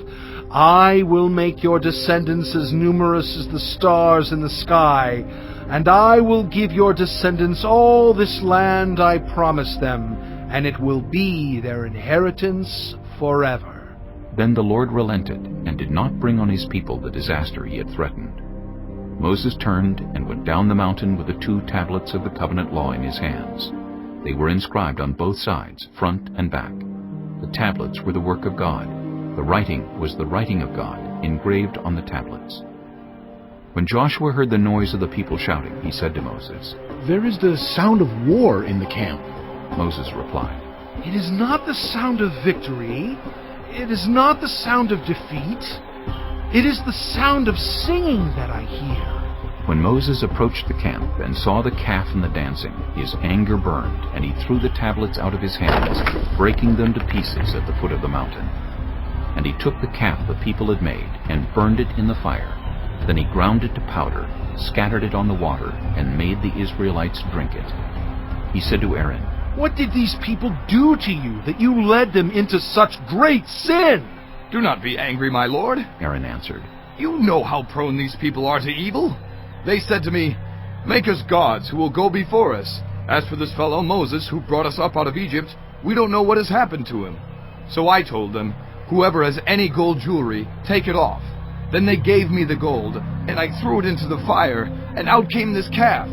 I will make your descendants as numerous as the stars in the sky, and I will give your descendants all this land I promised them, and it will be their inheritance forever. Then the Lord relented and did not bring on his people the disaster he had threatened. Moses turned and went down the mountain with the 2 tablets of the covenant law in his hands. They were inscribed on both sides, front and back. The tablets were the work of God. The writing was the writing of God, engraved on the tablets. When Joshua heard the noise of the people shouting, he said to Moses, "There is the sound of war in the camp." Moses replied, It is not the sound of victory. It is not the sound of defeat. It is the sound of singing that I hear. When Moses approached the camp and saw the calf and the dancing, his anger burned, and he threw the tablets out of his hands, breaking them to pieces at the foot of the mountain. And he took the calf the people had made and burned it in the fire. Then he ground it to powder, scattered it on the water, and made the Israelites drink it. He said to Aaron, What did these people do to you that you led them into such great sin? Do not be angry, my lord, Aaron answered. You know how prone these people are to evil. They said to me, Make us gods who will go before us. As for this fellow Moses who brought us up out of Egypt, we don't know what has happened to him. So I told them, Whoever has any gold jewelry, take it off. Then they gave me the gold, and I threw it into the fire, and out came this calf.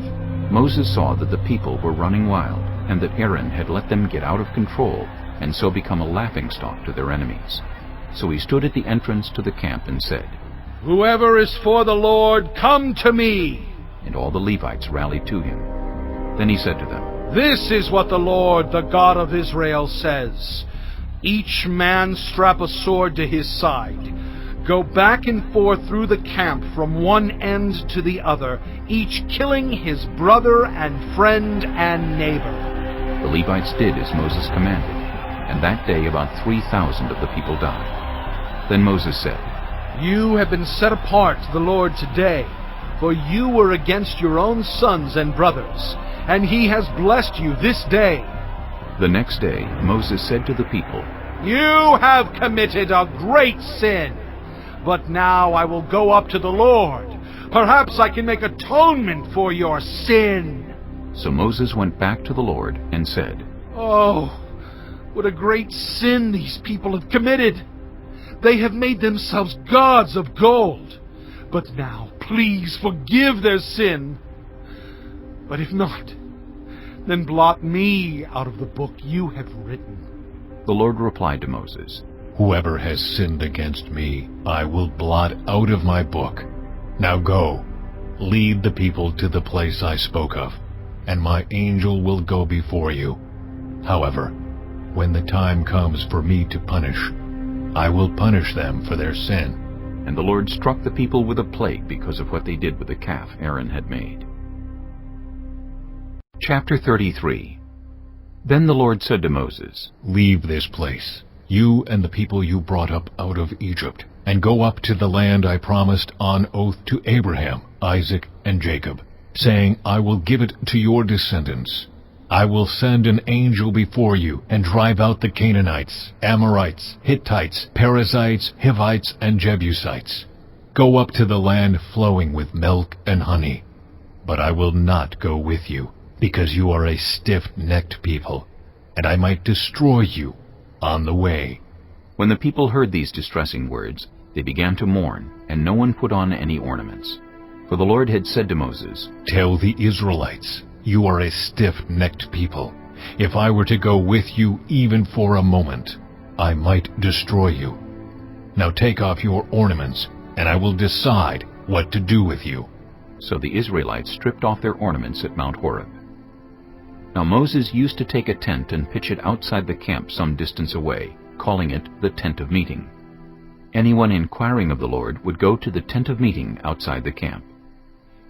Moses saw that the people were running wild, and that Aaron had let them get out of control, and so become a laughingstock to their enemies. So he stood at the entrance to the camp and said, "Whoever is for the Lord, come to me." And all the Levites rallied to him. Then he said to them, "This is what the Lord, the God of Israel, says. Each man strap a sword to his side. Go back and forth through the camp from one end to the other, each killing his brother and friend and neighbor." The Levites did as Moses commanded, and that day about 3,000 of the people died. Then Moses said, "You have been set apart to the Lord today, for you were against your own sons and brothers, and he has blessed you this day." The next day Moses said to the people, "You have committed a great sin, but now I will go up to the Lord. Perhaps I can make atonement for your sin." So Moses went back to the Lord and said, "Oh, what a great sin these people have committed! They have made themselves gods of gold. But now, please forgive their sin. But if not, then blot me out of the book you have written." The Lord replied to Moses, "Whoever has sinned against me, I will blot out of my book. Now go, lead the people to the place I spoke of, and my angel will go before you. However, when the time comes for me to punish, I will punish them for their sin." And the Lord struck the people with a plague because of what they did with the calf Aaron had made. Chapter 33. Then the Lord said to Moses, "Leave this place, you and the people you brought up out of Egypt, and go up to the land I promised on oath to Abraham, Isaac, and Jacob, saying, I will give it to your descendants. I will send an angel before you and drive out the Canaanites, Amorites, Hittites, Perizzites, Hivites, and Jebusites. Go up to the land flowing with milk and honey. But I will not go with you, because you are a stiff-necked people, and I might destroy you on the way." When the people heard these distressing words, they began to mourn, and no one put on any ornaments. For the Lord had said to Moses, "Tell the Israelites, you are a stiff-necked people. If I were to go with you even for a moment, I might destroy you. Now take off your ornaments, and I will decide what to do with you." So the Israelites stripped off their ornaments at Mount Horeb. Now Moses used to take a tent and pitch it outside the camp some distance away, calling it the tent of meeting. Anyone inquiring of the Lord would go to the tent of meeting outside the camp.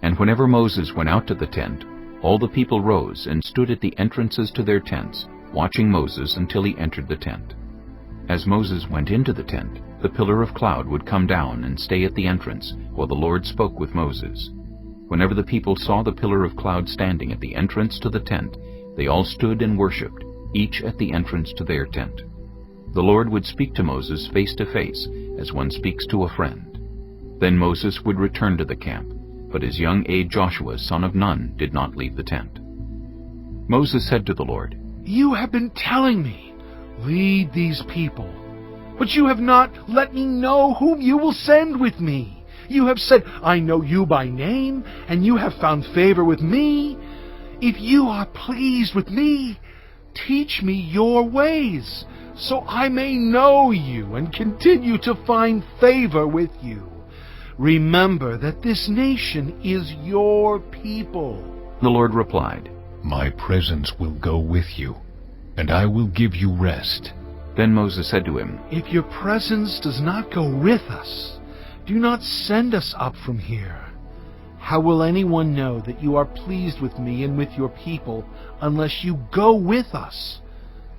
And whenever Moses went out to the tent, all the people rose and stood at the entrances to their tents, watching Moses until he entered the tent. As Moses went into the tent, the pillar of cloud would come down and stay at the entrance while the Lord spoke with Moses. Whenever the people saw the pillar of cloud standing at the entrance to the tent, they all stood and worshipped, each at the entrance to their tent. The Lord would speak to Moses face to face, as one speaks to a friend. Then Moses would return to the camp, but his young aide Joshua, son of Nun, did not leave the tent. Moses said to the Lord, "You have been telling me, lead these people, but you have not let me know whom you will send with me. You have said, I know you by name, and you have found favor with me. If you are pleased with me, teach me your ways, so I may know you and continue to find favor with you. Remember that this nation is your people." The Lord replied, "My presence will go with you, and I will give you rest." Then Moses said to him, "If your presence does not go with us, do not send us up from here. How will anyone know that you are pleased with me and with your people unless you go with us?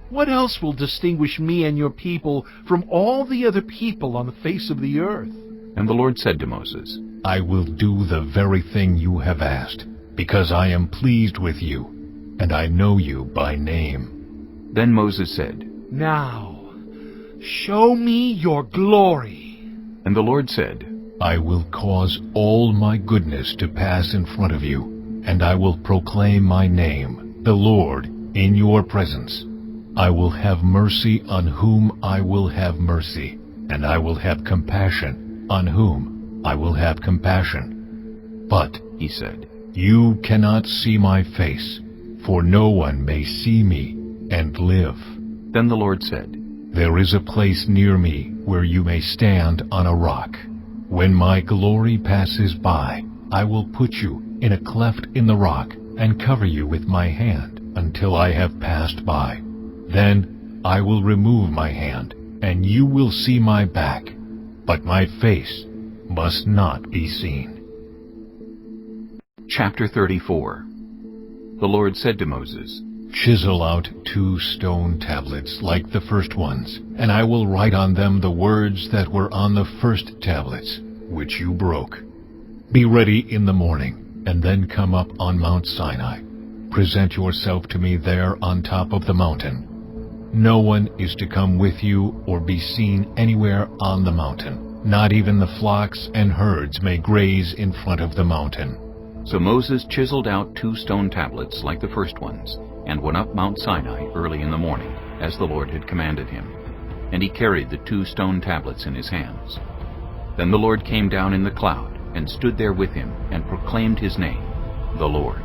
What else will distinguish me and your people from all the other people on the face of the earth?" And the Lord said to Moses, "I will do the very thing you have asked, because I am pleased with you, and I know you by name." Then Moses said, "Now, show me your glory." And the Lord said, "I will cause all my goodness to pass in front of you, and I will proclaim my name, the Lord, in your presence. I will have mercy on whom I will have mercy, and I will have compassion on whom I will have compassion. But," he said, "you cannot see my face, for no one may see me and live." Then the Lord said, There is a place near me where you may stand on a rock. When my glory passes by, I will put you in a cleft in the rock and cover you with my hand until I have passed by. Then I will remove my hand, and you will see my back, but my face must not be seen. Chapter 34. The Lord said to Moses, Chisel out 2 stone tablets like the first ones, and I will write on them the words that were on the first tablets, which you broke. Be ready in the morning, and then come up on Mount Sinai. Present yourself to me there on top of the mountain. No one is to come with you or be seen anywhere on the mountain. Not even the flocks and herds may graze in front of the mountain. So Moses chiseled out 2 stone tablets like the first ones, and went up Mount Sinai early in the morning, as the Lord had commanded him. And he carried the 2 stone tablets in his hands. Then the Lord came down in the cloud, and stood there with him, and proclaimed his name, the Lord.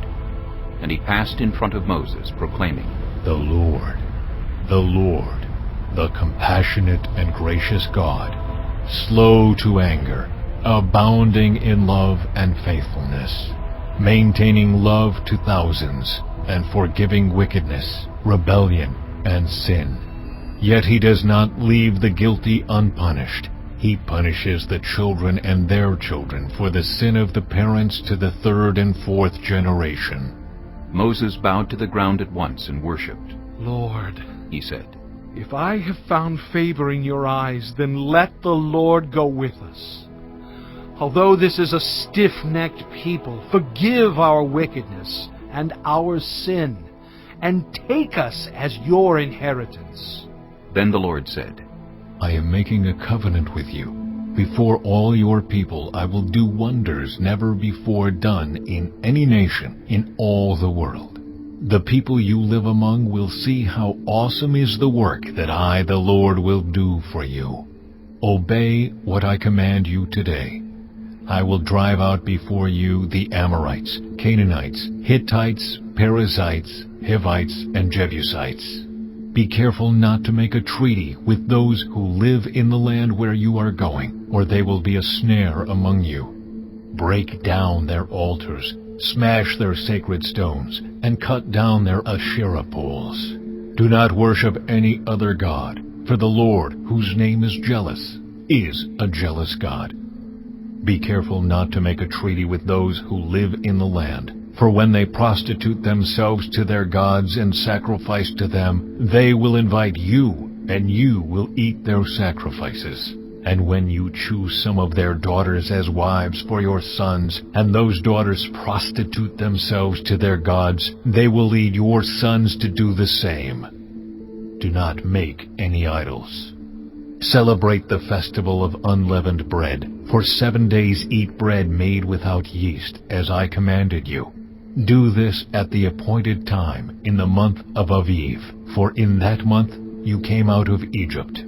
And he passed in front of Moses, proclaiming, The Lord, the compassionate and gracious God, slow to anger, abounding in love and faithfulness, maintaining love to thousands, and forgiving wickedness, rebellion, and sin. Yet he does not leave the guilty unpunished. He punishes the children and their children for the sin of the parents to the 3rd and 4th generation. Moses bowed to the ground at once and worshipped. Lord, he said, if I have found favor in your eyes, then let the Lord go with us. Although this is a stiff-necked people, forgive our wickedness and our sin, and take us as your inheritance. Then the Lord said, I am making a covenant with you. Before all your people I will do wonders never before done in any nation in all the world. The people you live among will see how awesome is the work that I, the Lord, will do for you. Obey what I command you today. I will drive out before you the Amorites, Canaanites, Hittites, Perizzites, Hivites, and Jebusites. Be careful not to make a treaty with those who live in the land where you are going, or they will be a snare among you. Break down their altars, smash their sacred stones, and cut down their Asherah poles. Do not worship any other god, for the Lord, whose name is jealous, is a jealous God. Be careful not to make a treaty with those who live in the land, for when they prostitute themselves to their gods and sacrifice to them, they will invite you, and you will eat their sacrifices. And when you choose some of their daughters as wives for your sons, and those daughters prostitute themselves to their gods, they will lead your sons to do the same. Do not make any idols. Celebrate the festival of unleavened bread. For 7 days eat bread made without yeast, as I commanded you. Do this at the appointed time, in the month of Aviv, for in that month you came out of Egypt.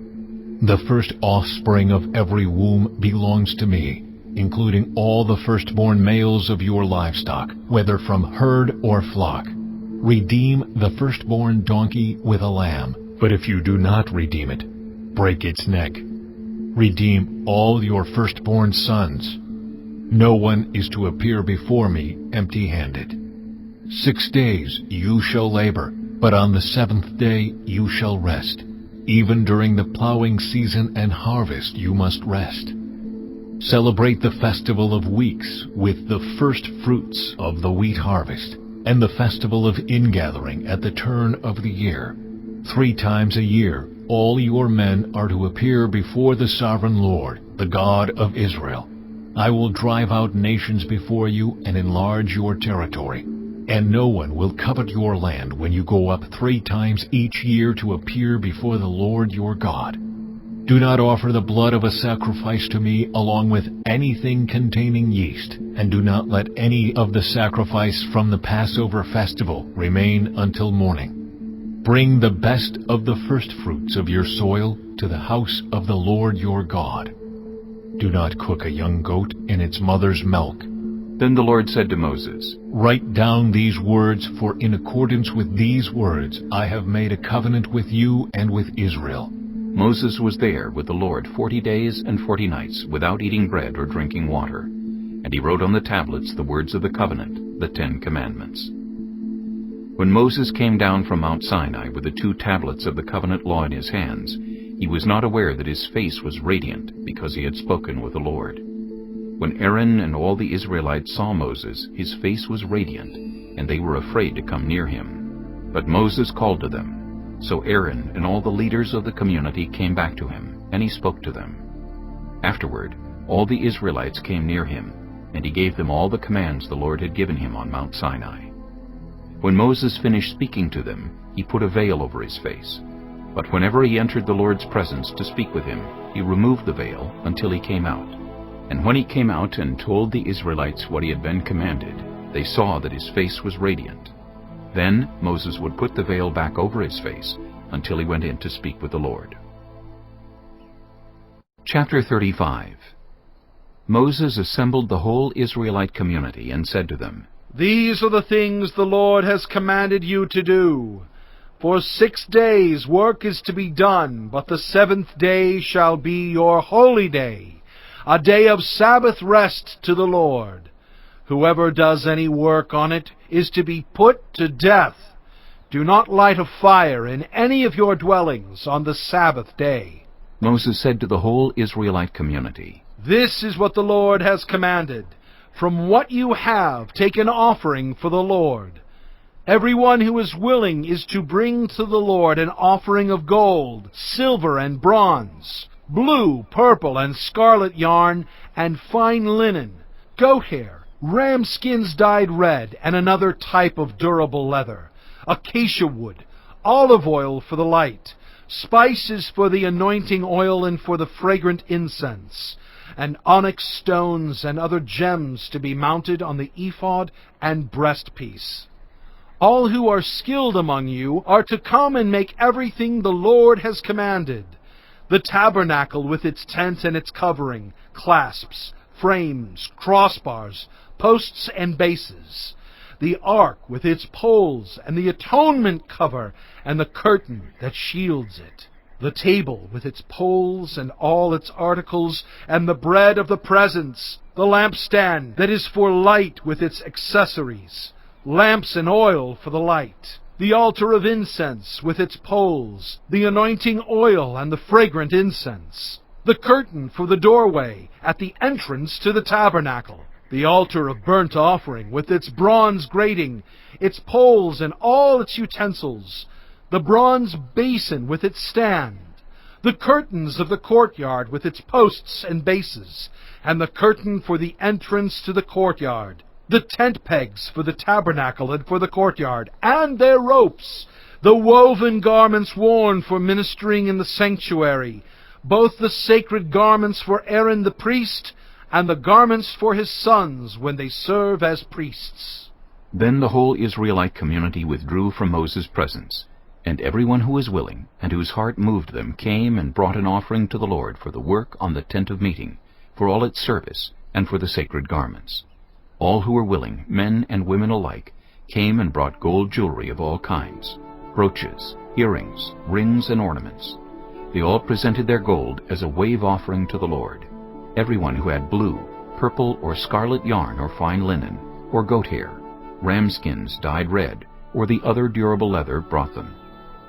The first offspring of every womb belongs to me, including all the firstborn males of your livestock, whether from herd or flock. Redeem the firstborn donkey with a lamb, but if you do not redeem it, break its neck. Redeem all your firstborn sons. No one is to appear before me empty-handed. 6 days you shall labor, but on the 7th day you shall rest. Even during the plowing season and harvest you must rest. Celebrate the festival of weeks with the first fruits of the wheat harvest, and the festival of ingathering at the turn of the year. 3 times a year all your men are to appear before the sovereign Lord, the God of Israel. I will drive out nations before you and enlarge your territory, and no one will covet your land when you go up 3 times each year to appear before the Lord your God. Do not offer the blood of a sacrifice to me along with anything containing yeast, and do not let any of the sacrifice from the Passover festival remain until morning. Bring the best of the firstfruits of your soil to the house of the Lord your God. Do not cook a young goat in its mother's milk. Then the Lord said to Moses, Write down these words, for in accordance with these words I have made a covenant with you and with Israel. Moses was there with the Lord 40 days and 40 nights, without eating bread or drinking water. And he wrote on the tablets the words of the covenant, the 10 Commandments. When Moses came down from Mount Sinai with the 2 tablets of the covenant law in his hands, he was not aware that his face was radiant, because he had spoken with the Lord. When Aaron and all the Israelites saw Moses, his face was radiant, and they were afraid to come near him. But Moses called to them. So Aaron and all the leaders of the community came back to him, and he spoke to them. Afterward, all the Israelites came near him, and he gave them all the commands the Lord had given him on Mount Sinai. When Moses finished speaking to them, he put a veil over his face. But whenever he entered the Lord's presence to speak with him, he removed the veil until he came out. And when he came out and told the Israelites what he had been commanded, they saw that his face was radiant. Then Moses would put the veil back over his face until he went in to speak with the Lord. Chapter 35. Moses assembled the whole Israelite community and said to them, These are the things the Lord has commanded you to do. For 6 days work is to be done, but the 7th day shall be your holy day, a day of Sabbath rest to the Lord. Whoever does any work on it is to be put to death. Do not light a fire in any of your dwellings on the Sabbath day. Moses said to the whole Israelite community, This is what the Lord has commanded. From what you have, take an offering for the Lord. Everyone who is willing is to bring to the Lord an offering of gold, silver, and bronze, blue, purple, and scarlet yarn, and fine linen, goat hair, ram skins dyed red, and another type of durable leather, acacia wood, olive oil for the light, spices for the anointing oil and for the fragrant incense, and onyx stones and other gems to be mounted on the ephod and breastpiece. All who are skilled among you are to come and make everything the Lord has commanded: the tabernacle with its tent and its covering, clasps, frames, crossbars, posts and bases, the ark with its poles, and the atonement cover and the curtain that shields it, the table with its poles and all its articles, and the bread of the presence, the lampstand that is for light with its accessories, lamps and oil for the light, the altar of incense with its poles, the anointing oil and the fragrant incense, the curtain for the doorway at the entrance to the tabernacle, the altar of burnt offering with its bronze grating, its poles and all its utensils, the bronze basin with its stand, the curtains of the courtyard with its posts and bases, and the curtain for the entrance to the courtyard, the tent pegs for the tabernacle and for the courtyard, and their ropes, the woven garments worn for ministering in the sanctuary, both the sacred garments for Aaron the priest, and the garments for his sons when they serve as priests. Then the whole Israelite community withdrew from Moses' presence, and everyone who was willing, and whose heart moved them, came and brought an offering to the Lord for the work on the tent of meeting, for all its service, and for the sacred garments. All who were willing, men and women alike, came and brought gold jewelry of all kinds, brooches, earrings, rings, and ornaments. They all presented their gold as a wave offering to the Lord. Everyone who had blue, purple, or scarlet yarn or fine linen, or goat hair, ram skins dyed red, or the other durable leather brought them.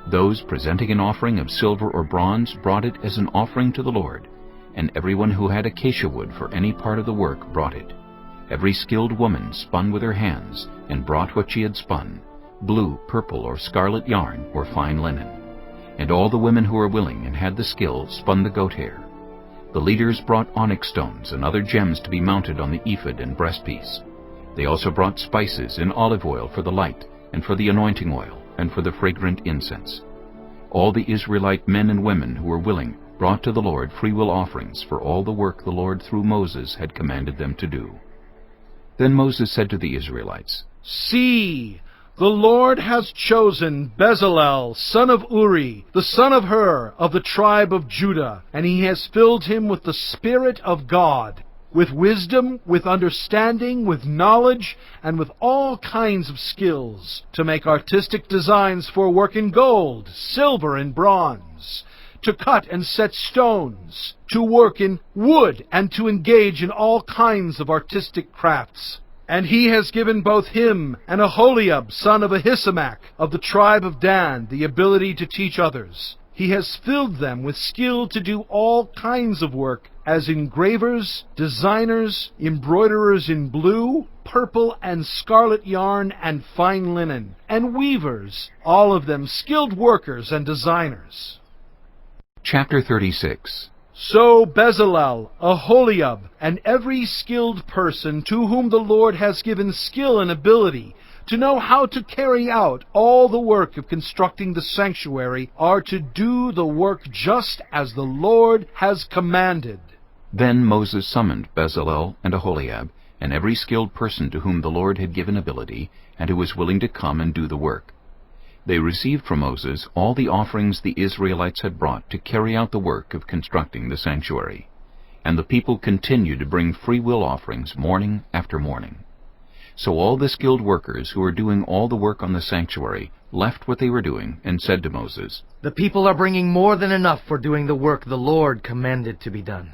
Those presenting an offering of silver or bronze brought it as an offering to the Lord, and everyone who had acacia wood for any part of the work brought it. Every skilled woman spun with her hands, and brought what she had spun, blue, purple, or scarlet yarn, or fine linen. And all the women who were willing and had the skill spun the goat hair. The leaders brought onyx stones and other gems to be mounted on the ephod and breastpiece. They also brought spices and olive oil for the light, and for the anointing oil, and for the fragrant incense. All the Israelite men and women who were willing brought to the Lord freewill offerings for all the work the Lord through Moses had commanded them to do. Then Moses said to the Israelites, See, the Lord has chosen Bezalel, son of Uri, the son of Hur, of the tribe of Judah, and he has filled him with the Spirit of God. with wisdom, with understanding, with knowledge, and with all kinds of skills, to make artistic designs for work in gold, silver, and bronze, to cut and set stones, to work in wood, and to engage in all kinds of artistic crafts. And he has given both him and Aholiab, son of Ahisamach, of the tribe of Dan, the ability to teach others. He has filled them with skill to do all kinds of work, as engravers, designers, embroiderers in blue, purple, and scarlet yarn and fine linen, and weavers, all of them skilled workers and designers. Chapter 36. So Bezalel, Aholiab, and every skilled person to whom the Lord has given skill and ability to know how to carry out all the work of constructing the sanctuary are to do the work just as the Lord has commanded. Then Moses summoned Bezalel and Aholiab, and every skilled person to whom the Lord had given ability, and who was willing to come and do the work. They received from Moses all the offerings the Israelites had brought to carry out the work of constructing the sanctuary. And the people continued to bring free-will offerings morning after morning. So all the skilled workers who were doing all the work on the sanctuary left what they were doing and said to Moses, "The people are bringing more than enough for doing the work the Lord commanded to be done."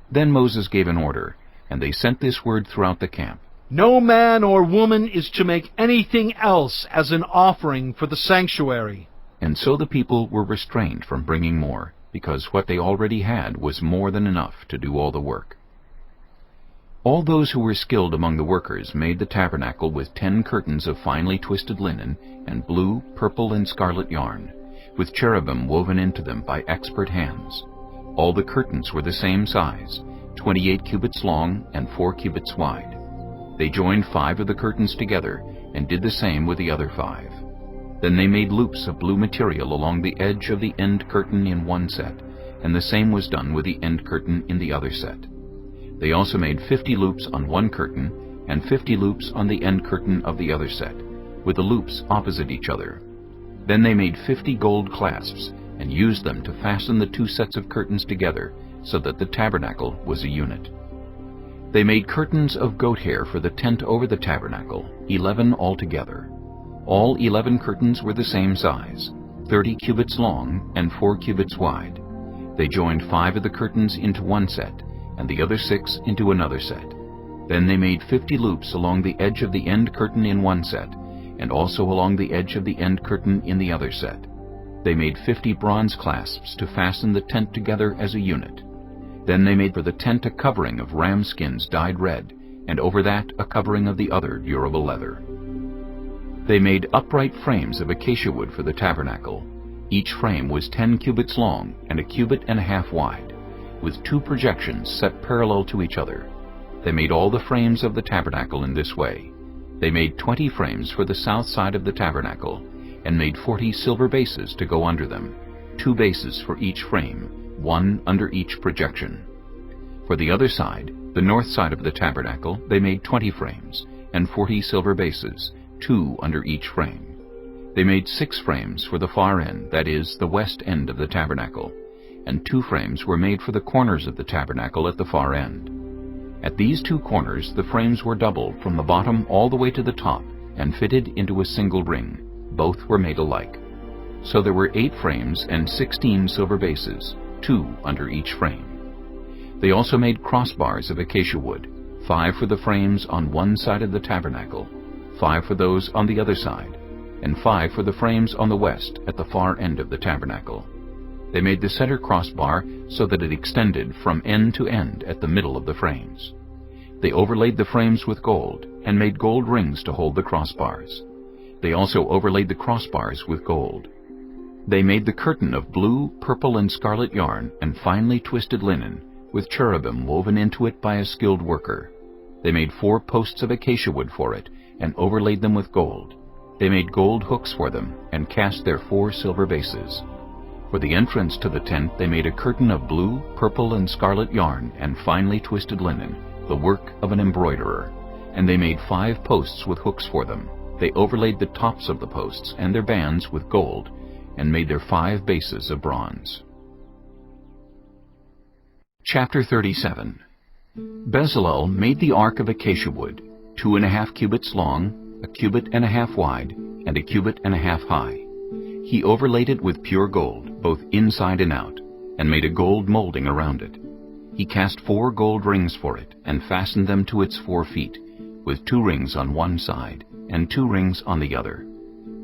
Then Moses gave an order, and they sent this word throughout the camp: No man or woman is to make anything else as an offering for the sanctuary. And so the people were restrained from bringing more, because what they already had was more than enough to do all the work. All those who were skilled among the workers made the tabernacle with 10 curtains of finely twisted linen and blue, purple, and scarlet yarn, with cherubim woven into them by expert hands. All the curtains were the same size, 28 cubits long and 4 cubits wide. They joined 5 of the curtains together and did the same with the other 5. Then they made loops of blue material along the edge of the end curtain in one set, and the same was done with the end curtain in the other set. They also made 50 loops on one curtain and 50 loops on the end curtain of the other set, with the loops opposite each other. Then they made 50 gold clasps and used them to fasten the 2 sets of curtains together so that the tabernacle was a unit. They made curtains of goat hair for the tent over the tabernacle, 11 altogether. All 11 curtains were the same size, 30 cubits long and 4 cubits wide. They joined 5 of the curtains into one set, and the other 6 into another set. Then they made 50 loops along the edge of the end curtain in one set, and also along the edge of the end curtain in the other set. They made 50 bronze clasps to fasten the tent together as a unit. Then they made for the tent a covering of ram skins dyed red, and over that a covering of the other durable leather. They made upright frames of acacia wood for the tabernacle. Each frame was 10 cubits long and a cubit and a half wide, with 2 projections set parallel to each other. They made all the frames of the tabernacle in this way. They made 20 frames for the south side of the tabernacle, and made 40 silver bases to go under them, 2 bases for each frame, 1 under each projection. For the other side, the north side of the tabernacle, they made 20 frames, and 40 silver bases, 2 under each frame. They made 6 frames for the far end, that is, the west end of the tabernacle, and 2 frames were made for the corners of the tabernacle at the far end. At these 2 corners the frames were double from the bottom all the way to the top, and fitted into a single ring. Both were made alike. So there were 8 frames and 16 silver bases, 2 under each frame. They also made crossbars of acacia wood, 5 for the frames on one side of the tabernacle, 5 for those on the other side, and 5 for the frames on the west at the far end of the tabernacle. They made the center crossbar so that it extended from end to end at the middle of the frames. They overlaid the frames with gold, and made gold rings to hold the crossbars. They also overlaid the crossbars with gold. They made the curtain of blue, purple, and scarlet yarn and finely twisted linen, with cherubim woven into it by a skilled worker. They made 4 posts of acacia wood for it, and overlaid them with gold. They made gold hooks for them, and cast their 4 silver bases. For the entrance to the tent they made a curtain of blue, purple, and scarlet yarn and finely twisted linen, the work of an embroiderer. And they made 5 posts with hooks for them. They overlaid the tops of the posts and their bands with gold, and made their 5 bases of bronze. Chapter 37. Bezalel made the ark of acacia wood, 2.5 cubits long, 1.5 cubits wide, and 1.5 cubits high. He overlaid it with pure gold, both inside and out, and made a gold molding around it. He cast 4 gold rings for it, and fastened them to its 4 feet, with 2 rings on one side, and 2 rings on the other.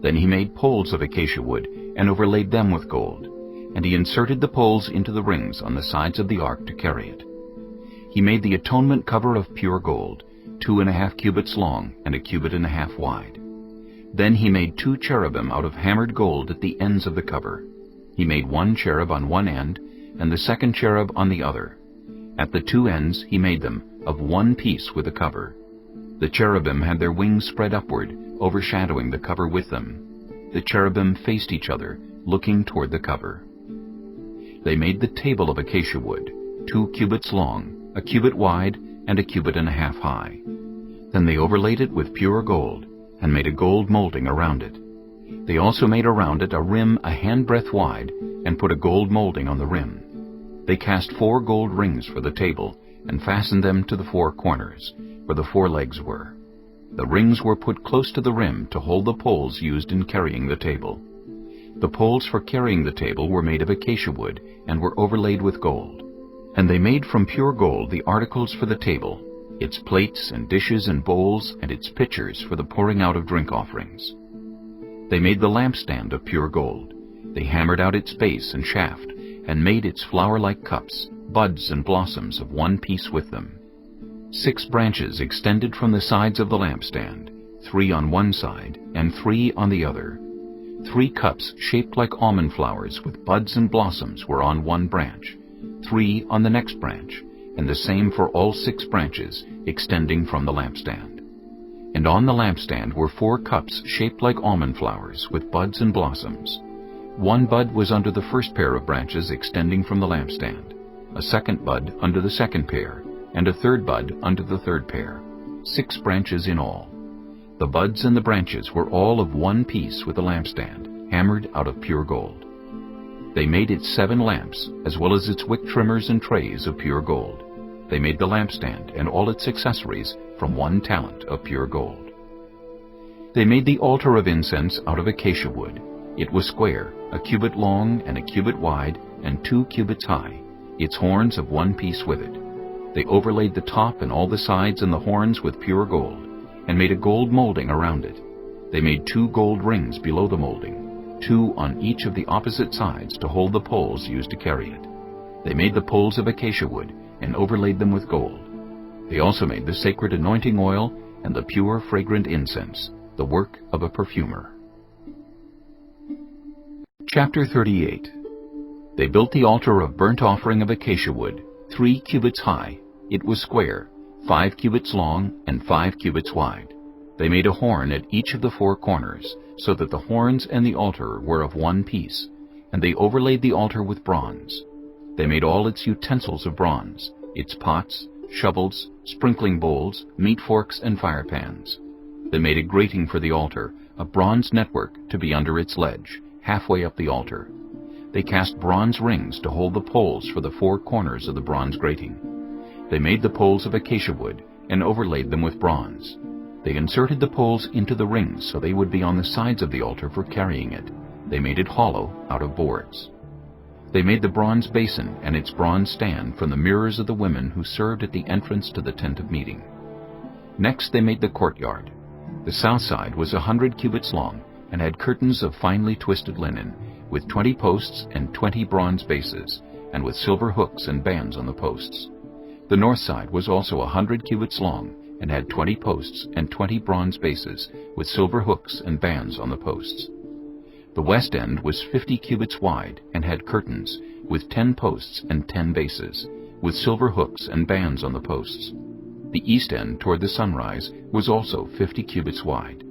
Then he made poles of acacia wood, and overlaid them with gold, and he inserted the poles into the rings on the sides of the ark to carry it. He made the atonement cover of pure gold, 2.5 cubits long, and 1.5 cubits wide. Then he made 2 cherubim out of hammered gold at the ends of the cover. He made 1 cherub on one end, and the second cherub on the other. At the 2 ends he made them of one piece with the cover. The cherubim had their wings spread upward, overshadowing the cover with them. The cherubim faced each other, looking toward the cover. They made the table of acacia wood, 2 cubits long, 1 cubit wide, and 1.5 cubits high. Then they overlaid it with pure gold, and made a gold molding around it. They also made around it a rim a handbreadth wide, and put a gold molding on the rim. They cast 4 gold rings for the table, and fastened them to the 4 corners, where the 4 legs were. The rings were put close to the rim to hold the poles used in carrying the table. The poles for carrying the table were made of acacia wood, and were overlaid with gold. And they made from pure gold the articles for the table, its plates and dishes and bowls, and its pitchers for the pouring out of drink offerings. They made the lampstand of pure gold. They hammered out its base and shaft, and made its flower-like cups, buds and blossoms of one piece with them. 6 branches extended from the sides of the lampstand, 3 on one side and 3 on the other. 3 cups shaped like almond flowers with buds and blossoms were on one branch, 3 on the next branch, and the same for all 6 branches extending from the lampstand. And on the lampstand were 4 cups shaped like almond flowers with buds and blossoms. 1 bud was under the first pair of branches extending from the lampstand, a second bud under the second pair, and a third bud under the third pair, 6 branches in all. The buds and the branches were all of one piece with the lampstand, hammered out of pure gold. They made its 7 lamps, as well as its wick trimmers and trays of pure gold. They made the lampstand and all its accessories from 1 talent of pure gold. They made the altar of incense out of acacia wood. It was square, 1 cubit long and 1 cubit wide, and 2 cubits high, its horns of one piece with it. They overlaid the top and all the sides and the horns with pure gold, and made a gold molding around it. They made 2 gold rings below the molding, 2 on each of the opposite sides to hold the poles used to carry it. They made the poles of acacia wood, and overlaid them with gold. They also made the sacred anointing oil and the pure fragrant incense, the work of a perfumer. Chapter 38. They built the altar of burnt offering of acacia wood, 3 cubits high. It was square, 5 cubits long and 5 cubits wide. They made a horn at each of the 4 corners, so that the horns and the altar were of one piece, and they overlaid the altar with bronze. They made all its utensils of bronze, its pots, shovels, sprinkling bowls, meat forks, and fire pans. They made a grating for the altar, a bronze network to be under its ledge, halfway up the altar. They cast bronze rings to hold the poles for the 4 corners of the bronze grating. They made the poles of acacia wood, and overlaid them with bronze. They inserted the poles into the rings so they would be on the sides of the altar for carrying it. They made it hollow out of boards. They made the bronze basin and its bronze stand from the mirrors of the women who served at the entrance to the tent of meeting. Next they made the courtyard. The south side was 100 cubits long, and had curtains of finely twisted linen, with 20 posts and 20 bronze bases, and with silver hooks and bands on the posts. The north side was also 100 cubits long, and had 20 posts and 20 bronze bases, with silver hooks and bands on the posts. The west end was 50 cubits wide, and had curtains, with 10 posts and 10 bases, with silver hooks and bands on the posts. The east end toward the sunrise was also 50 cubits wide.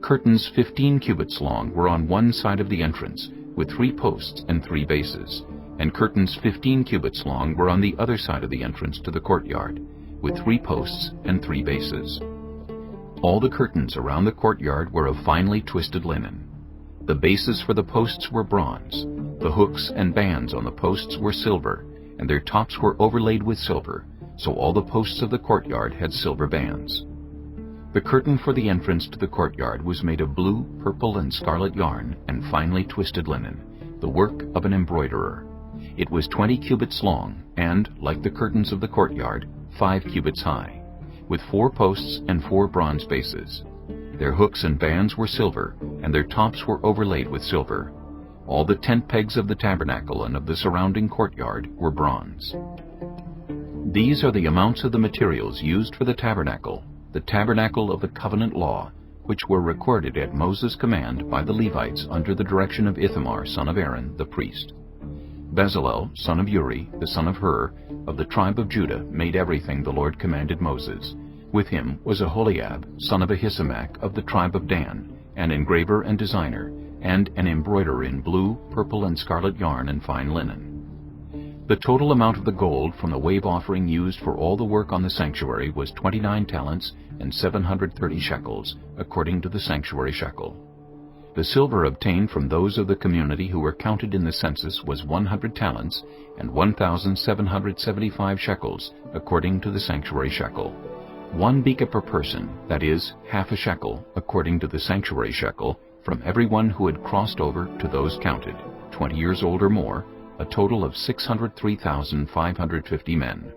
Curtains 15 cubits long were on one side of the entrance, with 3 posts and 3 bases, and curtains 15 cubits long were on the other side of the entrance to the courtyard, with 3 posts and 3 bases. All the curtains around the courtyard were of finely twisted linen. The bases for the posts were bronze. The hooks and bands on the posts were silver, and their tops were overlaid with silver, so all the posts of the courtyard had silver bands. The curtain for the entrance to the courtyard was made of blue, purple, and scarlet yarn and finely twisted linen, the work of an embroiderer. It was 20 cubits long and, like the curtains of the courtyard, 5 cubits high, with 4 posts and 4 bronze bases. Their hooks and bands were silver, and their tops were overlaid with silver. All the tent pegs of the tabernacle and of the surrounding courtyard were bronze. These are the amounts of the materials used for the tabernacle of the covenant law, which were recorded at Moses' command by the Levites under the direction of Ithamar, son of Aaron, the priest. Bezalel, son of Uri, the son of Hur, of the tribe of Judah, made everything the Lord commanded Moses. With him was Aholiab, son of Ahisamach, of the tribe of Dan, an engraver and designer, and an embroiderer in blue, purple, and scarlet yarn and fine linen. The total amount of the gold from the wave offering used for all the work on the sanctuary was 29 talents and 730 shekels, according to the sanctuary shekel. The silver obtained from those of the community who were counted in the census was 100 talents and 1,775 shekels, according to the sanctuary shekel. 1 beka per person, that is, half a shekel, according to the sanctuary shekel, from everyone who had crossed over to those counted, 20 years old or more, a total of 603,550 men.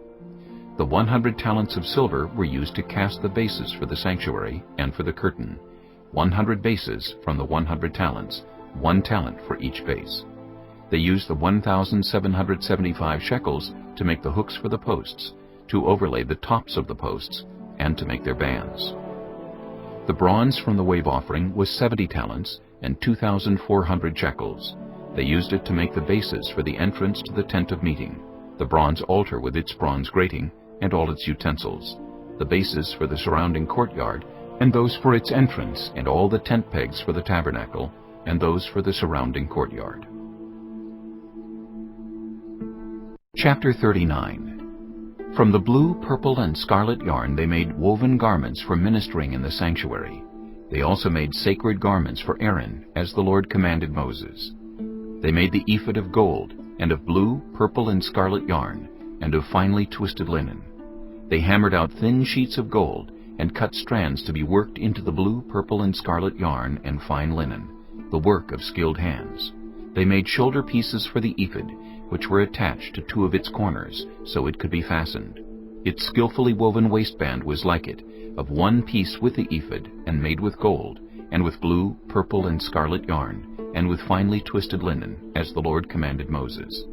The 100 talents of silver were used to cast the bases for the sanctuary and for the curtain. 100 bases from the 100 talents, 1 talent for each base. They used the 1,775 shekels to make the hooks for the posts, to overlay the tops of the posts, and to make their bands. The bronze from the wave offering was 70 talents and 2,400 shekels. They used it to make the bases for the entrance to the tent of meeting, the bronze altar with its bronze grating and all its utensils, the bases for the surrounding courtyard, and those for its entrance, and all the tent pegs for the tabernacle, and those for the surrounding courtyard. Chapter 39. From the blue, purple, and scarlet yarn they made woven garments for ministering in the sanctuary. They also made sacred garments for Aaron, as the Lord commanded Moses. They made the ephod of gold, and of blue, purple, and scarlet yarn, and of finely twisted linen. They hammered out thin sheets of gold, and cut strands to be worked into the blue, purple, and scarlet yarn and fine linen, the work of skilled hands. They made shoulder pieces for the ephod, which were attached to 2 of its corners, so it could be fastened. Its skillfully woven waistband was like it, of 1 piece with the ephod, and made with gold, and with blue, purple, and scarlet yarn, and with finely twisted linen, as the Lord commanded Moses.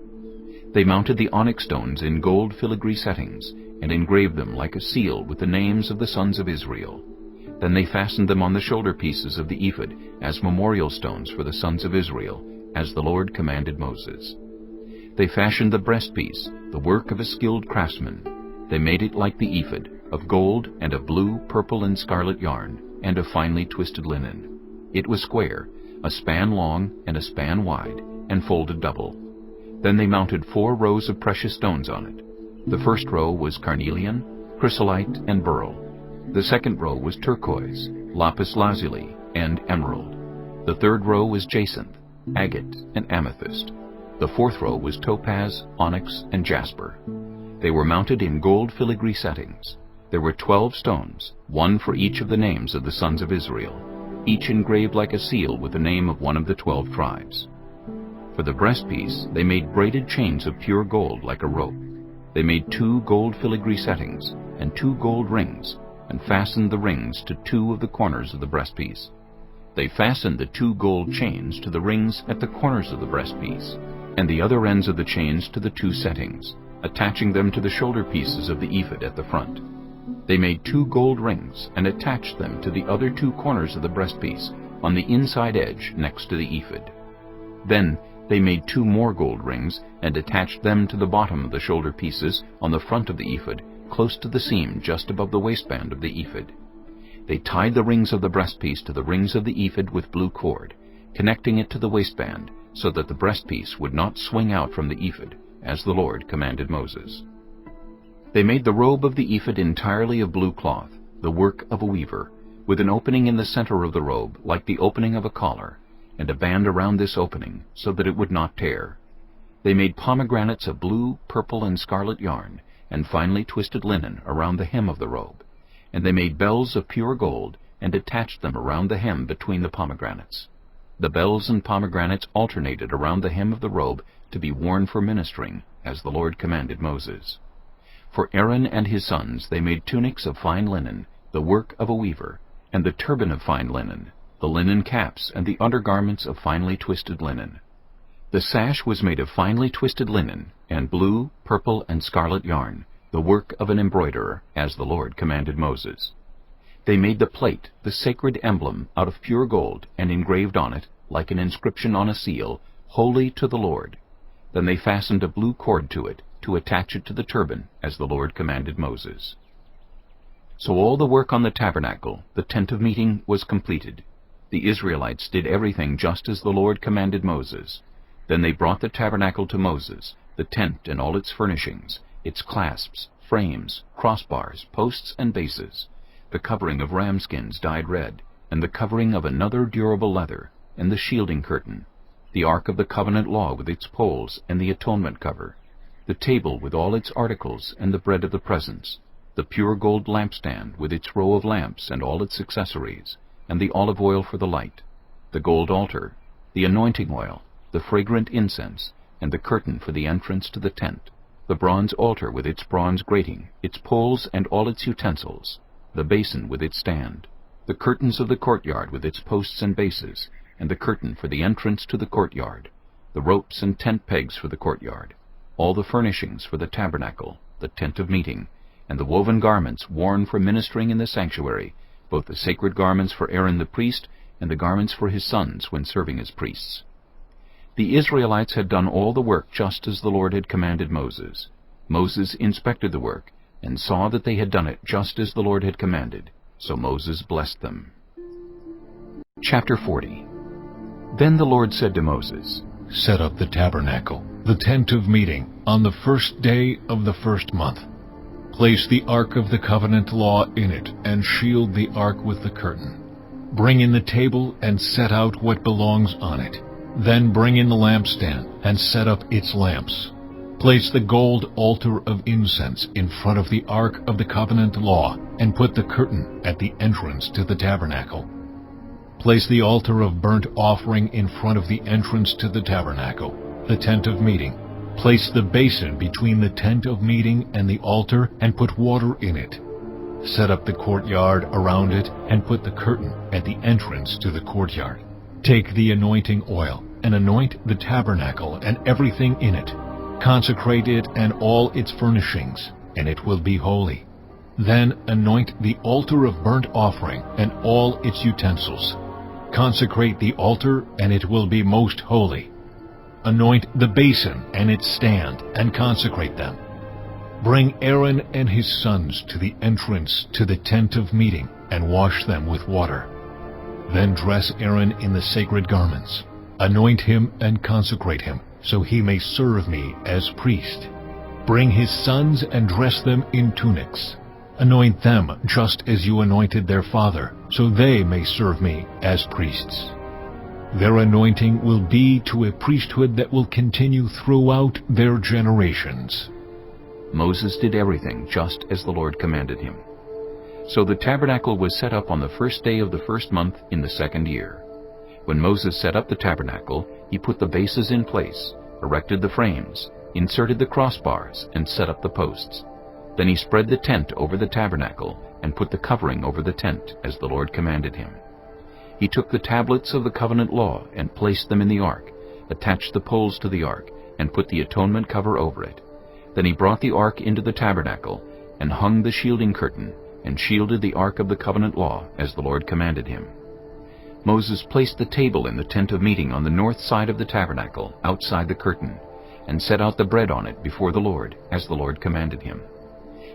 They mounted the onyx stones in gold filigree settings, and engraved them like a seal with the names of the sons of Israel. Then they fastened them on the shoulder pieces of the ephod as memorial stones for the sons of Israel, as the Lord commanded Moses. They fashioned the breastpiece, the work of a skilled craftsman. They made it like the ephod, of gold and of blue, purple, and scarlet yarn, and of finely twisted linen. It was square, a span long and a span wide, and folded double. Then they mounted 4 rows of precious stones on it. The first row was carnelian, chrysolite, and beryl. The second row was turquoise, lapis lazuli, and emerald. The third row was jacinth, agate, and amethyst. The fourth row was topaz, onyx, and jasper. They were mounted in gold filigree settings. There were 12 stones, 1 for each of the names of the sons of Israel, each engraved like a seal with the name of one of the 12 tribes. For the breastpiece they made braided chains of pure gold like a rope. They made 2 gold filigree settings and 2 gold rings, and fastened the rings to 2 of the corners of the breastpiece. They fastened the 2 gold chains to the rings at the corners of the breastpiece, and the other ends of the chains to the 2 settings, attaching them to the shoulder pieces of the ephod at the front. They made 2 gold rings and attached them to the other 2 corners of the breastpiece on the inside edge next to the ephod. Then they made 2 more gold rings and attached them to the bottom of the shoulder pieces on the front of the ephod, close to the seam just above the waistband of the ephod. They tied the rings of the breastpiece to the rings of the ephod with blue cord, connecting it to the waistband, so that the breastpiece would not swing out from the ephod, as the Lord commanded Moses. They made the robe of the ephod entirely of blue cloth, the work of a weaver, with an opening in the center of the robe like the opening of a collar, and a band around this opening, so that it would not tear. They made pomegranates of blue, purple, and scarlet yarn, and finely twisted linen around the hem of the robe. And they made bells of pure gold, and attached them around the hem between the pomegranates. The bells and pomegranates alternated around the hem of the robe to be worn for ministering, as the Lord commanded Moses. For Aaron and his sons they made tunics of fine linen, the work of a weaver, and the turban of fine linen, the linen caps, and the undergarments of finely twisted linen. The sash was made of finely twisted linen, and blue, purple, and scarlet yarn, the work of an embroiderer, as the Lord commanded Moses. They made the plate, the sacred emblem, out of pure gold, and engraved on it, like an inscription on a seal, "Holy to the Lord." Then they fastened a blue cord to it, to attach it to the turban, as the Lord commanded Moses. So all the work on the tabernacle, the tent of meeting, was completed. The Israelites did everything just as the Lord commanded Moses. Then they brought the tabernacle to Moses, the tent and all its furnishings, its clasps, frames, crossbars, posts, and bases, the covering of ram skins dyed red, and the covering of another durable leather, and the shielding curtain, the ark of the covenant law with its poles, and the atonement cover, the table with all its articles, and the bread of the presence, the pure gold lampstand with its row of lamps and all its accessories, and the olive oil for the light, the gold altar, the anointing oil, the fragrant incense, and the curtain for the entrance to the tent, the bronze altar with its bronze grating, its poles and all its utensils, the basin with its stand, the curtains of the courtyard with its posts and bases, and the curtain for the entrance to the courtyard, the ropes and tent pegs for the courtyard, all the furnishings for the tabernacle, the tent of meeting, and the woven garments worn for ministering in the sanctuary, both the sacred garments for Aaron the priest and the garments for his sons when serving as priests. The Israelites had done all the work just as the Lord had commanded Moses. Moses inspected the work, and saw that they had done it just as the Lord had commanded. So Moses blessed them. Chapter 40. Then the Lord said to Moses, "Set up the tabernacle, the tent of meeting, on the first day of the first month. Place the ark of the covenant law in it, and shield the ark with the curtain. Bring in the table and set out what belongs on it. Then bring in the lampstand and set up its lamps. Place the gold altar of incense in front of the ark of the covenant law, and put the curtain at the entrance to the tabernacle. Place the altar of burnt offering in front of the entrance to the tabernacle, the tent of meeting. Place the basin between the tent of meeting and the altar, and put water in it. Set up the courtyard around it, and put the curtain at the entrance to the courtyard. Take the anointing oil, and anoint the tabernacle and everything in it. Consecrate it and all its furnishings, and it will be holy. Then anoint the altar of burnt offering and all its utensils. Consecrate the altar, and it will be most holy. Anoint the basin and its stand, and consecrate them. Bring Aaron and his sons to the entrance to the tent of meeting, and wash them with water. Then dress Aaron in the sacred garments. Anoint him and consecrate him, so he may serve me as priest. Bring his sons and dress them in tunics. Anoint them just as you anointed their father, so they may serve me as priests. Their anointing will be to a priesthood that will continue throughout their generations." Moses did everything just as the Lord commanded him. So the tabernacle was set up on the first day of the first month in the second year. When Moses set up the tabernacle, he put the bases in place, erected the frames, inserted the crossbars, and set up the posts. Then he spread the tent over the tabernacle, and put the covering over the tent, as the Lord commanded him. He took the tablets of the covenant law, and placed them in the ark, attached the poles to the ark, and put the atonement cover over it. Then he brought the ark into the tabernacle, and hung the shielding curtain, and shielded the ark of the covenant law, as the Lord commanded him. Moses placed the table in the tent of meeting on the north side of the tabernacle, outside the curtain, and set out the bread on it before the Lord, as the Lord commanded him.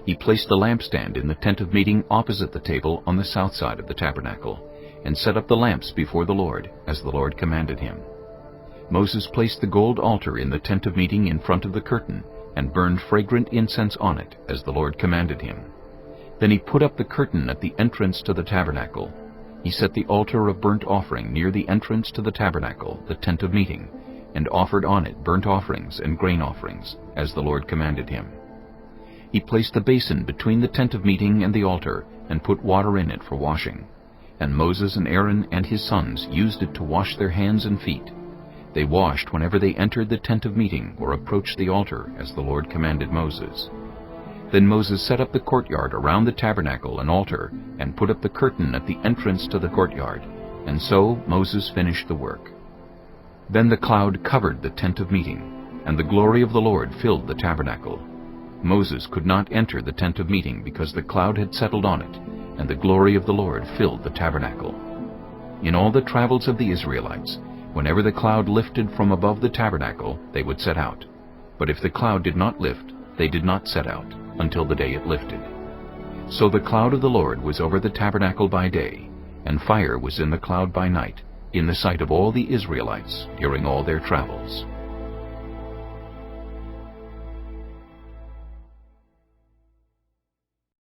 He placed the lampstand in the tent of meeting opposite the table on the south side of the tabernacle, and set up the lamps before the Lord, as the Lord commanded him. Moses placed the gold altar in the tent of meeting in front of the curtain, and burned fragrant incense on it, as the Lord commanded him. Then he put up the curtain at the entrance to the tabernacle. He set the altar of burnt offering near the entrance to the tabernacle, the tent of meeting, and offered on it burnt offerings and grain offerings, as the Lord commanded him. He placed the basin between the tent of meeting and the altar, and put water in it for washing. And Moses and Aaron and his sons used it to wash their hands and feet. They washed whenever they entered the tent of meeting or approached the altar, as the Lord commanded Moses. Then Moses set up the courtyard around the tabernacle and altar, and put up the curtain at the entrance to the courtyard. And so Moses finished the work. Then the cloud covered the tent of meeting, and the glory of the Lord filled the tabernacle. Moses could not enter the tent of meeting because the cloud had settled on it, and the glory of the Lord filled the tabernacle. In all the travels of the Israelites, whenever the cloud lifted from above the tabernacle, they would set out. But if the cloud did not lift, they did not set out, until the day it lifted. So the cloud of the Lord was over the tabernacle by day, and fire was in the cloud by night, in the sight of all the Israelites during all their travels.